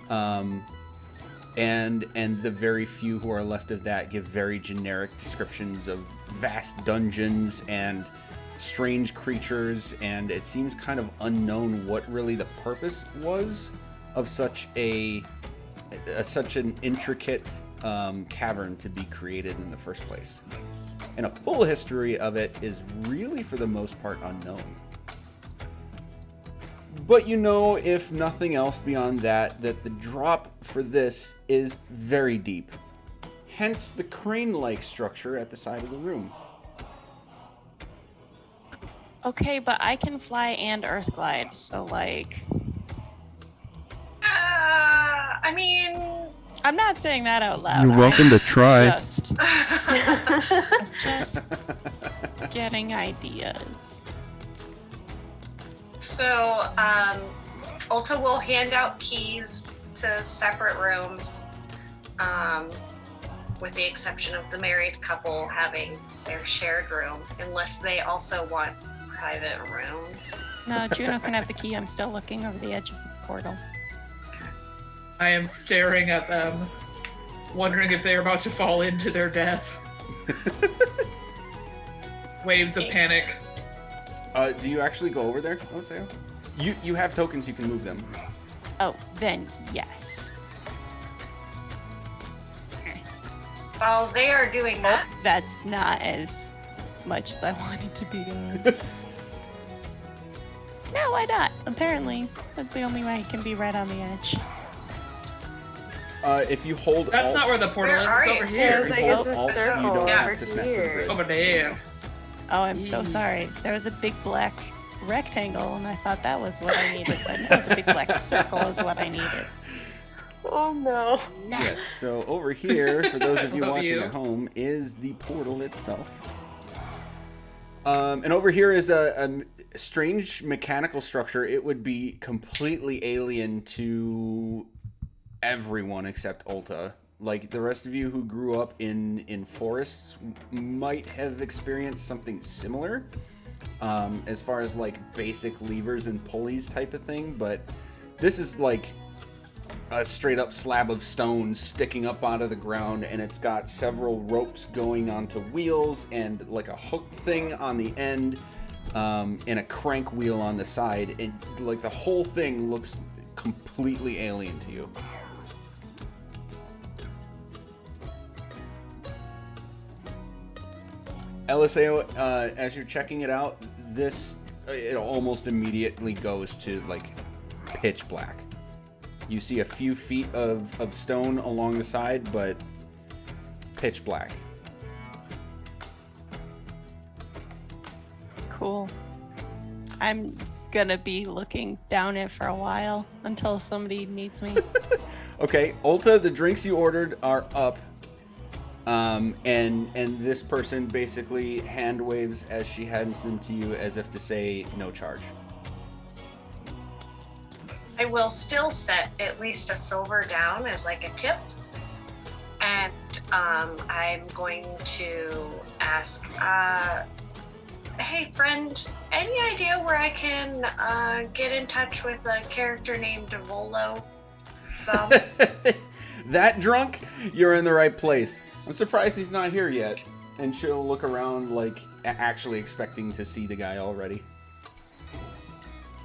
and the very few who are left of that give very generic descriptions of vast dungeons and strange creatures, and it seems kind of unknown what really the purpose was of such an intricate cavern to be created in the first place. And a full history of it is really, for the most part, unknown. But you know, if nothing else beyond that the drop for this is very deep. Hence the crane-like structure at the side of the room. Okay, but I can fly and earth glide, so I mean, I'm not saying that out loud. You're welcome to try. Just getting ideas. so, Ulta will hand out keys to separate rooms, with the exception of the married couple having their shared room, unless they also want private rooms. No, Juno can have the key. I'm still looking over the edge of the portal. I am staring at them, wondering if they're about to fall into their death. Waves of panic. Do you actually go over there, Oseo? You have tokens, you can move them. Oh, then yes. While they are doing that, That's not as much as I wanted to be doing. No, why not? Apparently, that's the only way it can be right on the edge. If you hold That's Alt, not where the portal Where is. It's are over you? here. There's if you like hold it's a Alt, circle you don't have to over snap the here. grid. Over there. Oh, I'm so sorry. There was a big black rectangle, and I thought that was what I needed, but no, the big black circle is what I needed. Oh no. Yes, so over here, for those of you Love watching you. at home, is the portal itself. And over here is a strange mechanical structure. It would be completely alien to everyone except Ulta. Like, the rest of you who grew up in forests might have experienced something similar, as far as, like, basic levers and pulleys type of thing, but this is, like, a straight up slab of stone sticking up out of the ground, and it's got several ropes going onto wheels and like a hook thing on the end, and a crank wheel on the side, and like the whole thing looks completely alien to you. LSAO, as you're checking it out, this it almost immediately goes to like pitch black. You see a few feet of stone along the side, but pitch black. Cool. I'm gonna be looking down it for a while until somebody needs me. Okay, Ulta, the drinks you ordered are up. And this person basically hand waves as she hands them to you as if to say no charge. I will still set at least a silver down as like a tip. And I'm going to ask, hey friend, any idea where I can get in touch with a character named Volothamp? That drunk? You're in the right place. I'm surprised he's not here yet. And she'll look around like actually expecting to see the guy already.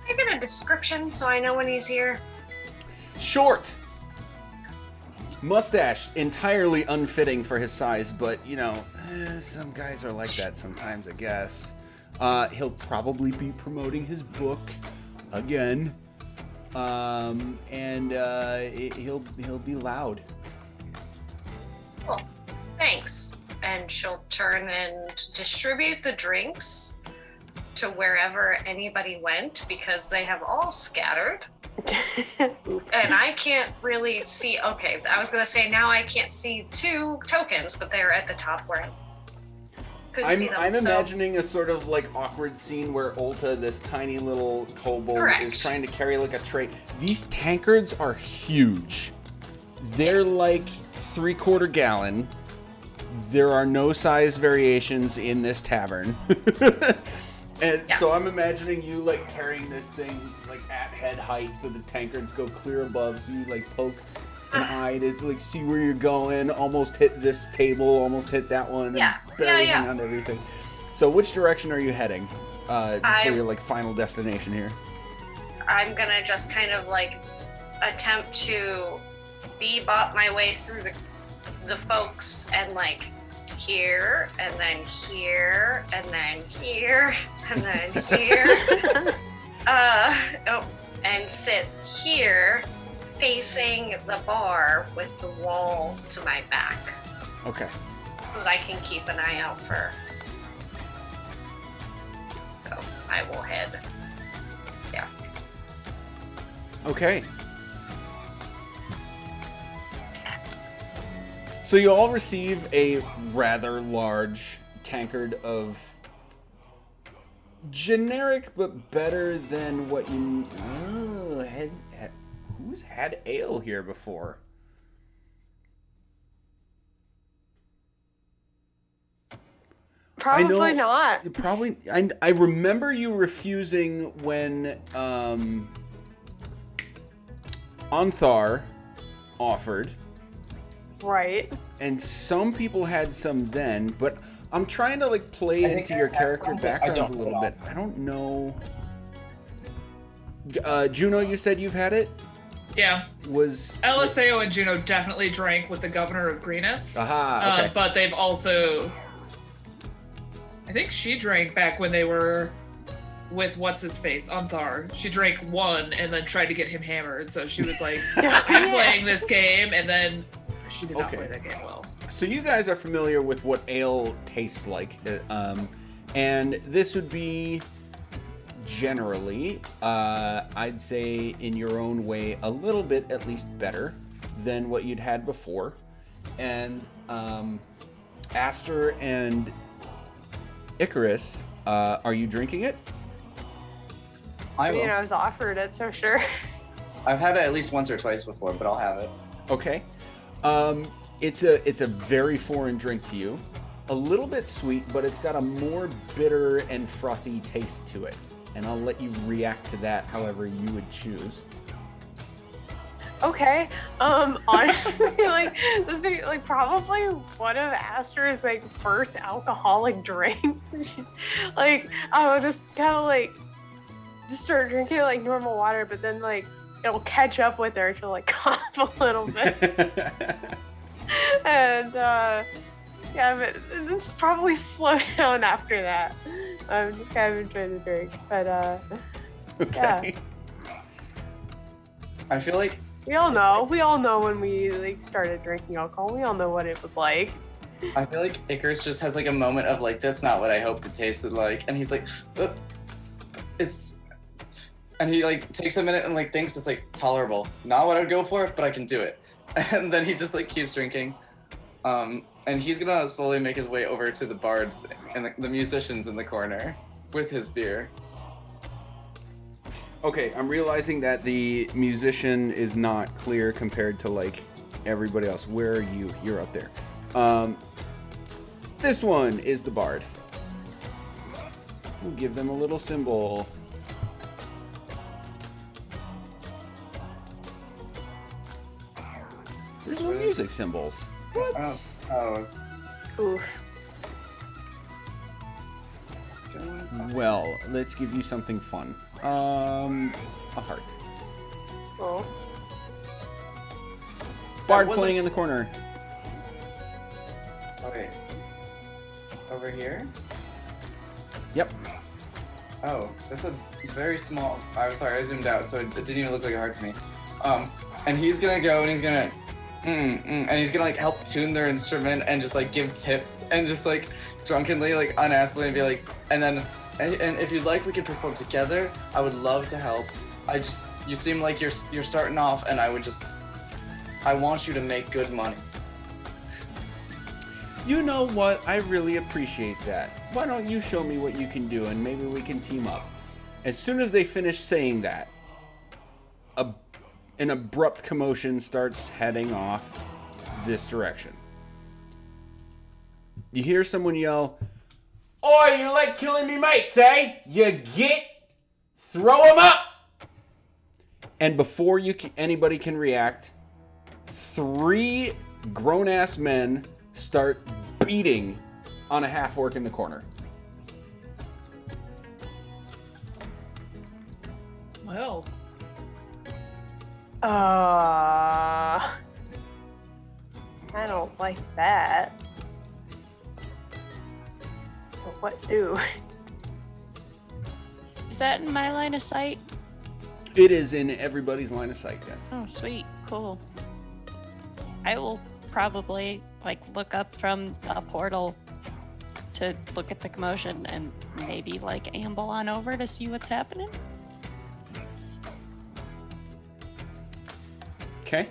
I get a description so I know when he's here. Short! Mustache, entirely unfitting for his size, but, you know, some guys are like that sometimes, I guess. He'll probably be promoting his book again. And he'll be loud. Cool. Thanks. And she'll turn and distribute the drinks to wherever anybody went because they have all scattered. And I can't really see. Okay, I was gonna say now I can't see two tokens, but they're at the top where I couldn't see them. I'm so- imagining a sort of like awkward scene where Ulta, this tiny little kobold, Correct. is trying to carry like a tray. These tankards are huge. They're like 3/4 gallon. There are no size variations in this tavern. And Yeah. so I'm imagining you like carrying this thing like at head height so the tankards go clear above, so you like poke an eye to like see where you're going, almost hit this table, almost hit that one, Yeah. and barely Yeah. hang on to everything. So which direction are you heading for I'm- your like final destination here? I'm gonna just kind of like attempt to bebop my way through the folks and like here and then here and then here and then here. And sit here facing the bar with the wall to my back Okay. so that I can keep an eye out for. So I will head. Yeah. Okay. So you all receive a rather large tankard of generic but better than what you... Oh, who's had ale here before? Probably not. Probably. I remember you refusing when Anthar offered. Right. And some people had some then, but I'm trying to like play into your character backgrounds a little bit. I don't know. Juno, you said you've had it? Yeah. Was LSAO and Juno definitely drank with the governor of Greenest. Aha, okay. But they've also... I think she drank back when they were with what's-his-face, Anthar. She drank one and then tried to get him hammered. So she was like, I'm playing this game, and then she did not play that game well. So you guys are familiar with what ale tastes like. And this would be generally, I'd say in your own way, a little bit at least better than what you'd had before. And Aster and Icarus, are you drinking it? I mean, I was offered it, so sure. I've had it at least once or twice before, but I'll have it. Okay. It's a very foreign drink to you. A little bit sweet, but it's got a more bitter and frothy taste to it. And I'll let you react to that however you would choose. Okay. Honestly, like probably one of Aster's like first alcoholic drinks. Like I would just kind of like just start drinking like normal water, but then like it'll catch up with her. She'll like cough a little bit, and yeah, but this probably slow down after that. Just kind of enjoy the drink, but Okay. yeah. I feel like We all know when we like started drinking alcohol. We all know what it was like. I feel like Icarus just has like a moment of like, that's not what I hoped it tasted like, and he's like, it's, and he like takes a minute and like thinks it's like tolerable, not what I'd go for, but I can do it, and then he just like keeps drinking, and he's gonna slowly make his way over to the bards and the musicians in the corner with his beer. Okay, I'm realizing that the musician is not clear compared to like everybody else. Where are you? You're up there. This one is the bard. We'll give them a little symbol. There's no music symbols. What? Oh. Oof. Well, let's give you something fun. A heart. Oh. Bard playing in the corner. Okay. Over here? Yep. Oh, that's a very small. I'm sorry, I zoomed out, so it didn't even look like a heart to me. And he's gonna go and he's gonna, and he's gonna like help tune their instrument and just like give tips and just like drunkenly, like unaskingly be like, and then, and if you'd like, we can perform together. I would love to help. You seem like you're starting off, and I want you to make good money. You know what? I really appreciate that. Why don't you show me what you can do and maybe we can team up? As soon as they finish saying that, an abrupt commotion starts heading off this direction. You hear someone yell, "Oi, you like killing me mates, eh? You get? Throw them up!" And before anybody can react, 3 grown-ass men start beating on a half-orc in the corner. Well. I don't like that. But what do? Is that in my line of sight? It is in everybody's line of sight, yes. Oh, sweet. Cool. I will probably look up from the portal to look at the commotion and maybe amble on over to see what's happening. Okay.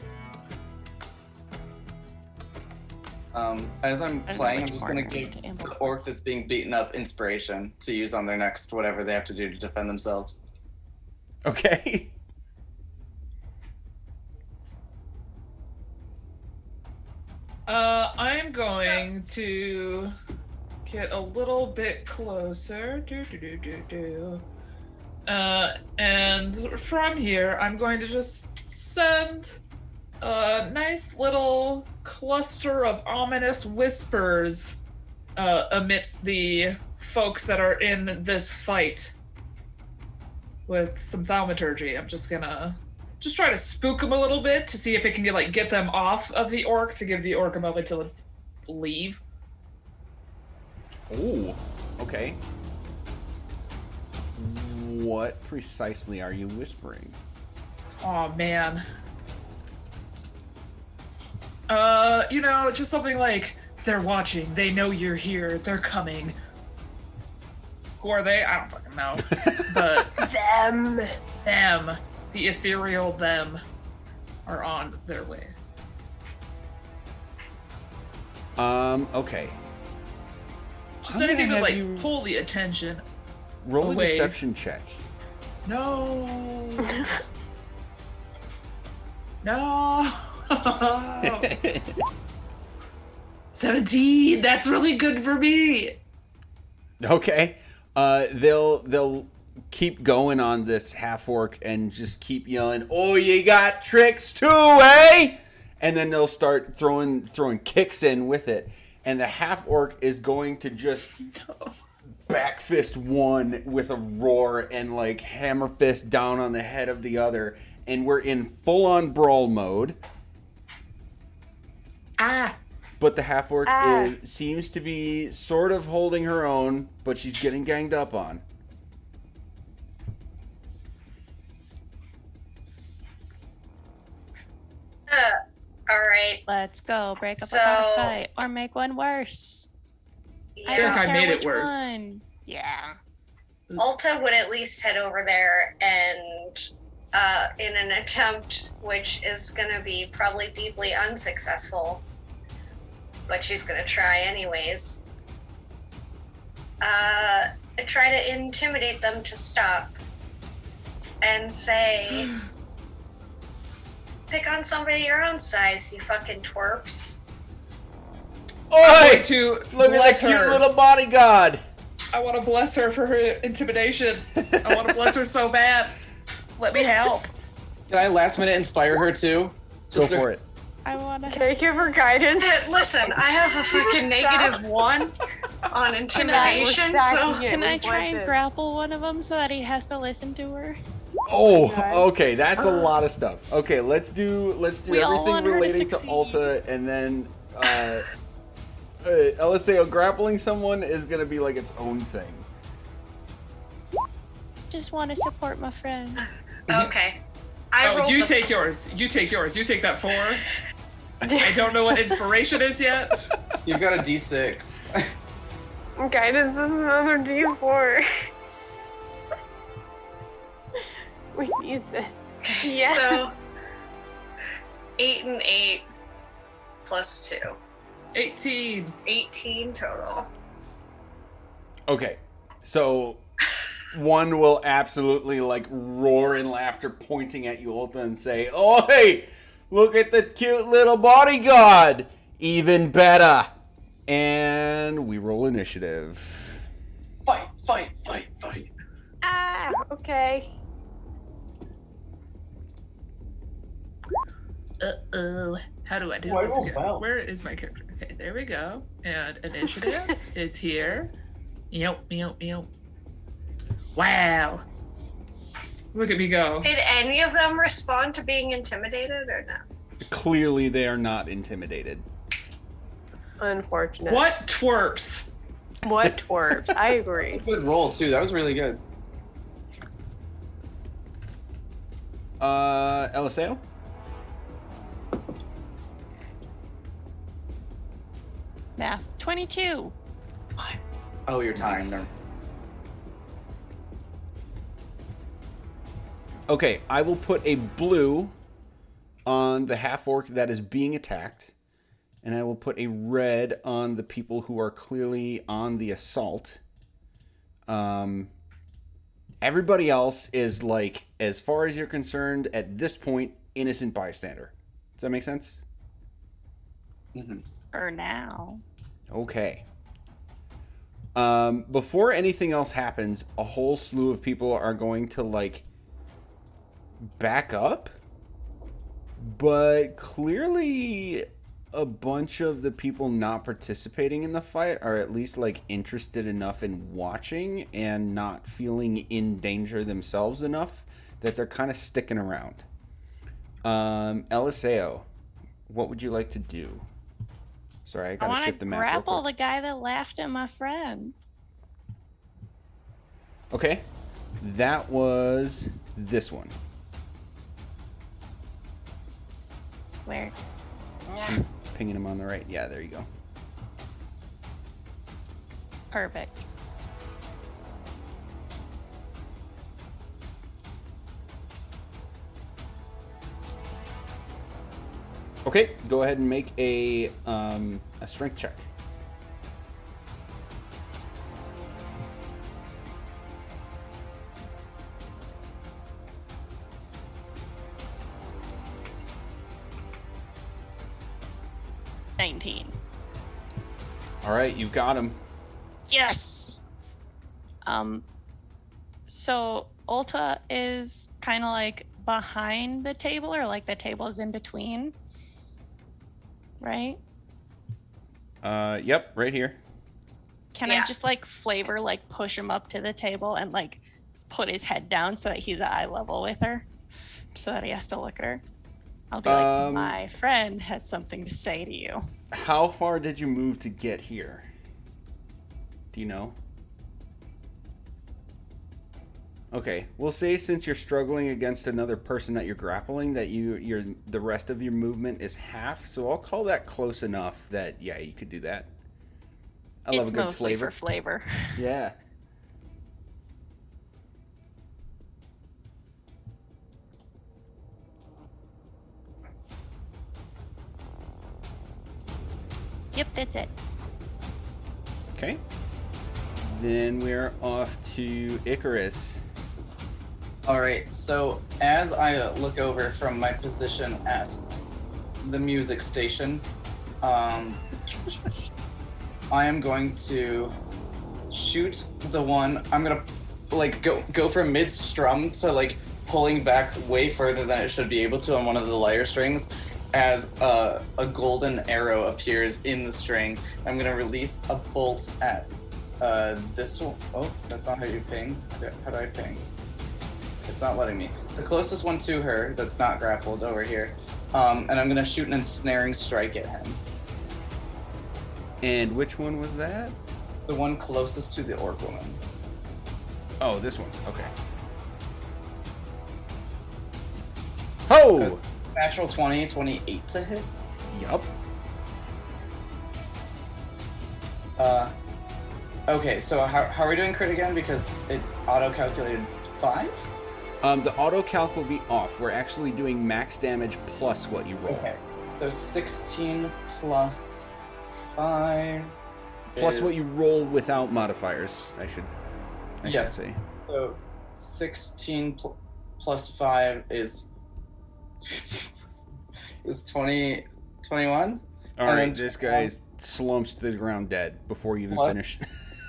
As I'm I don't know playing, I'm which just gonna corner give to amble. the orc that's being beaten up inspiration to use on their next whatever they have to do to defend themselves. Okay. I'm going to get a little bit closer. And from here, I'm going to just send a nice little cluster of ominous whispers amidst the folks that are in this fight with some thaumaturgy. I'm just gonna try to spook them a little bit to see if it can get them off of the orc, to give the orc a moment to leave. Oh, okay. What precisely are you whispering? Oh man. Just something like, they're watching, they know you're here, they're coming. Who are they? I don't fucking know. But them, the ethereal them, are on their way. Okay. Just anything to pull the attention. Roll away. a deception check. No. No. 17. That's really good for me. Okay. They'll keep going on this half orc and just keep yelling, "Oh, you got tricks too, eh?" And then they'll start throwing kicks in with it, and the half orc is going to just back fist one with a roar and hammer fist down on the head of the other, and we're in full on brawl mode. But the half orc seems to be sort of holding her own, but she's getting ganged up on. All right. Let's go. Break up So- a fight or make one worse. Yeah. I don't I care made it which worse. one. Yeah. Alta would at least head over there and, in an attempt which is going to be probably deeply unsuccessful, but she's going to try anyways, try to intimidate them to stop and say, pick on somebody your own size, you fucking twerps. Oi! To Look at bless that cute her. little bodyguard! I want to bless her for her intimidation. I want to bless her so bad. Let me help. Can I last minute inspire her too? Go for it. I want to. Can I give her guidance? Listen, I have a fucking -1 on intimidation, so... Can I try and grapple one of them so that he has to listen to her? Oh, okay, that's a lot of stuff. Okay, let's do We all everything want her to relating to succeed. Alta, and then LSAO grappling someone is gonna be its own thing. Just want to support my friend. Okay. I rolled You the- take yours. You take yours. You take that 4. I don't know what inspiration is yet. You've got a D6. Guidance is another D4. We need this. Yeah. So, 8 and 8 plus 2. 18. 18 total. Okay, so one will absolutely roar in laughter, pointing at you, Ulta, and say, "Oi, look at the cute little bodyguard! Even better!" And we roll initiative. Fight. Okay. Uh-oh. How do I do Oh, I this rolled again? well. Where is my character? Okay, there we go. And initiative is here. Yep. Wow. Look at me go. Did any of them respond to being intimidated or no? Clearly, they are not intimidated. Unfortunate. What twerps? What twerps? I agree. Good roll too. That was really good. LSAO? Math 22. Oh, your time. Nice. Never- Okay, I will put a blue on the half orc that is being attacked, and I will put a red on the people who are clearly on the assault. Everybody else is as far as you're concerned at this point, innocent bystander. Does that make sense? Mm-hmm. For now. Okay. Before anything else happens, a whole slew of people are going to, like, back up. But clearly a bunch of the people not participating in the fight are at least, like, interested enough in watching and not feeling in danger themselves enough that they're kind of sticking around. Eliseo, what would you like to do? Sorry, I gotta shift the map real grapple quick. the guy that laughed at my friend. Okay. That was this one. Where? I'm pinging him on the right. Yeah, there you go. Perfect. Okay, go ahead and make a strength check. $19. All right, you've got him. Yes. So Ulta is kind of like behind the table, or like the table is in between, right? Yep, right here. Can I just like flavor, like push him up to the table and like put his head down so that he's at eye level with her, so that he has to look at her? I'll be like, my friend had something to say to you. How far did you move to get here? Do you know? Okay, we'll say since you're struggling against another person that you're grappling, that the rest of your movement is half. So I'll call that close enough that yeah, you could do that. I love a good flavor. For flavor. Yeah. Yep, that's it. Okay. Then we're off to Icarus. All right, so as I look over from my position at the music station, I am going to shoot the one. I'm gonna like go from mid strum to like pulling back way further than it should be able to on one of the lyre strings, as a golden arrow appears in the string. I'm gonna release a bolt at this one. Oh, that's not how you ping. How do I ping? It's not letting me. The closest one to her that's not grappled over here. And I'm gonna shoot an ensnaring strike at him. And which one was that? The one closest to the orc woman. Oh, this one. Okay. Oh! Natural 20, 28 to hit. Yup. Okay, so how are we doing crit again? Because it auto-calculated 5? The auto calc will be off. We're actually doing max damage plus what you roll. Okay, so 16 plus 5. Plus what you roll without modifiers, I should say. So 16 plus 5 is 20, 21. All right, this guy slumps to the ground dead before you even finish.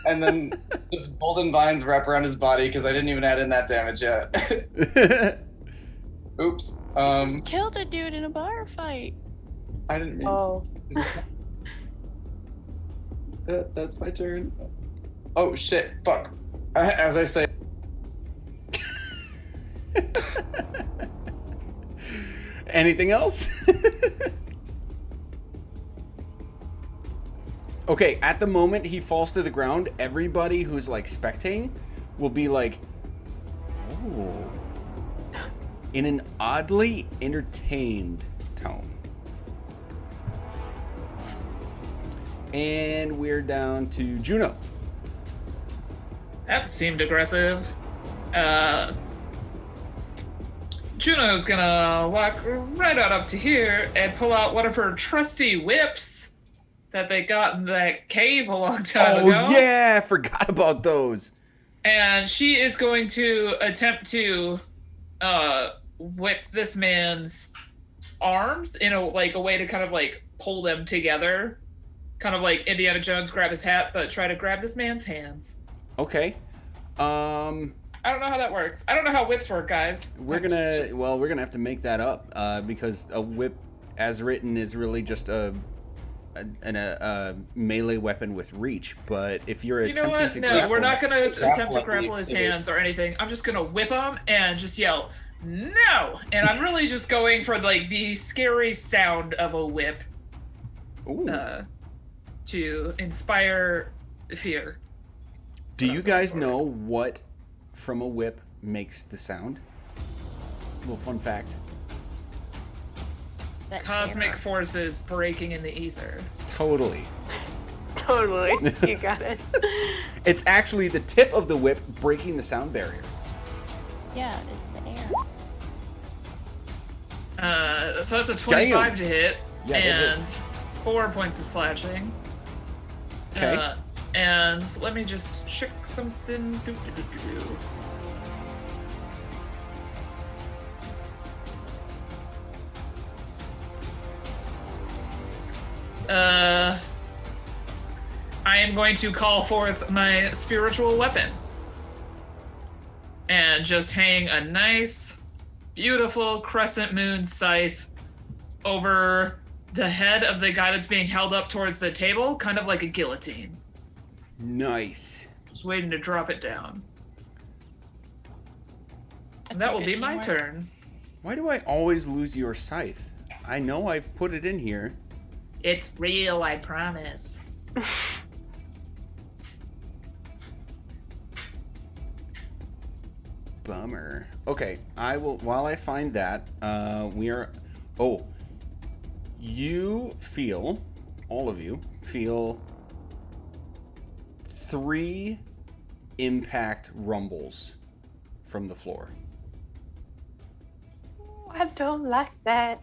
And then just golden vines wrap around his body because I didn't even add in that damage yet. Oops. You just killed a dude in a bar fight. I didn't mean to. That's my turn. Oh shit! Fuck. As I say. Anything else? Okay, at the moment he falls to the ground, everybody who's like spectating will be like, "Oh," in an oddly entertained tone. And we're down to Juno. That seemed aggressive. Juno's gonna walk right on up to here and pull out one of her trusty whips that they got in that cave a long time ago. Oh yeah, I forgot about those. And she is going to attempt to whip this man's arms in a way to kind of like pull them together kind of like Indiana Jones grab his hat, but try to grab this man's hands. Okay. I don't know how that works. I don't know how whips work, guys. We're gonna have to make that up because a whip, as written, is really just a melee weapon with reach. But if you're attempting to grapple, we're not gonna attempt to grapple his his hands or anything. I'm just gonna whip him and just yell no, and I'm really just going for like the scary sound of a whip to inspire fear. Do you guys know what from a whip makes the sound? Little fun fact. Cosmic forces breaking in the ether. Totally. Totally. You got it. It's actually the tip of the whip breaking the sound barrier. Yeah, it's the air. So that's a 25 to hit, Yeah, that and hits. 4 points of slashing. Okay. And let me just check something. I am going to call forth my spiritual weapon and just hang a nice, beautiful crescent moon scythe over the head of the guy that's being held up towards the table, kind of like a guillotine. Nice. Just waiting to drop it down. And That's that will some be good my teamwork. turn. Why do I always lose your scythe? I know I've put it in here. It's real, I promise. Bummer. Okay, I will. While I find that, we are. Oh, you feel, all of you feel 3 impact rumbles from the floor, I don't like that.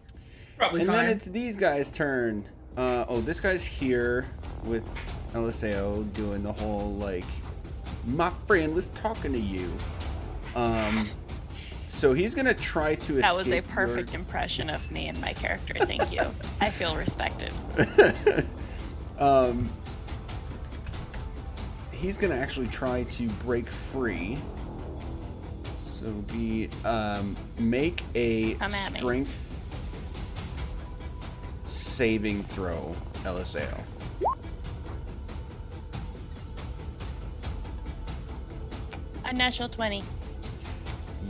Probably and fine. then it's these guys' turn. This guy's here with LSAO doing the whole like, my friend was talking to you. So he's gonna try to escape. That was a perfect impression of me and my character. Thank you. I feel respected. He's gonna actually try to break free. So be make a Come at me. strength saving throw, LSAO. A natural 20.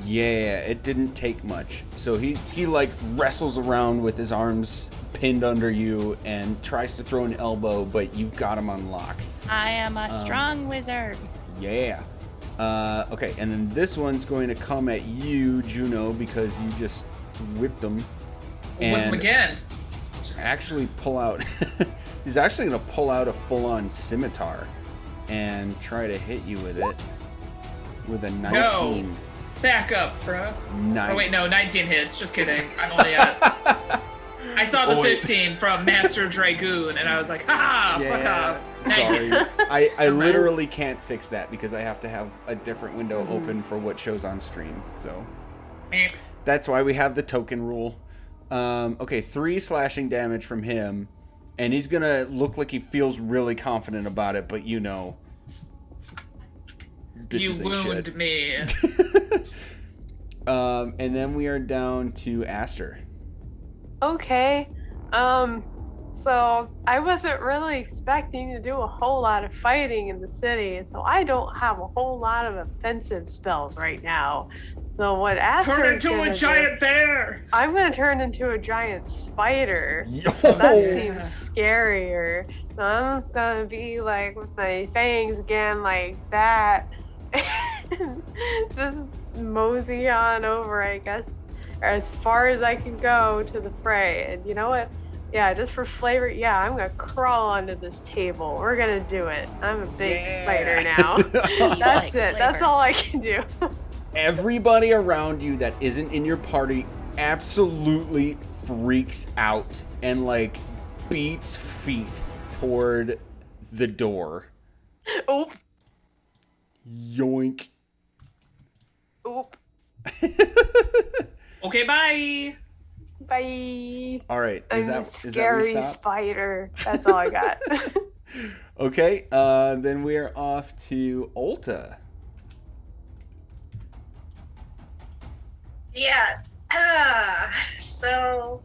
Yeah, it didn't take much. So he like wrestles around with his arms pinned under you and tries to throw an elbow, but you've got him on lock. I am a strong wizard. Yeah. Okay, and then this one's going to come at you, Juno, because you just whipped him. Whip him again. Actually pull out... He's actually going to pull out a full-on scimitar and try to hit you with it. With a 19. No. Back up, bro. Nice. Oh, wait, no, 19 hits. Just kidding. I'm only at... I saw the 15 from Master Dragoon, and I was like, ha! Fuck off. 19. Sorry. I literally can't fix that because I have to have a different window open for what shows on stream. So Meh. that's why we have the token rule. Okay, 3 slashing damage from him, and he's gonna look like he feels really confident about it, but you know, You bitches ain't wound shit. me. And then we are down to Aster. Okay. So I wasn't really expecting to do a whole lot of fighting in the city, so I don't have a whole lot of offensive spells right now. So what Aster Turn is into gonna a giant bear! I'm gonna turn into a giant spider. Yo! That seems scarier. So I'm gonna be like with my fangs again like that. Just mosey on over, I guess, or as far as I can go to the fray. And you know what? Yeah, just for flavor, yeah, I'm gonna crawl onto this table. We're gonna do it. I'm a big spider now. That's like it. flavor. That's all I can do. Everybody around you that isn't in your party absolutely freaks out and like beats feet toward the door. Oop, Yoink. oop. Okay, bye! Bye. All right. I'm Is a that where you scary stop? spider. That's all I got. Okay. Then we are off to Ulta. Yeah. So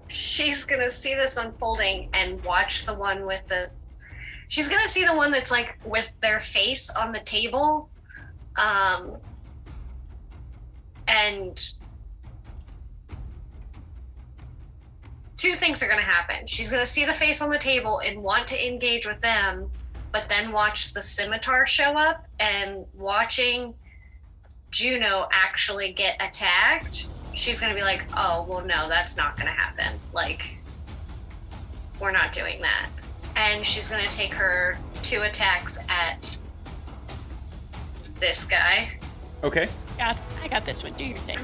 she's gonna see this unfolding and watch the one with the. She's gonna see the one that's like with their face on the table, and two things are gonna happen. She's gonna see the face on the table and want to engage with them, but then watch the scimitar show up, and watching Juno actually get attacked, she's gonna be like, oh, well, no, that's not gonna happen. Like, we're not doing that. And she's gonna take her 2 attacks at this guy. Okay. Yeah, I got this one. Do your thing.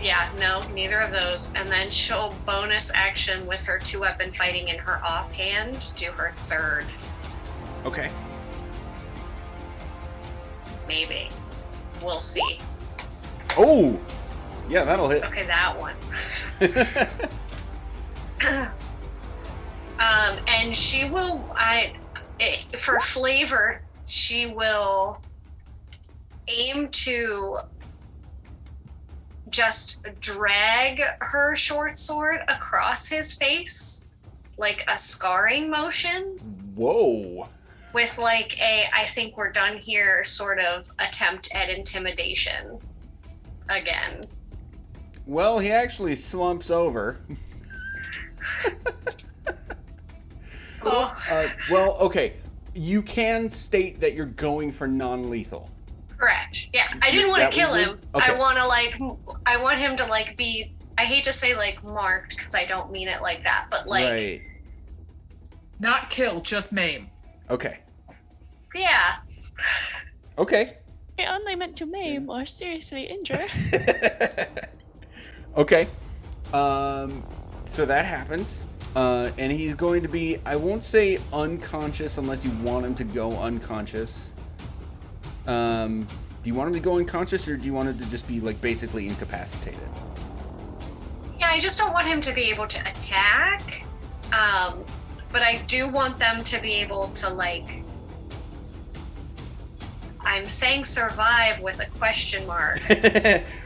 Yeah, no, neither of those. And then she'll bonus action with her 2-weapon fighting in her offhand, do her 3rd. Okay. Maybe. We'll see. Oh! Yeah, that'll hit. Okay, that one. And she will, for flavor, she will aim to just drag her short sword across his face, like a scarring motion. Whoa. With like a, I think we're done here sort of attempt at intimidation again. Well, he actually slumps over. Well, okay. You can state that you're going for non-lethal. Correct. Yeah, I didn't want to kill him. Okay. I want him to like be. I hate to say like marked because I don't mean it like that, but like. Right. Not kill, just maim. Okay. Yeah. Okay. I only meant to maim or seriously injure. Okay. So that happens. And he's going to be, I won't say unconscious unless you want him to go unconscious. Do you want him to go unconscious, or do you want him to just be like basically incapacitated? Yeah, I just don't want him to be able to attack. But I do want them to be able to like. I'm saying survive with a question mark.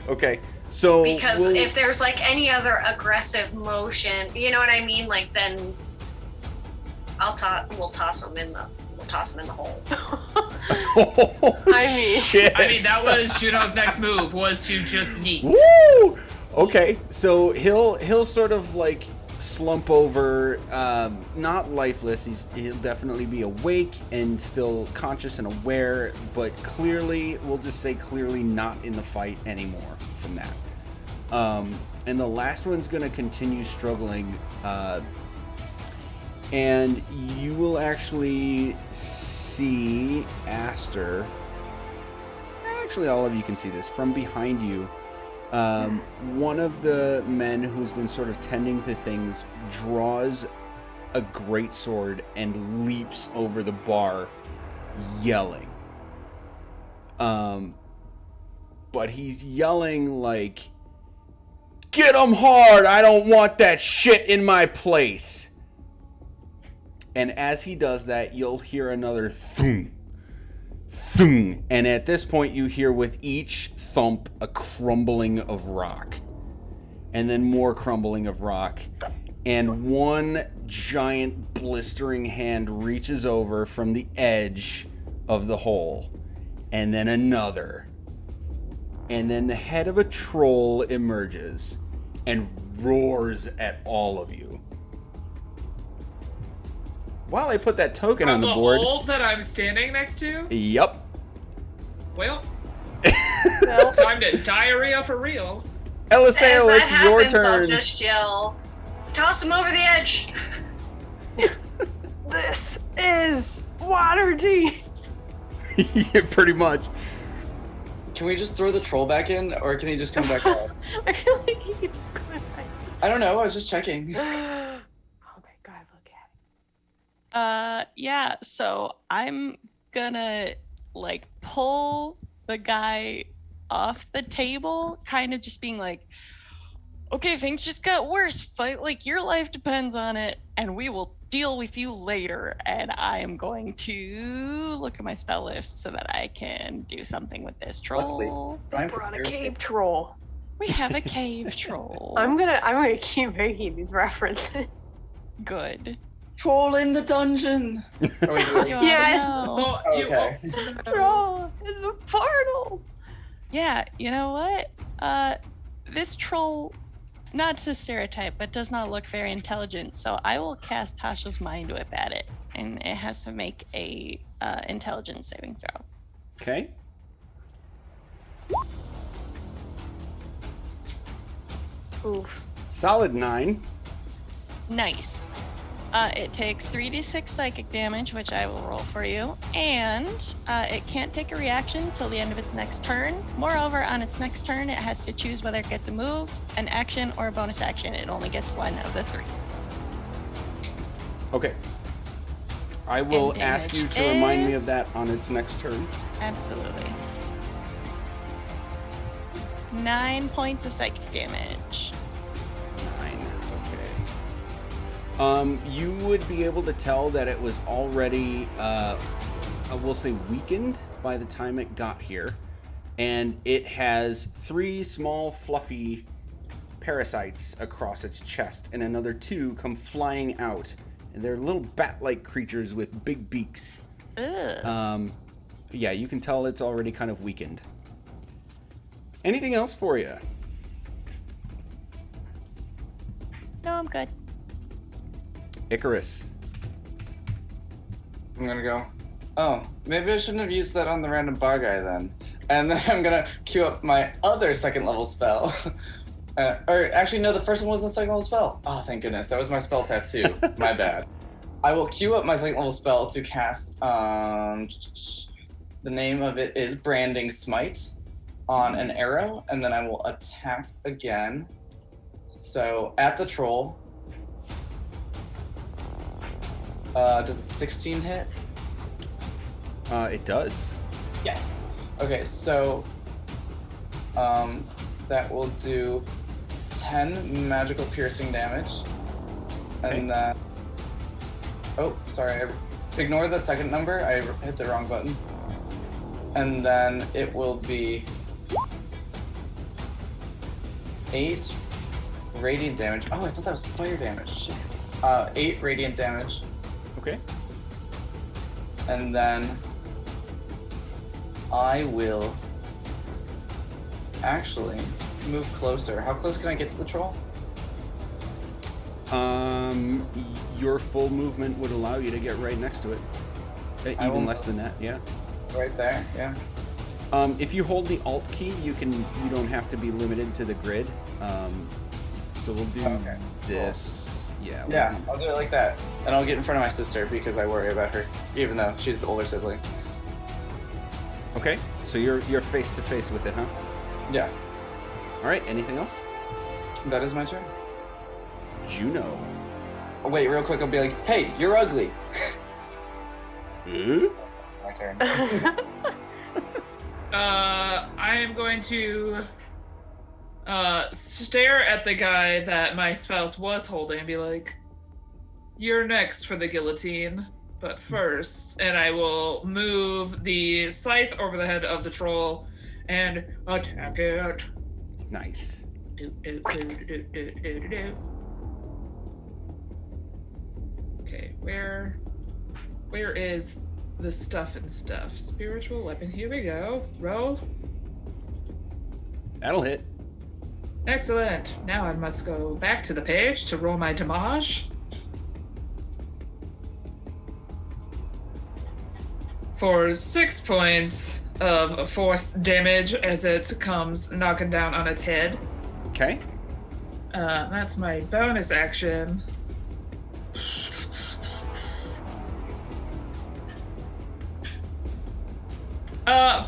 Okay. So because if there's like any other aggressive motion, you know what I mean? Like then we'll toss them in the hole. I mean, shit. I mean, that was Juno's next move, was to just yeet. Woo! Okay, so he'll sort of like slump over, not lifeless. He'll definitely be awake and still conscious and aware, but clearly, we'll just say clearly not in the fight anymore from that. And the last one's gonna continue struggling, and you will actually see Aster. Actually, all of you can see this from behind you. One of the men who's been sort of tending to things draws a greatsword and leaps over the bar, yelling. But he's yelling like, "Get him hard! I don't want that shit in my place!" And as he does that, you'll hear another thunk. Thung. And at this point, you hear with each thump a crumbling of rock. And then more crumbling of rock. And one giant blistering hand reaches over from the edge of the hole. And then another. And then the head of a troll emerges and roars at all of you. While I put that token on the board. The hole that I'm standing next to? Yup. Well, time to diarrhea for real. Eliseo, As it's that your happens, turn. I'll just yell, "Toss him over the edge!" this is Waterdeep. Yeah, pretty much. Can we just throw the troll back in, or can he just come back out? I feel like you could just go back. I don't know. I was just checking. Oh my god, look at Yeah, so I'm gonna like pull the guy off the table, kind of just being like, okay, things just got worse. Fight like your life depends on it, and we will deal with you later. And I am going to look at my spell list so that I can do something with this troll. They brought a cave troll. We have a cave troll. I'm gonna keep making these references. Good. Troll in the dungeon. Oh, wait, wait. Yes. Oh, Okay. Troll in the portal. Yeah, you know what? This troll, not to stereotype, but does not look very intelligent. So I will cast Tasha's Mind Whip at it, and it has to make a intelligence saving throw. Okay. Oof. Solid 9. Nice. It takes 3d6 psychic damage, which I will roll for you, and it can't take a reaction till the end of its next turn. Moreover, on its next turn, it has to choose whether it gets a move, an action, or a bonus action. It only gets one of the 3. Okay. I will And ask you damage to remind me of is- that on its next turn. Absolutely. 9 points of psychic damage. 9. Okay. You would be able to tell that it was already, I will say, weakened by the time it got here, and it has 3 small, fluffy parasites across its chest, and another 2 come flying out, and they're little bat-like creatures with big beaks. Ugh. Yeah, you can tell it's already kind of weakened. Anything else for you? No, I'm good. Icarus. I'm gonna go. Oh, maybe I shouldn't have used that on the random bar guy then. And then I'm gonna queue up my other second level spell. Or actually, no, the first one wasn't a second level spell. Oh, thank goodness, that was my spell tattoo. My bad. I will queue up my second level spell to cast. The name of it is Branding Smite on an arrow, and then I will attack again. So at the troll. Does a 16 hit? It does. Yes. Okay, so that will do 10 magical piercing damage. And then oh, sorry, ignore the second number. I hit the wrong button. And then it will be 8 radiant damage. Oh, I thought that was fire damage. Shit. 8 radiant damage. Okay. And then I will actually move closer. How close can I get to the troll? Your full movement would allow you to get right next to it. I Even will- less than that, yeah. Right there, yeah. If you hold the Alt key, you don't have to be limited to the grid. So we'll do Okay, this. Yeah. we'll Yeah, do- I'll do it like that. And I'll get in front of my sister because I worry about her, even though she's the older sibling. Okay. So you're face to face with it, huh? Yeah, All right. Anything else? that is my turn. Juno. Oh, wait, real quick, I'll be like, hey, you're ugly. Huh? My turn. I am going to stare at the guy that my spouse was holding and be like, "You're next for the guillotine, but first," and I will move the scythe over the head of the troll and attack it. Nice. Okay, where is the stuff and stuff? Spiritual weapon, here we go. Roll. That'll hit. Excellent. Now I must go back to the page to roll my damage. For 6 points of force damage as it comes knocking down on its head. Okay. That's my bonus action.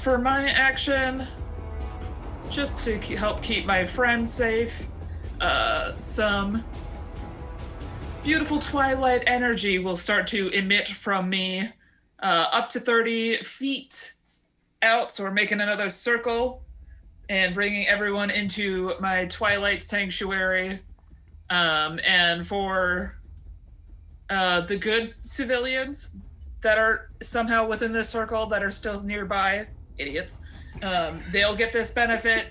For my action, just to help keep my friend safe, some beautiful twilight energy will start to emit from me up to 30 feet out, so we're making another circle and bringing everyone into my Twilight Sanctuary. And for the good civilians that are somehow within this circle that are still nearby, idiots, they'll get this benefit.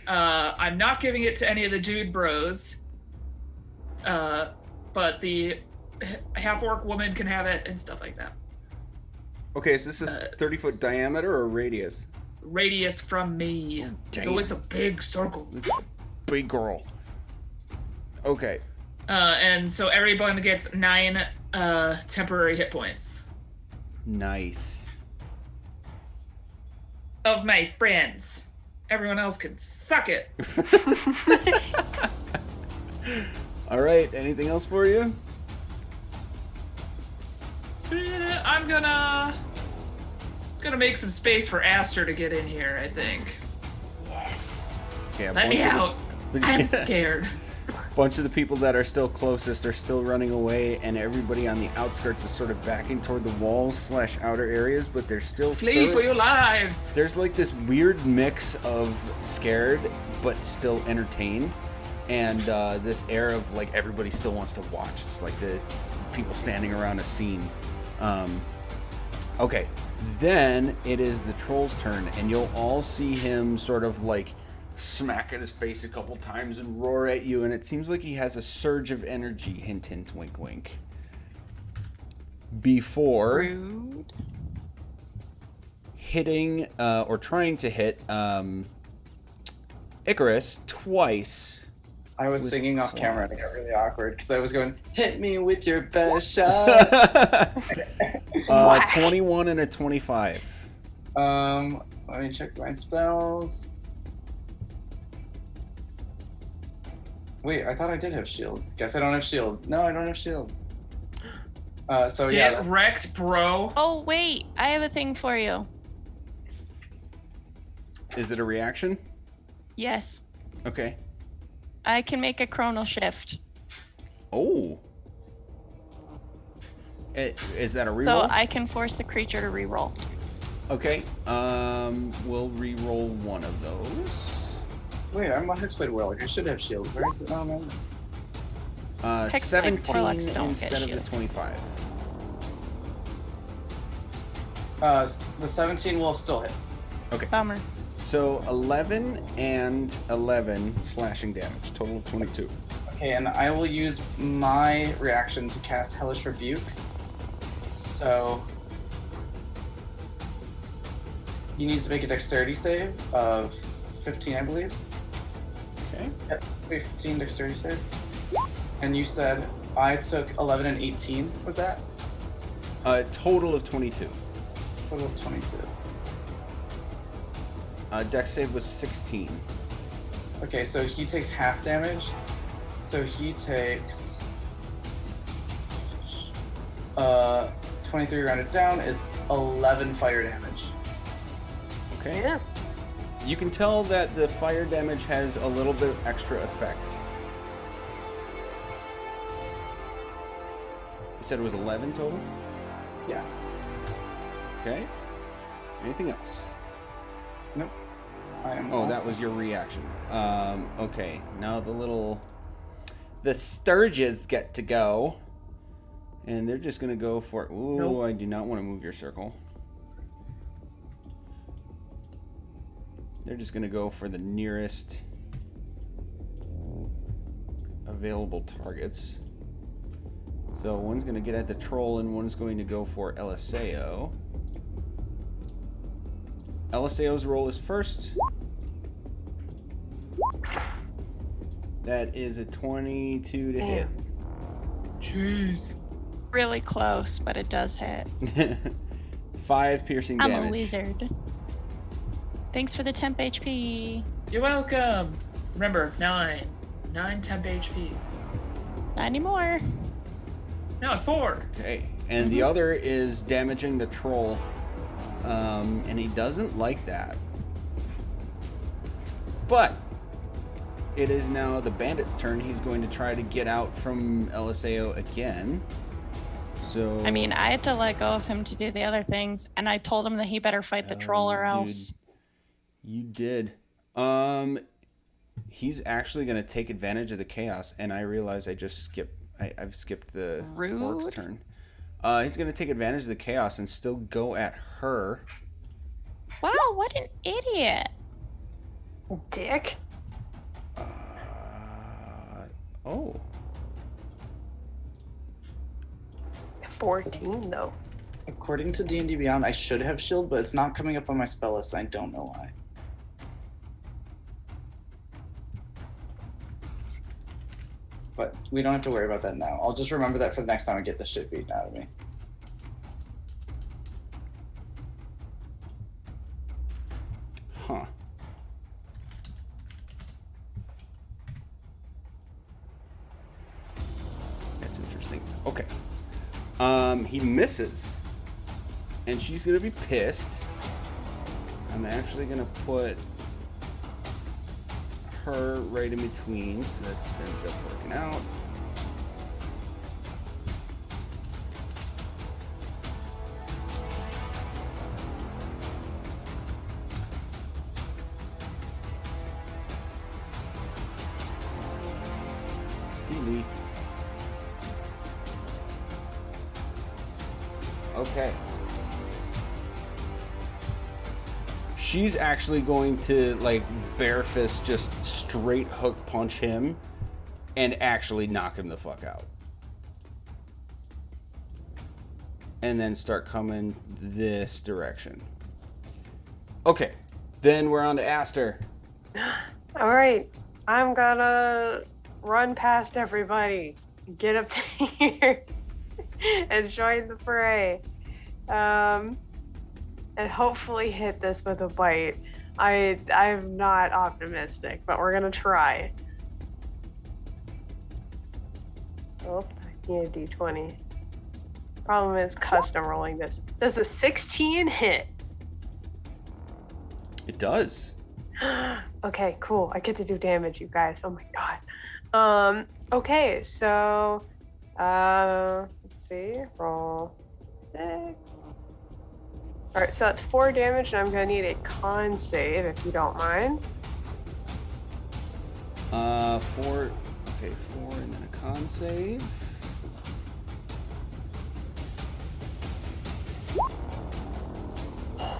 I'm not giving it to any of the dude bros, but the half-orc woman can have it and stuff like that. Okay, so this is 30-foot diameter or radius? Radius from me. Damn. So it's a big circle. It's a big girl. Okay. And so everyone gets 9 temporary hit points. Nice. Of my friends. Everyone else can suck it. All right, anything else for you? I'm gonna make some space for Aster to get in here, I think. Yes. Okay, Let me out. I'm scared. Bunch of the people that are still closest are still running away, and everybody on the outskirts is sort of backing toward the walls / outer areas, but they're still Flee for your lives. There's like this weird mix of scared but still entertained, and this air of like everybody still wants to watch. It's like the people standing around a scene. Okay, then it is the troll's turn, and you'll all see him sort of like smack at his face a couple times and roar at you, and it seems like he has a surge of energy. Hint, hint, wink, wink. Before Rude. hitting or trying to hit Icarus twice. I was With singing off claws. camera and it got really awkward because I was going, hit me with your best shot. 21 and a 25. Let me check my spells. Wait, I thought I did have shield. Guess I don't have shield. No, I don't have shield. So yeah. Get wrecked, bro. Oh, wait. I have a thing for you. Is it a reaction? Yes. Okay. I can make a chronal shift. Oh. Is that a So reroll? I can force the creature to reroll. Okay. We'll reroll one of those. Wait, I'm on Hexblade Warlock. I should have shield. Where is it? Oh, man. Hexblade 17 Warlocks don't get instead of the shields. 25. The 17 will still hit. Bummer. So 11 and 11 slashing damage, total of 22. Okay, and I will use my reaction to cast Hellish Rebuke. So he needs to make a dexterity save of 15, I believe. Okay. Yep, 15 dexterity save. And you said I took 11 and 18, was that? Total of 22. Total of 22. Dex save was 16. Okay, so he takes half damage. So he takes 23 rounded down is 11 fire damage. Okay. Yeah. You can tell that the fire damage has a little bit of extra effect. You said it was 11 total? Yes. Okay. Anything else? Nope. I am Oh, that awesome. was your reaction. Okay. Now the Sturges get to go. And they're just going to go for... Ooh, Nope. I do not want to move your circle. They're just going to go for the nearest available targets. So one's going to get at the troll and one's going to go for Eliseo. Eliseo's roll is first. That is a 22 to hit. Jeez. Really close, but it does hit. 5 piercing I'm damage. a wizard. Thanks for the temp HP. You're welcome. Remember, 9 temp HP. Not anymore. No, it's 4. Okay, and the other is damaging the troll, and he doesn't like that. But it is now the bandit's turn. He's going to try to get out from Eliseo again. So I mean, I had to let go of him to do the other things, and I told him that he better fight the troll or else. You did. He's actually gonna take advantage of the chaos, and I realize I've skipped the orc's turn. He's gonna take advantage of the chaos and still go at her. Wow, what an idiot! Dick. Oh. 14 though. According to D&D Beyond, I should have shield, but it's not coming up on my spell list. I don't know why. But we don't have to worry about that now. I'll just remember that for the next time I get this shit beaten out of me. Huh. That's interesting. Okay. He misses. And she's gonna be pissed. I'm actually gonna put her right in between, so that ends up working out. Delete. Okay. She's actually going to, like, bare fist just straight hook punch him and actually knock him the fuck out. And then start coming this direction. Okay. Then we're on to Aster. All right. I'm gonna run past everybody, get up to here, and join the fray. And hopefully hit this with a bite. I'm not optimistic, but we're gonna try. Oh, I need a d20. Problem is custom rolling this. Does a 16 hit? It does. Okay, cool. I get to do damage, you guys. Oh my god. Okay, so let's see. Roll 6. Alright, so that's 4 damage, and I'm gonna need a con save if you don't mind. 4. Okay, 4 and then a con save.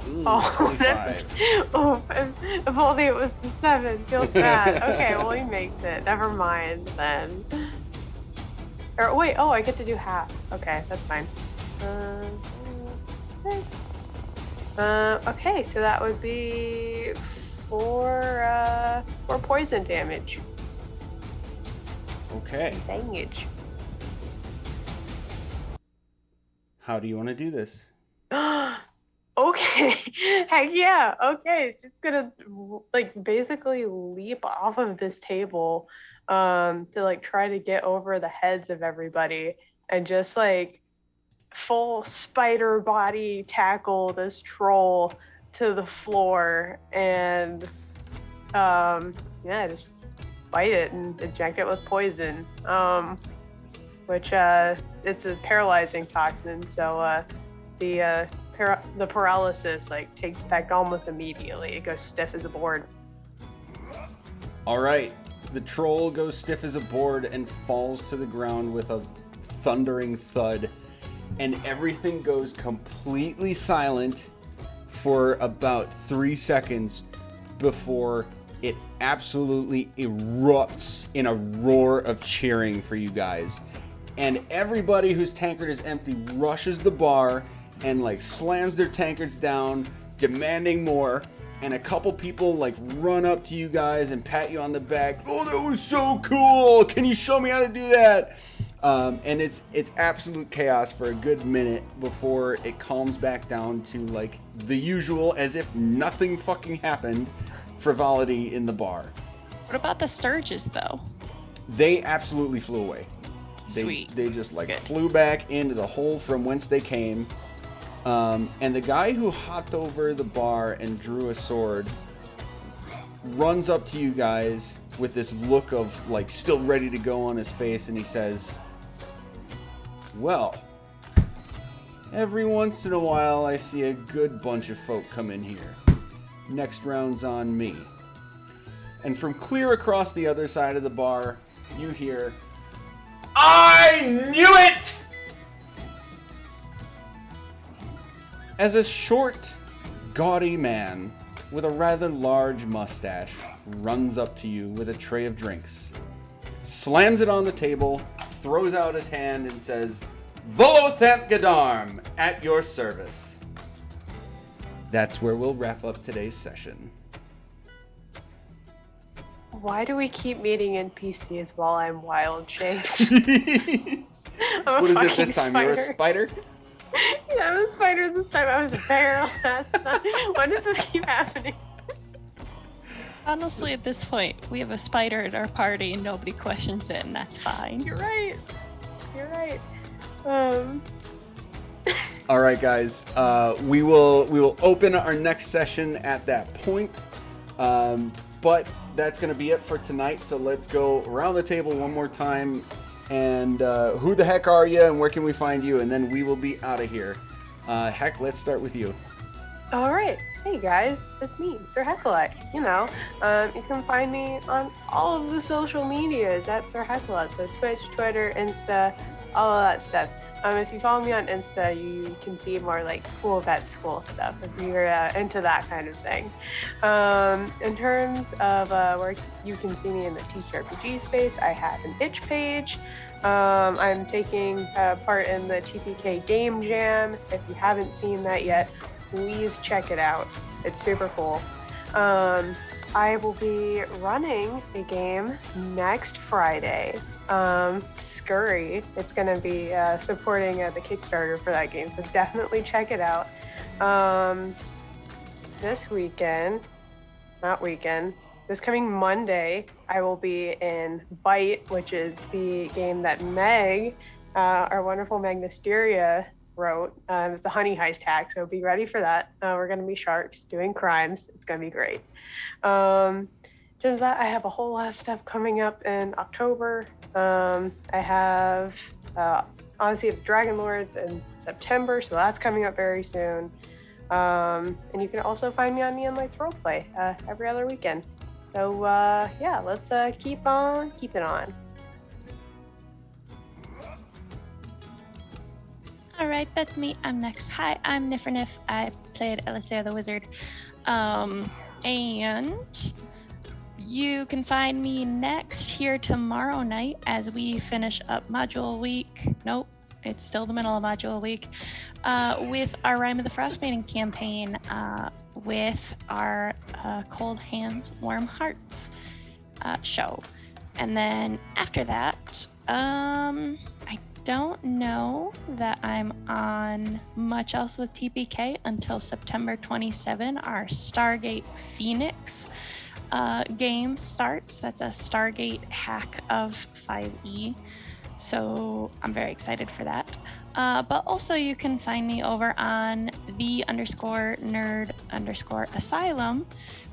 Ooh, Oh, 25. Oh, if only it was the 7. Feels bad. Okay, well, he makes it. Never mind then. Or wait, oh, I get to do half. Okay, that's fine. Okay, so that would be 4 poison damage. Okay. Damage. How do you want to do this? Okay, heck yeah. Okay, she's gonna like basically leap off of this table to like try to get over the heads of everybody and just like full spider body tackle this troll to the floor and yeah, just bite it and inject it with poison, which it's a paralyzing toxin, so the paralysis like takes effect almost immediately. It goes stiff as a board. All right. The troll goes stiff as a board and falls to the ground with a thundering thud. And everything goes completely silent for about 3 seconds before it absolutely erupts in a roar of cheering for you guys. And everybody whose tankard is empty rushes the bar and like slams their tankards down, demanding more. And a couple people like run up to you guys and pat you on the back. Oh, that was so cool! Can you show me how to do that? And it's absolute chaos for a good minute before it calms back down to like the usual, as if nothing fucking happened, frivolity in the bar. What about the Sturges, though? They absolutely flew away. Sweet. They just like Good. flew back into the hole from whence they came. And the guy who hopped over the bar and drew a sword runs up to you guys with this look of like still ready to go on his face, and he says, "Well, Every once in a while, I see a good bunch of folk come in here. Next round's on me. And from clear across the other side of the bar, you hear, I knew it! As a short, gaudy man with a rather large mustache runs up to you with a tray of drinks, slams it on the table, throws out his hand and says, Volothamp Geddarm, at your service. That's where we'll wrap up today's session. Why do we keep meeting NPCs while I'm wild shaped? What is it this time? You're a spider? Yeah, I'm a spider this time. I was a bear last time. Why does this keep happening? Honestly, at this point, we have a spider in our party and nobody questions it, and that's fine. You're right. You're right. All right, guys. We will open our next session at that point. But that's going to be it for tonight. So let's go around the table one more time. And who the heck are you and where can we find you? And then we will be out of here. Heck, let's start with you. All right. Hey guys, it's me, Sir Heckalot. You know, you can find me on all of the social medias at Sir Heckalot. So Twitch, Twitter, Insta, all of that stuff. If you follow me on Insta, you can see more like cool vet school stuff if you're into that kind of thing. In terms of where you can see me in the TTRPG space, I have an itch page. I'm taking part in the TPK Game Jam. If you haven't seen that yet, please check it out. It's super cool. I will be running a game next Friday. Scurry. It's going to be supporting the Kickstarter for that game, so definitely check it out. This coming Monday, I will be in Bite, which is the game that Meg, our wonderful Magnisteria, wrote. It's a honey heist hack, so be ready for that. We're going to be sharks doing crimes. It's going to be great. In terms of that, I have a whole lot of stuff coming up in October. I have Odyssey of the Dragon Lords in September, so that's coming up very soon. And you can also find me on Neon Lights Roleplay every other weekend. So yeah, let's keep on keeping on. All right, that's me. I'm next. Hi, I'm Nifernif. I played Eliseo the Wizard. And you can find me next here tomorrow night as we finish up Module Week. Nope, it's still the middle of Module Week. With our Rime of the Frostmaiden campaign, with our Cold Hands, Warm Hearts show. And then after that, I don't know that I'm on much else with TPK until September 27. Our Stargate Phoenix game starts. That's a Stargate hack of 5e. So I'm very excited for that. But also you can find me over on the_nerd_asylum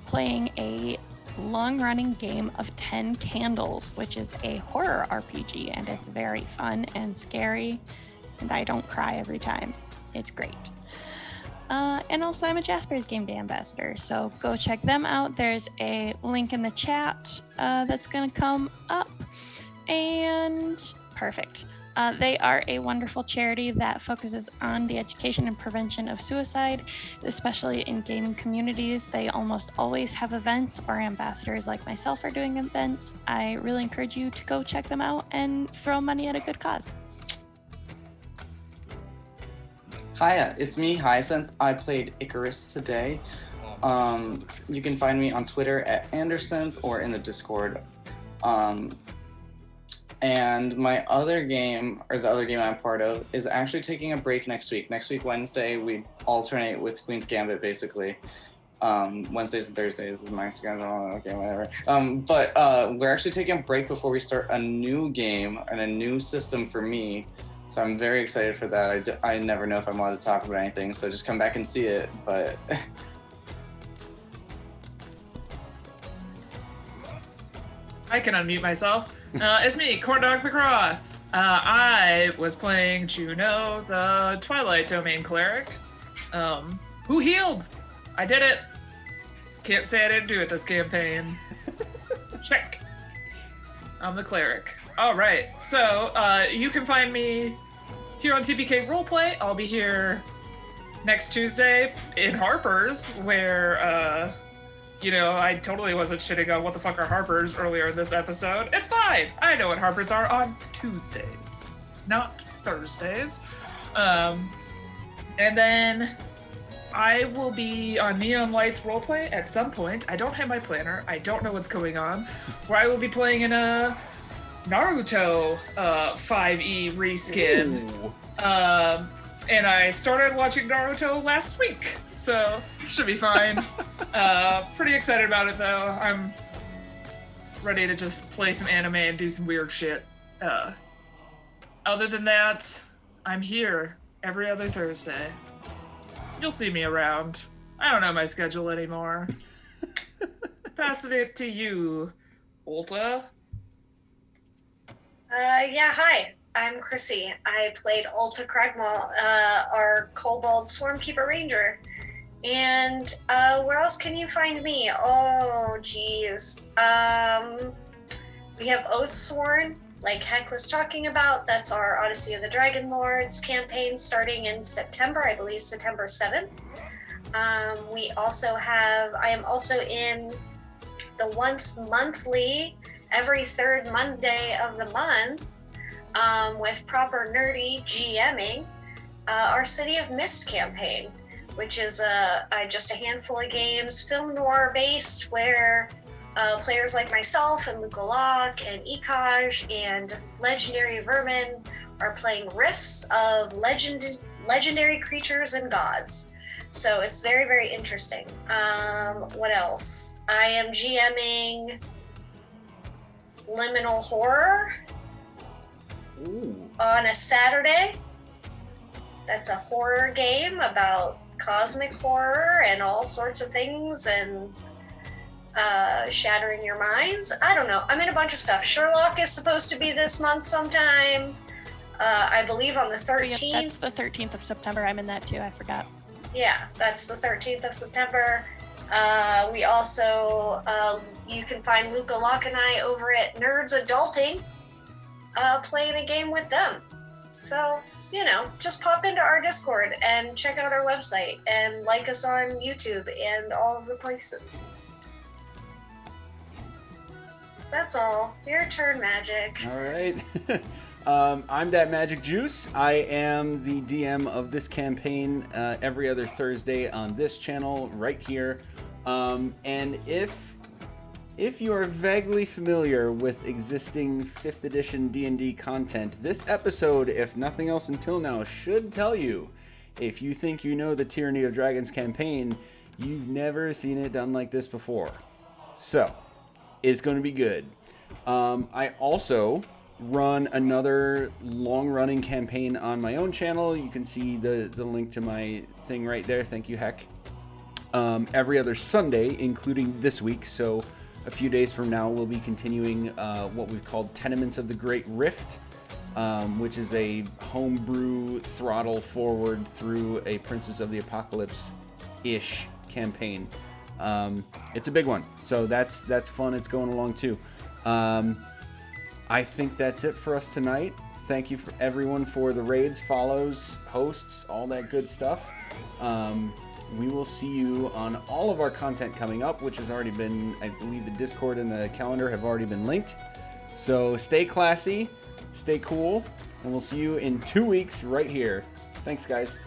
playing a long-running game of 10 Candles, which is a horror RPG, and it's very fun and scary, and I don't cry every time. It's great. And also I'm a Jasper's Game Day ambassador, so go check them out. There's a link in the chat that's going to come up, and perfect. They are a wonderful charity that focuses on the education and prevention of suicide, especially in gaming communities. They almost always have events, or ambassadors like myself are doing events. I really encourage you to go check them out and throw money at a good cause. Hiya, it's me, Hyacinth. I played Icarus today. You can find me on Twitter at Andersynth or in the Discord. And my other game, or the other game I'm part of, is actually taking a break next week. Next week, Wednesday, we alternate with Queen's Gambit, basically. Wednesdays and Thursdays is my schedule. Okay, whatever. But we're actually taking a break before we start a new game and a new system for me. So I'm very excited for that. I never know if I'm allowed to talk about anything, so just come back and see it. But I can unmute myself. It's me, Corndog McCraw. I was playing Juno, the Twilight Domain cleric, who healed. I did it. Can't say I didn't do it this campaign. Check. I'm the cleric. All right, so you can find me here on TPK Roleplay. I'll be here next Tuesday in Harper's, where, I totally wasn't shitting on what the fuck are Harper's earlier in this episode. It's fine. I know what Harper's are on Tuesdays, not Thursdays. And then I will be on Neon Lights Roleplay at some point. I don't have my planner. I don't know what's going on. Where I will be playing in a Naruto 5e reskin. And I started watching Naruto last week, so should be fine. Pretty excited about it, though. I'm ready to just play some anime and do some weird shit. Other than that, I'm here every other Thursday. You'll see me around. I don't know my schedule anymore. Passing it to you, Ulta. Hi. I'm Chrissy. I played Ulta Kragmaw, our Kobold Swarmkeeper Ranger. And where else can you find me? Oh, geez. We have Oathsworn, like Heck was talking about. That's our Odyssey of the Dragon Lords campaign starting in September, I believe September 7th. We also have, I am also in the once monthly, every third Monday of the month, with proper nerdy GMing, our City of Mist campaign, which is just a handful of games, film noir based, where players like myself and Luca Locke and Ekaj and Legendary Vermin are playing riffs of legendary creatures and gods. So it's very, very interesting. What else? I am GMing Liminal Horror. Ooh. On a Saturday. That's a horror game about cosmic horror and all sorts of things and shattering your minds. I don't know. I'm in a bunch of stuff. Sherlock is supposed to be this month sometime. I believe on the 13th. That's the 13th of September. I'm in that too. I forgot. Yeah, that's the 13th of September. We also, you can find Luca Locke and I over at Nerds Adulting, playing a game with them. So, just pop into our Discord and check out our website and like us on YouTube and all of the places. That's all. Your turn, Magic. All right. I'm that Magic Juice. I am the DM of this campaign every other Thursday on this channel right here. And if you are vaguely familiar with existing 5th edition D&D content, this episode, if nothing else until now, should tell you, if you think you know the Tyranny of Dragons campaign, you've never seen it done like this before. So, it's going to be good. I also run another long-running campaign on my own channel. You can see the link to my thing right there. Thank you, Heck. Every other Sunday, including this week, so a few days from now, we'll be continuing what we've called Tenements of the Great Rift, which is a homebrew throttle forward through a Princes of the Apocalypse-ish campaign. It's a big one, so that's fun. It's going along too. I think that's it for us tonight. Thank you for everyone for the raids, follows, hosts, all that good stuff. We will see you on all of our content coming up, which has already been, I believe the Discord and the calendar have already been linked. So stay classy, stay cool, and we'll see you in 2 weeks right here. Thanks, guys.